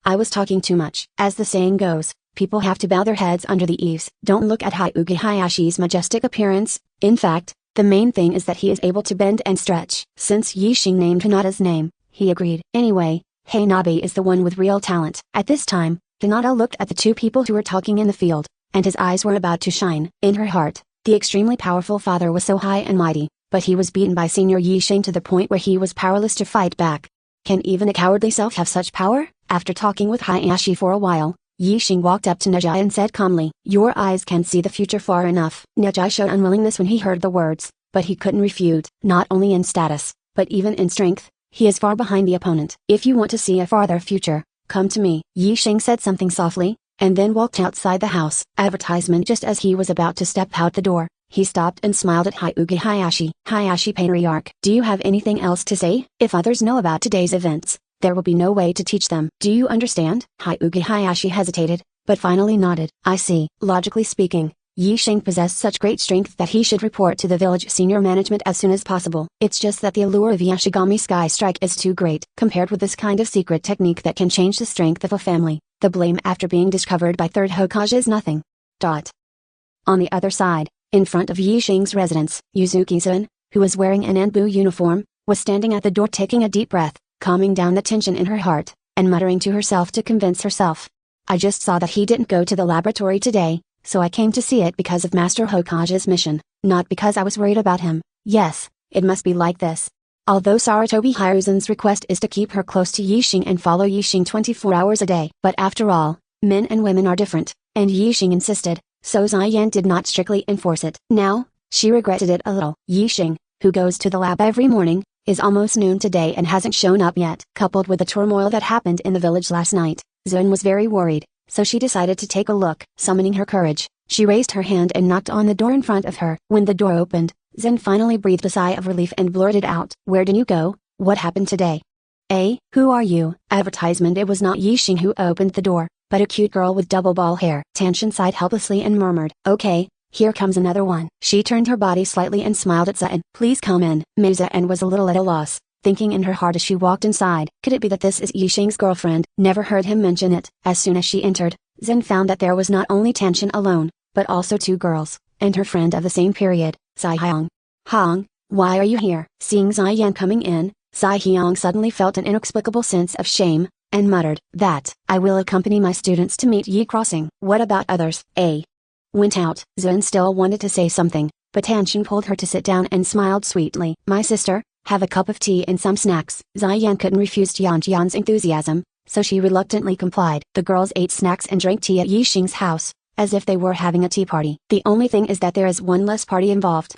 I was talking too much. As the saying goes, people have to bow their heads under the eaves. Don't look at Hyuga Hayashi's majestic appearance. In fact, the main thing is that he is able to bend and stretch. Since Yixing named Hinata's name, he agreed. Anyway, Hanabi is the one with real talent. At this time, Hinata looked at the two people who were talking in the field, and his eyes were about to shine. In her heart, the extremely powerful father was so high and mighty, but he was beaten by Senior Yisheng to the point where he was powerless to fight back. Can even a cowardly self have such power? After talking with Hayashi for a while, Yisheng walked up to Nejai and said calmly, "Your eyes can see the future far enough." Nejai showed unwillingness when he heard the words, but he couldn't refute. Not only in status, but even in strength, he is far behind the opponent. "If you want to see a farther future, come to me." Yisheng said something softly, and then walked outside the house. Advertisement. Just as he was about to step out the door, he stopped and smiled at Hyuga Hayashi. "Hayashi Patriarch, do you have anything else to say? If others know about today's events, there will be no way to teach them. Do you understand?" Hyuga Hayashi hesitated, but finally nodded. "I see." Logically speaking, Yisheng possessed such great strength that he should report to the village senior management as soon as possible. It's just that the allure of Yashigami Sky Strike is too great. Compared with this kind of secret technique that can change the strength of a family, the blame after being discovered by third Hokage is nothing. On the other side, in front of Yisheng's residence, Yuzuki-san, who was wearing an Anbu uniform, was standing at the door taking a deep breath, calming down the tension in her heart, and muttering to herself to convince herself. "I just saw that he didn't go to the laboratory today, so I came to see it because of Master Hokage's mission, not because I was worried about him. Yes, it must be like this." Although Saratobi Hiruzan's request is to keep her close to Yisheng and follow Yisheng 24 hours a day. But after all, men and women are different, and Yisheng insisted, so Ziyan did not strictly enforce it. Now, she regretted it a little. Yisheng, who goes to the lab every morning, is almost noon today and hasn't shown up yet. Coupled with the turmoil that happened in the village last night, Zun was very worried, so she decided to take a look. Summoning her courage, she raised her hand and knocked on the door in front of her. When the door opened, Zen finally breathed a sigh of relief and blurted out, "Where did you go? What happened today?" Who are you?" Advertisement. It was not Yisheng who opened the door, but a cute girl with double ball hair. Tanshin sighed helplessly and murmured, "Okay, here comes another one." She turned her body slightly and smiled at Zen. "Please come in." Zen was a little at a loss, thinking in her heart as she walked inside. Could it be that this is Yisheng's girlfriend? Never heard him mention it. As soon as she entered, Zen found that there was not only Tanshin alone, but also two girls, and her friend of the same period, Sai Hyung. "Hong, why are you here?" Seeing Ziyan coming in, Sai Hyung suddenly felt an inexplicable sense of shame, and muttered, "That, I will accompany my students to meet Yi Crossing." "What about others?" Went out. Zen still wanted to say something, but Tanshin pulled her to sit down and smiled sweetly. "My sister, have a cup of tea and some snacks." Ziyan couldn't refuse Jian's enthusiasm, so she reluctantly complied. The girls ate snacks and drank tea at Yisheng's house, as if they were having a tea party. The only thing is that there is one less party involved.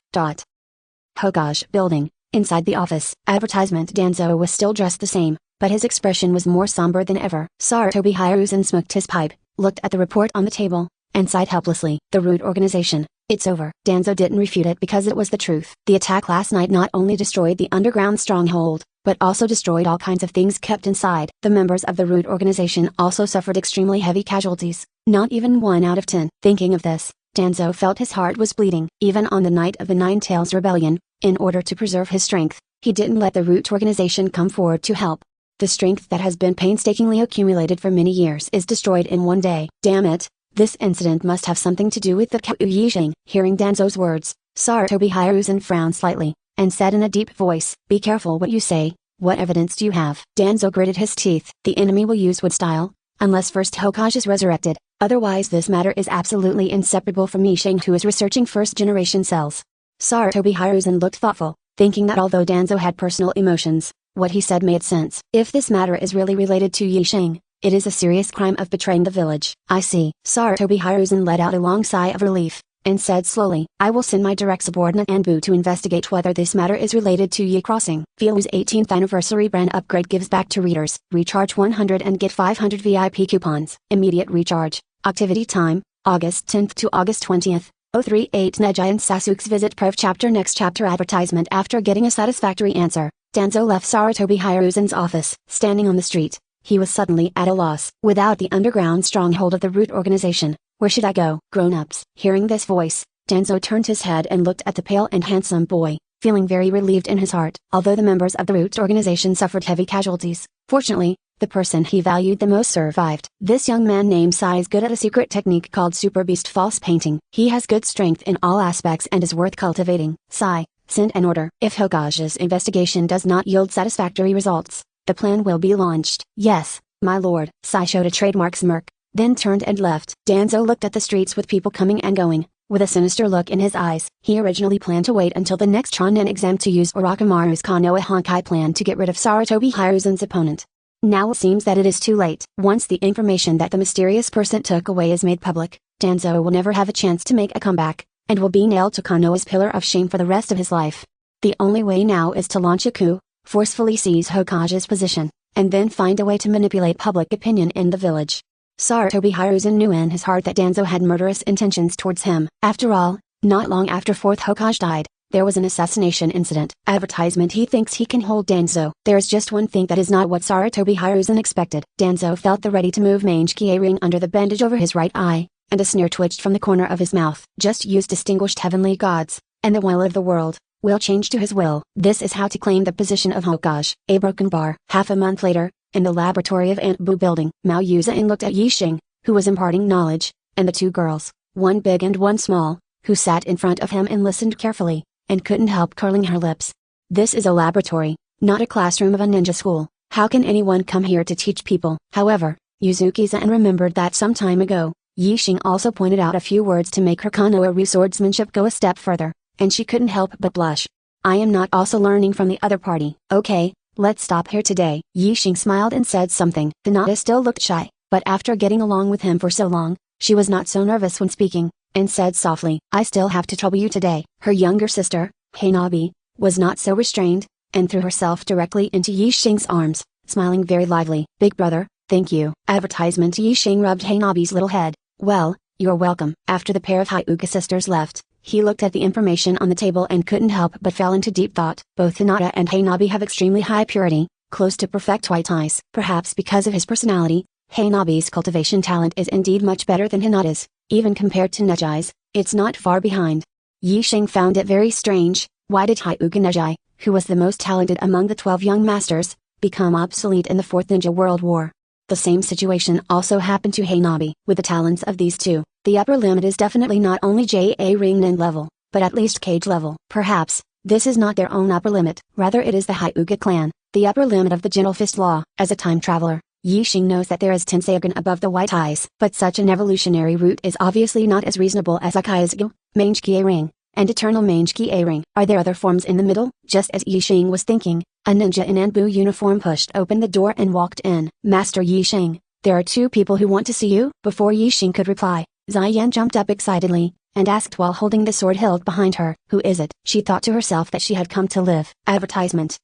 Hokage building. Inside the office. Advertisement. Danzo was still dressed the same, but his expression was more somber than ever. Saratobi Hiruzan smoked his pipe, looked at the report on the table, and sighed helplessly. "The root organization, it's over." Danzo didn't refute it because it was the truth. The attack last night not only destroyed the underground stronghold, but also destroyed all kinds of things kept inside. The members of the root organization also suffered extremely heavy casualties, not even 1 out of 10. Thinking of this, Danzo felt his heart was bleeding. Even on the night of the Nine Tails Rebellion, in order to preserve his strength, he didn't let the root organization come forward to help. The strength that has been painstakingly accumulated for many years is destroyed in one day. Damn it, this incident must have something to do with the Kyu Yijing. Hearing Danzo's words, Saratobi Hiruzan frowned slightly, and said in a deep voice, "Be careful what you say. What evidence do you have?" Danzo gritted his teeth. "The enemy will use wood style, unless first Hokage is resurrected. Otherwise this matter is absolutely inseparable from Yisheng, who is researching first-generation cells." Saratobi Hiruzan looked thoughtful, thinking that although Danzo had personal emotions, what he said made sense. If this matter is really related to Yisheng, it is a serious crime of betraying the village. "I see." Saratobi Hiruzan let out a long sigh of relief, and said slowly, "I will send my direct subordinate Anbu to investigate whether this matter is related to Yi Crossing." Filu's 18th anniversary brand upgrade gives back to readers. Recharge 100 and get 500 VIP coupons. Immediate recharge. Activity time, August 10th to August 20th. 038 Neji and Sasuke's visit. Prev chapter. Next chapter. Advertisement. After getting a satisfactory answer, Danzo left Saratobi Hiruzan's office. Standing on the street, he was suddenly at a loss. Without the underground stronghold of the root organization, where should I go? Grown-ups. Hearing this voice, Danzo turned his head and looked at the pale and handsome boy, feeling very relieved in his heart. Although the members of the root organization suffered heavy casualties, fortunately, the person he valued the most survived. This young man named Sai is good at a secret technique called Super Beast False Painting. He has good strength in all aspects and is worth cultivating. Sai, send an order. If Hokage's investigation does not yield satisfactory results, The plan will be launched. Yes, my lord. Sai showed a trademark smirk, then turned and left. Danzo looked at the streets with people coming and going, with a sinister look in his eyes. He originally planned to wait until the next Chonin exam to use Orochimaru's Konoha Honkai plan to get rid of Sarutobi Hiruzen's opponent. Now it seems that it is too late. Once the information that the mysterious person took away is made public, Danzo will never have a chance to make a comeback, and will be nailed to Konoha's pillar of shame for the rest of his life. The only way now is to launch a coup, forcefully seize Hokage's position, and then find a way to manipulate public opinion in the village. Sarutobi Hiruzen knew in his heart that Danzo had murderous intentions towards him. After all, not long after 4th Hokage died, there was an assassination incident. Advertisement. He thinks he can hold Danzo. There is just one thing that is not what Sarutobi Hiruzen expected. Danzo felt the ready-to-move mange-kie ring under the bandage over his right eye, and a sneer twitched from the corner of his mouth. Just use distinguished heavenly gods, and the will of the world will change to his will. This is how to claim the position of Hokage. A broken bar. Half a month later, in the laboratory of Aunt Bu building, Mao Yuzhen looked at Yixing, who was imparting knowledge, and the two girls, one big and one small, who sat in front of him and listened carefully, and couldn't help curling her lips. This is a laboratory, not a classroom of a ninja school. How can anyone come here to teach people? However, Yuzuki-san remembered that some time ago, Yixing also pointed out a few words to make her Konoha-ru swordsmanship go a step further, and she couldn't help but blush. I am not also learning from the other party. Okay, let's stop here today. Yixing smiled and said something. Hinata still looked shy, but after getting along with him for so long, she was not so nervous when speaking, and said softly, I still have to trouble you today. Her younger sister, Hanabi, was not so restrained, and threw herself directly into Yixing's arms, smiling very lively. Big brother, thank you. Advertisement. Yixing rubbed Hanabi's little head. Well, you're welcome. After the pair of Hyuga sisters left, he looked at the information on the table and couldn't help but fell into deep thought. Both Hinata and Hanabi have extremely high purity, close to perfect white eyes. Perhaps because of his personality, Hanabi's cultivation talent is indeed much better than Hinata's. Even compared to Nejai's, it's not far behind. Yixing found it very strange. Why did Hyuga Nejai, who was the most talented among the 12 young masters, become obsolete in the 4th Ninja World War? The same situation also happened to Hanabi. With the talents of these two, the upper limit is definitely not only JA Ring-Nin level, but at least Cage level. Perhaps, this is not their own upper limit, rather it is the Hyuga clan, the upper limit of the Gentle Fist Law. As a time traveler, Yixing knows that there is Tenseigan above the white eyes. But such an evolutionary route is obviously not as reasonable as Akayazugu, Mange-Kie Ring, and Eternal Mange-Kie Ring. Are there other forms in the middle? Just as Yixing was thinking, a ninja in Anbu uniform pushed open the door and walked in. Master Yixing, there are two people who want to see you. Before Yixing could reply, Ziyan jumped up excitedly, and asked while holding the sword hilt behind her. Who is it? She thought to herself that she had come to live. Advertisement.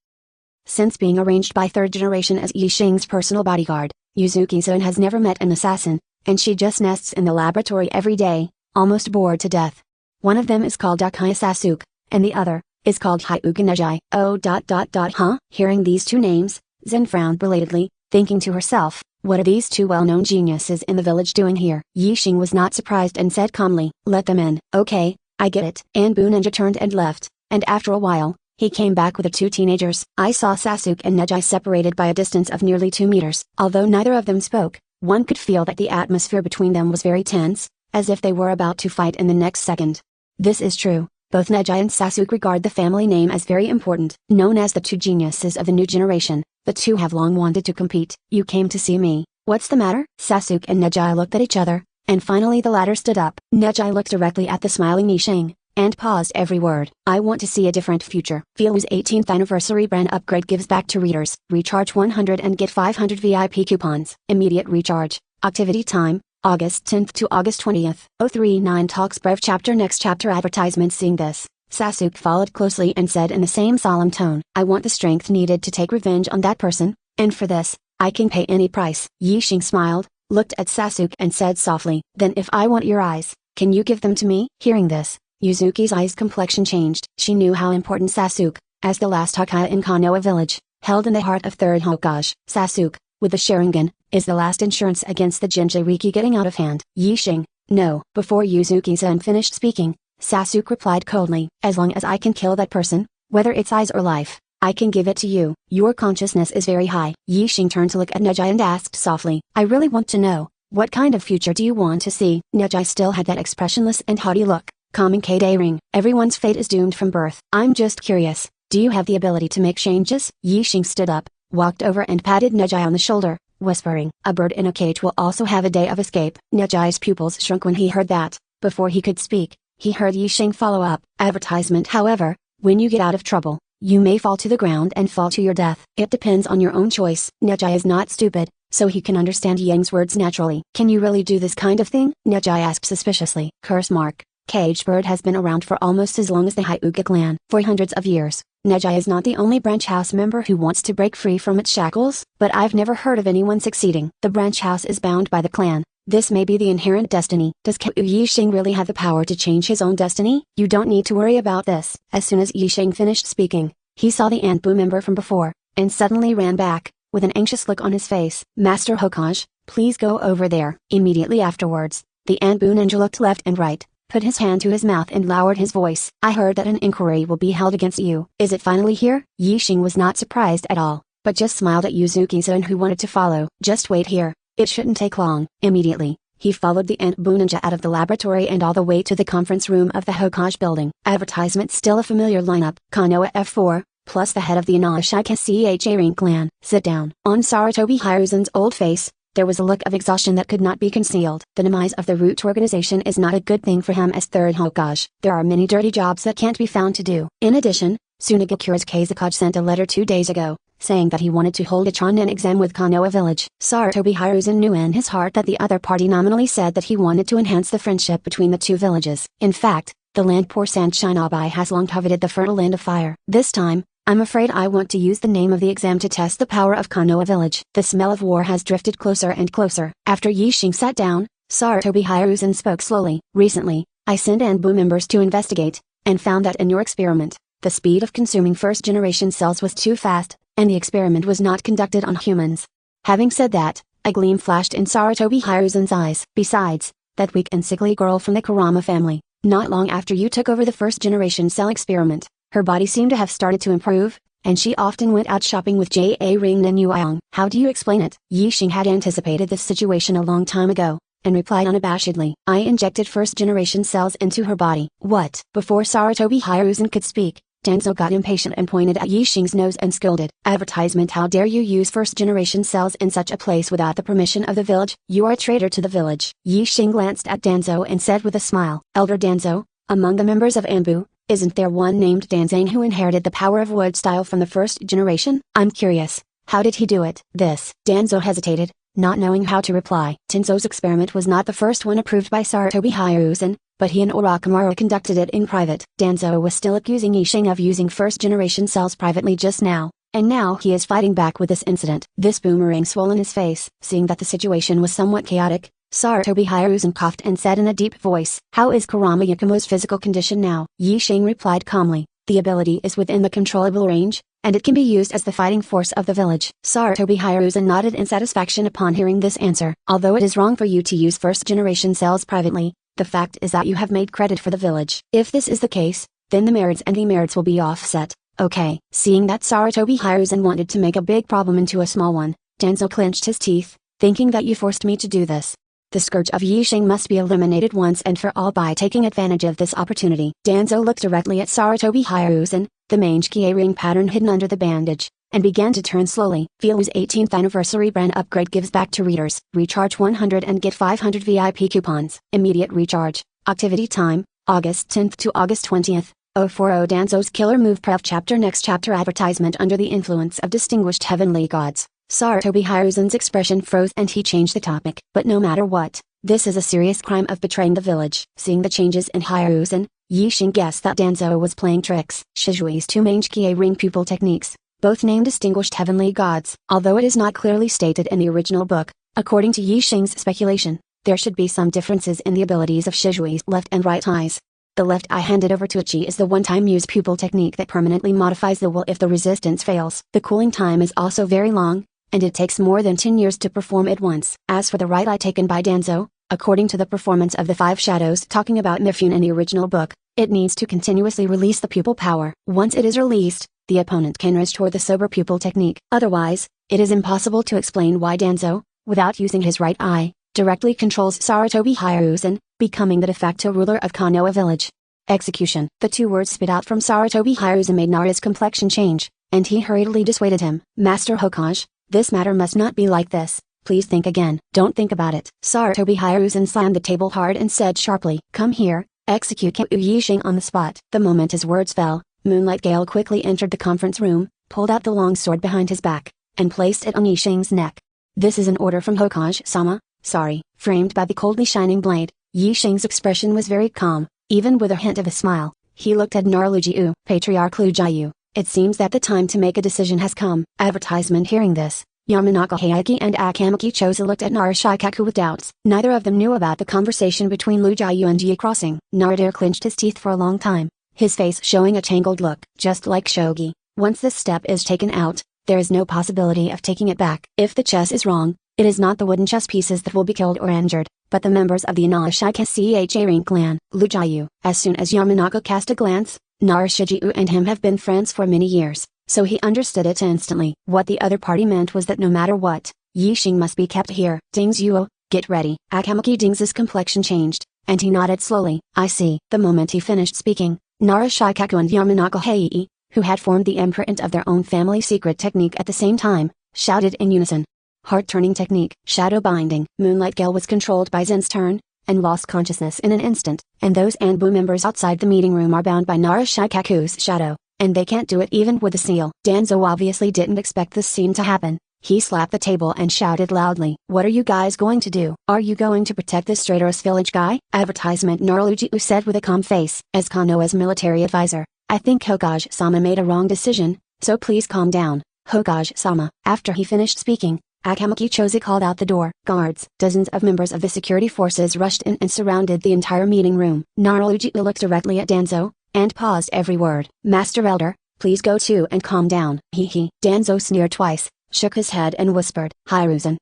Since being arranged by 3rd generation as Yixing's personal bodyguard, Yuzuki-san has never met an assassin, and she just nests in the laboratory every day, almost bored to death. One of them is called Akaya Sasuke, and the other is called Hyuga Nejai. Huh? Hearing these two names, Zen frowned belatedly, thinking to herself, what are these two well-known geniuses in the village doing here? Yixing was not surprised and said calmly, let them in. Okay, I get it. Anbu Ninja turned and left, and after a while, he came back with the two teenagers. I saw Sasuke and Nejai separated by a distance of nearly 2 meters. Although neither of them spoke, one could feel that the atmosphere between them was very tense, as if they were about to fight in the next second. This is true. Both Nejai and Sasuke regard the family name as very important. Known as the two geniuses of the new generation, the two have long wanted to compete. You came to see me. What's the matter? Sasuke and Nejai looked at each other, and finally the latter stood up. Nejai looked directly at the smiling Yixing, and paused every word. I want to see a different future. Feelu's 18th anniversary brand upgrade gives back to readers. Recharge 100 and get 500 VIP coupons. Immediate recharge. Activity time, August 10th to August 20th. 039 Talks Brev Chapter. Next chapter. Advertisement. Seeing this, Sasuke followed closely and said in the same solemn tone, I want the strength needed to take revenge on that person, and for this, I can pay any price. Yixing smiled, looked at Sasuke and said softly, then if I want your eyes, can you give them to me? Hearing this, Yuzuki's eyes complexion changed. She knew how important Sasuke, as the last Hokage in Konoha village, held in the heart of 3rd Hokage. Sasuke, with the Sharingan, is the last insurance against the Jinchuriki getting out of hand. Yixing, no. Before Yuzuki-san finished speaking, Sasuke replied coldly, as long as I can kill that person, whether it's eyes or life, I can give it to you. Your consciousness is very high. Yixing turned to look at Nejai and asked softly, I really want to know, what kind of future do you want to see? Nejai still had that expressionless and haughty look. Common Kade Ring. Everyone's fate is doomed from birth. I'm just curious, do you have the ability to make changes? Yixing stood up, walked over and patted Neji on the shoulder, whispering, "A bird in a cage will also have a day of escape." Neji's pupils shrunk when he heard that. Before he could speak, he heard Yixing follow up. Advertisement: however, when you get out of trouble, you may fall to the ground and fall to your death. It depends on your own choice. Neji is not stupid, so he can understand Yang's words naturally. "Can you really do this kind of thing?" Neji asked suspiciously. Curse mark. Caged bird has been around for almost as long as the Hyuga clan. For hundreds of years. Neji is not the only branch house member who wants to break free from its shackles, but I've never heard of anyone succeeding. The branch house is bound by the clan. This may be the inherent destiny. Does Yixing really have the power to change his own destiny? You don't need to worry about this. As soon as Yixing finished speaking, he saw the Anbu member from before, and suddenly ran back, with an anxious look on his face. "Master Hokage, please go over there." Immediately afterwards, the Anbu ninja looked left and right, put his hand to his mouth and lowered his voice. "I heard that an inquiry will be held against you. Is it finally here?" Yixing was not surprised at all, but just smiled at Yuzuki-san, who wanted to follow. "Just wait here. It shouldn't take long." Immediately, he followed the Anbu ninja out of the laboratory and all the way to the conference room of the Hokage building. Advertisement: still a familiar lineup. Konoha F4, plus the head of the Inashika Ring clan. Sit down. On Sarutobi Hiruzen's old face, there was a look of exhaustion that could not be concealed. The demise of the root organization is not a good thing for him as third Hokage. There are many dirty jobs that can't be found to do. In addition, Tsunagakura's Kazekage sent a letter 2 days ago, saying that he wanted to hold a Chonin exam with Konoha village. Sarutobi Hiruzen knew in his heart that the other party nominally said that he wanted to enhance the friendship between the two villages. In fact, the land poor Sanshinabai has long coveted the fertile land of fire. This time, I'm afraid I want to use the name of the exam to test the power of Konoha village. The smell of war has drifted closer and closer. After Yixing sat down, Sarutobi Hiruzen spoke slowly. "Recently, I sent Anbu members to investigate, and found that in your experiment, the speed of consuming first-generation cells was too fast, and the experiment was not conducted on humans." Having said that, a gleam flashed in Sarutobi Hiruzen's eyes. "Besides, that weak and sickly girl from the Kurama family, not long after you took over the first-generation cell experiment, her body seemed to have started to improve, and she often went out shopping with Ring Nenyuang. How do you explain it?" Yixing had anticipated this situation a long time ago, and replied unabashedly, "I injected first-generation cells into her body." "What?" Before Sarutobi Hiruzen could speak, Danzo got impatient and pointed at Yixing's nose and scolded. "Advertisement: how dare you use first-generation cells in such a place without the permission of the village? You are a traitor to the village." Yixing glanced at Danzo and said with a smile, "Elder Danzo, among the members of Anbu, isn't there one named Danzang who inherited the power of wood style from the first generation? I'm curious, how did he do it?" Danzo hesitated, not knowing how to reply. Danzo's experiment was not the first one approved by Sarutobi Hiruzen, but he and Orochimaru conducted it in private. Danzo was still accusing Yixing of using first-generation cells privately just now, and now he is fighting back with this incident. This boomerang swollen his face. Seeing that the situation was somewhat chaotic, Sarutobi Hiruzen coughed and said in a deep voice, "How is Kurama Yakumo's physical condition now?" Yixing replied calmly, "The ability is within the controllable range, and it can be used as the fighting force of the village." Sarutobi Hiruzen nodded in satisfaction upon hearing this answer. "Although it is wrong for you to use first-generation cells privately, the fact is that you have made credit for the village. If this is the case, then the merits and demerits will be offset. Okay." Seeing that Sarutobi Hiruzen wanted to make a big problem into a small one, Danzo clenched his teeth, thinking that you forced me to do this. The scourge of Yixing must be eliminated once and for all by taking advantage of this opportunity. Danzo looked directly at Sarutobi Hiruzen, the mange kie ring pattern hidden under the bandage, and began to turn slowly. Feel's 18th anniversary brand upgrade gives back to readers. Recharge 100 and get 500 VIP coupons. Immediate recharge. Activity time, August 10th to August 20th. 040 Danzo's Killer Move Pref Chapter. Next chapter. Advertisement: under the influence of distinguished heavenly gods. Sarutobi Hiruzen's expression froze and he changed the topic. "But no matter what, this is a serious crime of betraying the village." Seeing the changes in Hiruzen, Yixing guessed that Danzo was playing tricks. Shijui's two mange kie ring pupil techniques, both named distinguished heavenly gods. Although it is not clearly stated in the original book, according to Yixing's speculation, there should be some differences in the abilities of Shijui's left and right eyes. The left eye handed over to Ichi is the one-time use pupil technique that permanently modifies the will if the resistance fails. The cooling time is also very long, and it takes more than 10 years to perform it once. As for the right eye taken by Danzo, according to the performance of the 5 shadows talking about Mifune in the original book, it needs to continuously release the pupil power. Once it is released, the opponent can restore the sober pupil technique. Otherwise, it is impossible to explain why Danzo, without using his right eye, directly controls Sarutobi Hiruzen, becoming the de facto ruler of Konoha village. Execution. The 2 words spit out from Sarutobi Hiruzen made Nara's complexion change. and he hurriedly dissuaded him. Master Hokage, this matter must not be like this. Please think again. Don't think about it. Sarutobi Hiruzen slammed the table hard and said sharply, "Come here, execute Kyu Yixing on the spot." The moment his words fell, Moonlight Gale quickly entered the conference room, pulled out the long sword behind his back, and placed it on Yixing's neck. "This is an order from Hokage-sama." Sorry. Framed by the coldly shining blade, Yixing's expression was very calm, even with a hint of a smile. He looked at Narujiu. "Patriarch Lu Jiu, it seems that the time to make a decision has come." Advertisement. Hearing this, Yamanaka Hayaki and Akamaki Choza looked at Narashikaku with doubts. Neither of them knew about the conversation between Lu Jiu and Jie Crossing. Naruto clenched his teeth for a long time, his face showing a tangled look. Just like shogi, once this step is taken out, there is no possibility of taking it back. If the chess is wrong, it is not the wooden chess pieces that will be killed or injured, but the members of the Inashika Ring clan. Lu Jiu. As soon as Yamanaka cast a glance, Narashijiu and him have been friends for many years, so he understood it instantly. What the other party meant was that no matter what, Yixing must be kept here. Dingzuo, get ready. Akamaki Dings's complexion changed, and he nodded slowly. "I see." The moment he finished speaking, Narashikaku and Yamanaka Heiei, who had formed the imprint of their own family secret technique at the same time, shouted in unison. Heart-turning technique. Shadow binding. Moonlight Gale was controlled by Zen's turn, and lost consciousness in an instant, and those Anbu members outside the meeting room are bound by Narashikaku's shadow, and they can't do it even with a seal. Danzo obviously didn't expect this scene to happen. He slapped the table and shouted loudly, "What are you guys going to do? Are you going to protect this traitorous village guy?" Advertisement. Narujiu said with a calm face. As Konoha's military advisor, I think Hokage-sama made a wrong decision, so please calm down, Hokage-sama. After he finished speaking, Akamaki Choza called out the door. Guards. Dozens of members of the security forces rushed in and surrounded the entire meeting room. Narujiu looked directly at Danzo, and paused every word. "Master Elder, please go too and calm down." He. Danzo sneered twice, shook his head and whispered, Hiruzen,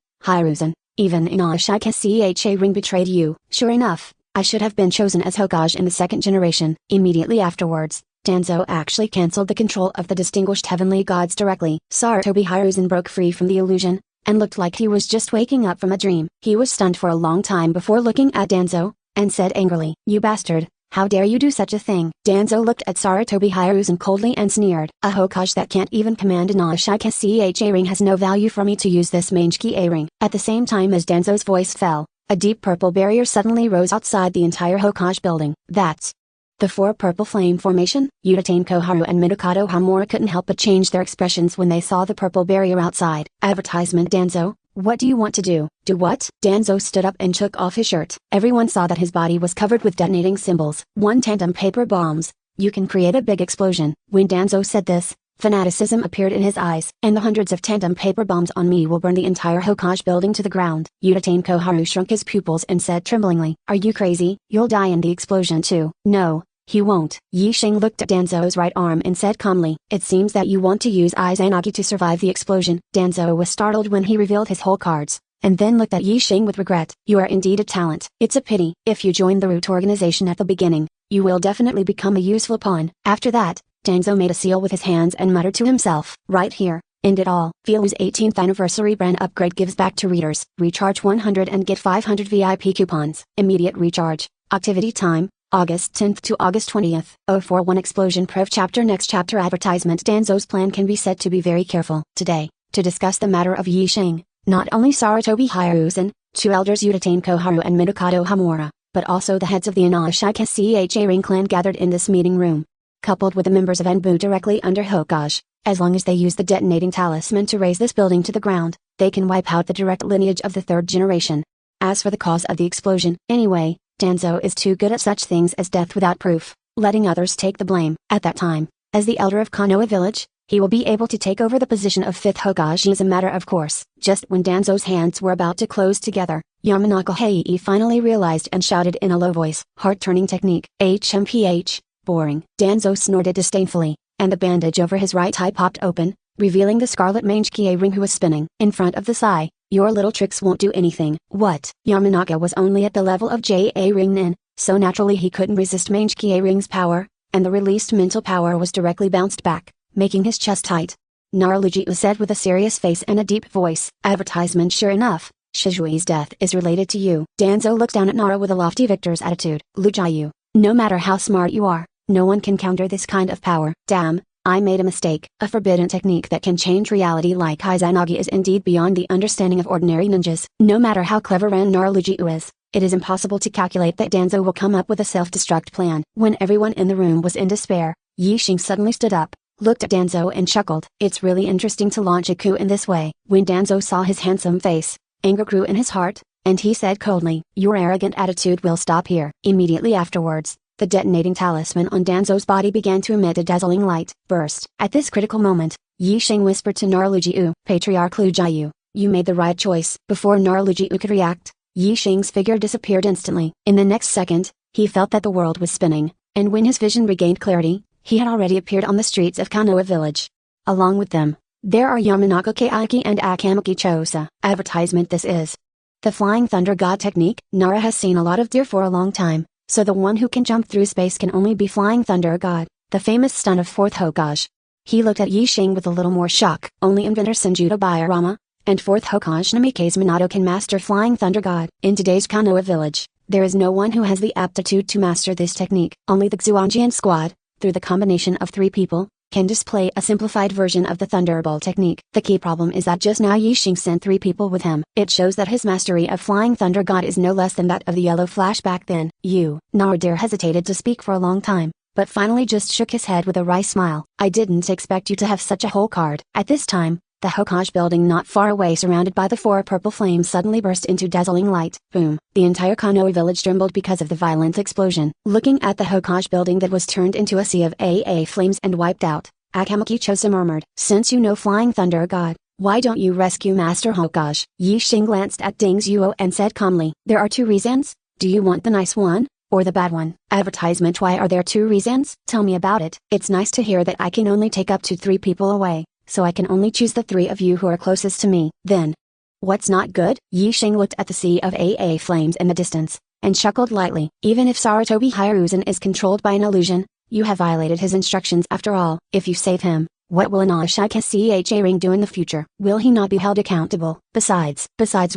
even Inashika Ring betrayed you." Sure enough, I should have been chosen as Hokage in the second generation. Immediately afterwards, Danzo actually cancelled the control of the distinguished heavenly gods directly. Sarutobi Hiruzen broke free from the illusion, and looked like he was just waking up from a dream. He was stunned for a long time before looking at Danzo, and said angrily, "You bastard, how dare you do such a thing?" Danzo looked at Sarutobi Hiruzen coldly and sneered. "A Hokage that can't even command an Inashika Ring has no value for me to use this Mangekyou Ring." At the same time as Danzo's voice fell, a deep purple barrier suddenly rose outside the entire Hokage building. That's the four purple flame formation. Udatane Koharu and Midokado Hamura couldn't help but change their expressions when they saw the purple barrier outside. Advertisement. Danzo, what do you want to do? Do what? Danzo stood up and took off his shirt. Everyone saw that his body was covered with detonating symbols. 1 tandem paper bombs. You can create a big explosion. When Danzo said this, fanaticism appeared in his eyes. "And the hundreds of tandem paper bombs on me will burn the entire Hokage building to the ground." Udatane Koharu shrunk his pupils and said tremblingly, "Are you crazy? You'll die in the explosion too." "No, he won't." Yixing looked at Danzo's right arm and said calmly, "It seems that you want to use Izanagi to survive the explosion." Danzo was startled when he revealed his whole cards, and then looked at Yixing with regret. "You are indeed a talent. It's a pity. If you join the Root organization at the beginning, you will definitely become a useful pawn." After that, Danzo made a seal with his hands and muttered to himself, "Right here, end it all." Filu's 18th anniversary brand upgrade gives back to readers. Recharge 100 and get 500 VIP coupons. Immediate recharge. Activity time, August 10th to August 20th. 041 Explosion Proof Chapter. Next chapter. Advertisement. Danzo's plan can be said to be very careful. Today, to discuss the matter of Yixing, not only Sarutobi Hiruzen, 2 elders Udatane Koharu and Midokado Hamura, but also the heads of the Inashika Ring clan gathered in this meeting room. Coupled with the members of Anbu directly under Hokage, as long as they use the detonating talisman to raise this building to the ground, they can wipe out the direct lineage of the 3rd generation. As for the cause of the explosion, anyway, Danzo is too good at such things as death without proof, letting others take the blame. At that time, as the elder of Konoha village, he will be able to take over the position of 5th Hokage as a matter of course. Just when Danzo's hands were about to close together, Yamanaka Heiei finally realized and shouted in a low voice, "Heart-turning technique. HMPH. Boring." Danzo snorted disdainfully, and the bandage over his right eye popped open, revealing the scarlet Mangekyou Ring who was spinning in front of the Sai. "Your little tricks won't do anything." What? Yamanaka was only at the level of JA Ring Nin, so naturally he couldn't resist Mangekyou Ring's power, and the released mental power was directly bounced back, making his chest tight. Narujiu said with a serious face and a deep voice. Advertisement. Sure enough, Shizui's death is related to you. Danzo looked down at Nara with a lofty victor's attitude. "Lu Jiu, no matter how smart you are, no one can counter this kind of power." "Damn, I made a mistake. A forbidden technique that can change reality like Izanagi is indeed beyond the understanding of ordinary ninjas. No matter how clever Ran Naruji is, it is impossible to calculate that Danzo will come up with a self-destruct plan. When everyone in the room was in despair, Yixing suddenly stood up, looked at Danzo and chuckled. It's really interesting to launch a coup in this way. When Danzo saw his handsome face, anger grew in his heart, and he said coldly, "Your arrogant attitude will stop here." Immediately afterwards, the detonating talisman on Danzo's body began to emit a dazzling light. Burst. At this critical moment, Yixing whispered to Naruji, "Patriarch Lu Jiu, you made the right choice." Before Naruji could react, Yixing's figure disappeared instantly. In the next second, he felt that the world was spinning, and when his vision regained clarity, he had already appeared on the streets of Konoha village. Along with them, there are Yamanaka Kaiki and Akamaki Chosa. Advertisement. This is the Flying Thunder God technique. Nara has seen a lot of deer for a long time, so the one who can jump through space can only be Flying Thunder God, the famous stunt of 4th Hokage. He looked at Yixing with a little more shock. Only inventor Senjudo Byairama and 4th Hokage Namikaze Minato can master Flying Thunder God. In today's Konoha village, there is no one who has the aptitude to master this technique. Only the Xuanjian squad, through the combination of 3 people, can display a simplified version of the Thunderbolt technique. The key problem is that just now Yixing sent 3 people with him. It shows that his mastery of Flying Thunder God is no less than that of the Yellow Flash back then. Narudir hesitated to speak for a long time, but finally just shook his head with a wry smile. "I didn't expect you to have such a whole card." At this time, the Hokage building not far away surrounded by the 4 purple flames suddenly burst into dazzling light. Boom! The entire Konoha village trembled because of the violent explosion. Looking at the Hokage building that was turned into a sea of AA flames and wiped out, Akamaki Chosa murmured, "Since you know Flying Thunder God, why don't you rescue Master Hokage?" Yixing glanced at Ding Zuo and said calmly, "There are 2 reasons. Do you want the nice one, or the bad one?" Advertisement. Why are there 2 reasons? Tell me about it. It's nice to hear that I can only take up to 3 people away, so I can only choose the 3 of you who are closest to me. Then, what's not good? Yixing looked at the sea of AA flames in the distance, and chuckled lightly. Even if Sarutobi Hiruzen is controlled by an illusion, you have violated his instructions after all. If you save him, what will Inashika Ring do in the future? Will he not be held accountable? Besides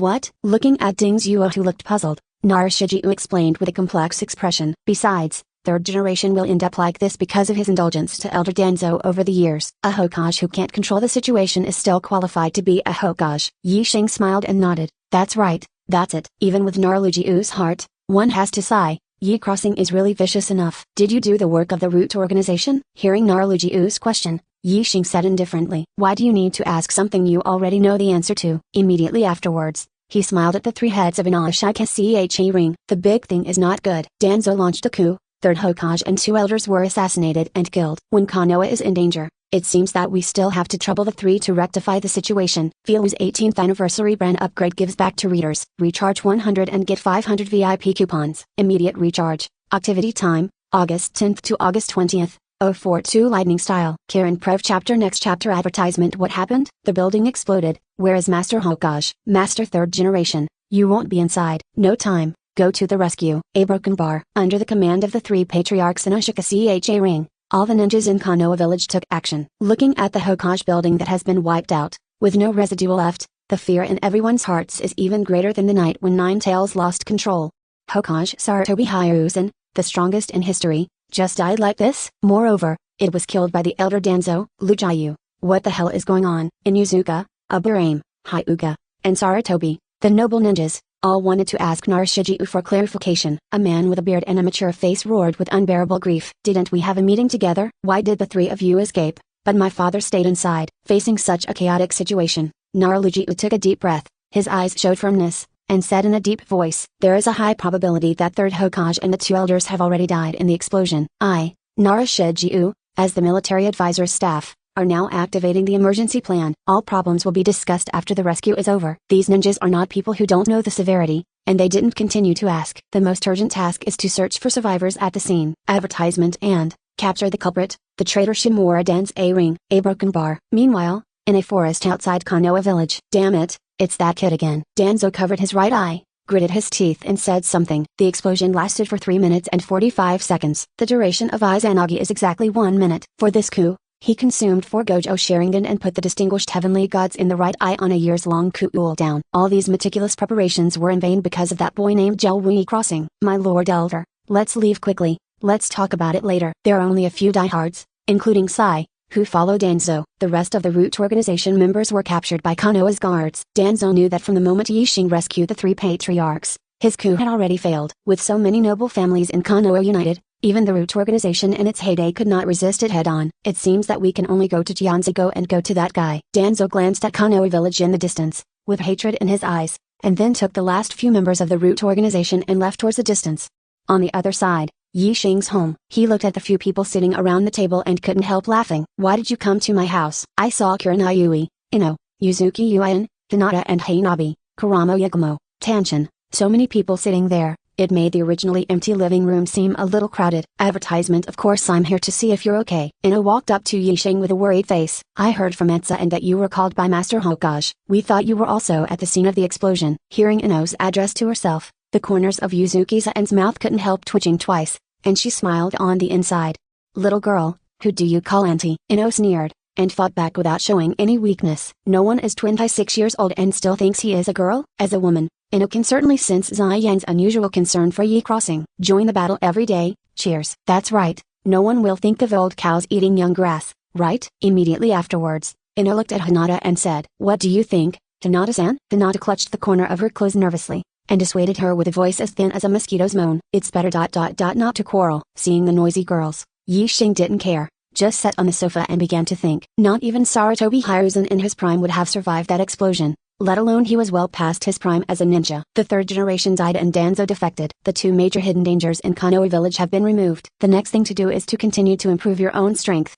what? Looking at Ding Zuo who looked puzzled, Narushiju explained with a complex expression. Besides, 3rd generation will end up like this because of his indulgence to Elder Danzo over the years. A Hokage who can't control the situation is still qualified to be a Hokage. Yixing smiled and nodded. That's right, that's it. Even with Naruji's heart, one has to sigh. Yi Crossing is really vicious enough. Did you do the work of the root organization? Hearing Naruji's question, Yixing said indifferently. Why do you need to ask something you already know the answer to? Immediately afterwards, he smiled at the 3 heads of Inashika Ring. The big thing is not good. Danzo launched a coup. 3rd Hokage and 2 elders were assassinated and killed. When Konoha is in danger, it seems that we still have to trouble the 3 to rectify the situation. Feel's 18th anniversary brand upgrade gives back to readers. Recharge 100 and get 500 VIP coupons. Immediate recharge. Activity time, August 10th to August 20th. 042 Lightning Style. Kirin Prev Chapter. Next chapter. Advertisement. What happened? The building exploded. Where is Master Hokage? Master 3rd generation. You won't be inside. No time. Go to the rescue. A broken bar. Under the command of the 3 patriarchs in Ashika Ring, all the ninjas in Konoha village took action. Looking at the Hokage building that has been wiped out, with no residue left, the fear in everyone's hearts is even greater than the night when Nine Tails lost control. Hokage Sarutobi Hiruzen, the strongest in history, just died like this? Moreover, it was killed by the elder Danzo. Lu Jiu. What the hell is going on? Inuzuka, Aburame, Hyuga, and Sarutobi, the noble ninjas, all wanted to ask Narushiju for clarification. A man with a beard and a mature face roared with unbearable grief. Didn't we have a meeting together? Why did the 3 of you escape, but my father stayed inside? Facing such a chaotic situation, Narushiju took a deep breath, his eyes showed firmness, and said in a deep voice, "There is a high probability that 3rd Hokage and the 2 elders have already died in the explosion. I, Narushiju, as the military advisor's staff, are now activating the emergency plan. All problems will be discussed after the rescue is over. These ninjas are not people who don't know the severity, and they didn't continue to ask. The most urgent task is to search for survivors at the scene. Advertisement and capture the culprit, the traitor Shimura Dance A Ring, a broken bar." Meanwhile, in a forest outside Konoha village. Damn it, it's that kid again. Danzo covered his right eye, gritted his teeth and said something. The explosion lasted for 3 minutes and 45 seconds. The duration of Izanagi is exactly 1 minute. For this coup, he consumed 4 Gojo Sharingan and put the distinguished heavenly gods in the right eye on a years-long cool down. All these meticulous preparations were in vain because of that boy named Jelwui Crossing. My lord elder, let's leave quickly, let's talk about it later. There are only a few diehards, including Sai, who followed Danzo. The rest of the root organization members were captured by Konoha's guards. Danzo knew that from the moment Yixing rescued the three patriarchs, his coup had already failed. With so many noble families in Konoha united, even the root organization in its heyday could not resist it head-on. It seems that we can only go to Jianzigo and go to that guy. Danzo glanced at Konoha village in the distance, with hatred in his eyes, and then took the last few members of the root organization and left towards the distance. On the other side, Yixing's home. He looked at the few people sitting around the table and couldn't help laughing. "Why did you come to my house? I saw Kurenayui, Ino, Yuzuki Yuan, Hinata and Hanabi, Kuramo Yakumo, Tanshin, so many people sitting there. It made the originally empty living room seem a little crowded." "Advertisement, of course. I'm here to see if you're okay." Ino walked up to Yixing with a worried face. "I heard from Etsa and that you were called by Master Hokage. We thought you were also at the scene of the explosion." Hearing Ino's address to herself, the corners of Yuzuki-san's mouth couldn't help twitching twice, and she smiled on the inside. "Little girl, who do you call auntie?" Ino sneered, and fought back without showing any weakness. No one is 26 years old and still thinks he is a girl. As a woman, Ino can certainly sense Ziyan's unusual concern for Yi crossing. "Join the battle every day, cheers." "That's right, no one will think of old cows eating young grass, right?" Immediately afterwards, Ino looked at Hinata and said, "What do you think, Hinata-san?" Hinata clutched the corner of her clothes nervously, and dissuaded her with a voice as thin as a mosquito's moan. "It's better not to quarrel." Seeing the noisy girls, Yixing didn't care, just sat on the sofa and began to think. Not even Sarutobi Hiruzen in his prime would have survived that explosion, let alone he was well past his prime as a ninja. The third generation died and Danzo defected. The two major hidden dangers in Konoha village have been removed. The next thing to do is to continue to improve your own strength.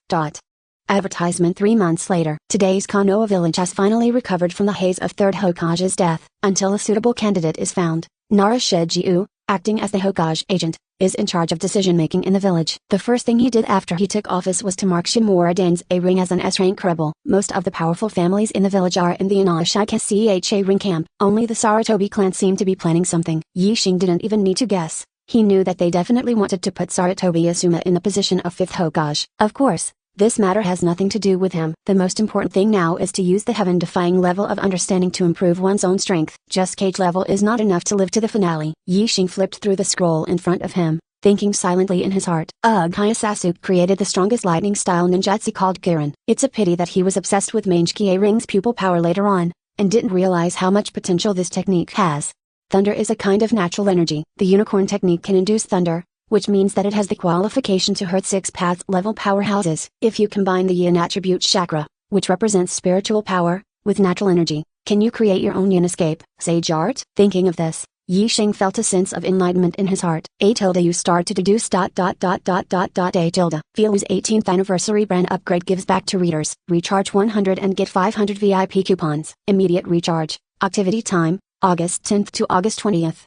Advertisement 3 months later. Today's Konoha village has finally recovered from the haze of third Hokage's death. Until a suitable candidate is found, Nara Shijiu, acting as the Hokage agent, is in charge of decision-making in the village. The first thing he did after he took office was to mark Shimura Dan's A-ring as an S-rank rebel. Most of the powerful families in the village are in the Inashika Cha-ring camp. Only the Sarutobi clan seemed to be planning something. Yixing didn't even need to guess. He knew that they definitely wanted to put Sarutobi Asuma in the position of 5th Hokage. Of course, this matter has nothing to do with him. The most important thing now is to use the heaven-defying level of understanding to improve one's own strength. Just cage level is not enough to live to the finale. Yixing flipped through the scroll in front of him, thinking silently in his heart. Uchiha Sasuke created the strongest lightning-style ninjutsu called Kirin. It's a pity that he was obsessed with Mangekyou Ring's pupil power later on, and didn't realize how much potential this technique has. Thunder is a kind of natural energy. The unicorn technique can induce thunder, which means that it has the qualification to hurt 6 path level powerhouses. If you combine the yin attribute chakra, which represents spiritual power, with natural energy, can you create your own yin escape? Sage art? Thinking of this, Yixing felt a sense of enlightenment in his heart. You start to deduce ... Feel's 18th anniversary brand upgrade gives back to readers. Recharge 100 and get 500 VIP coupons. Immediate recharge. Activity time, August 10th to August 20th.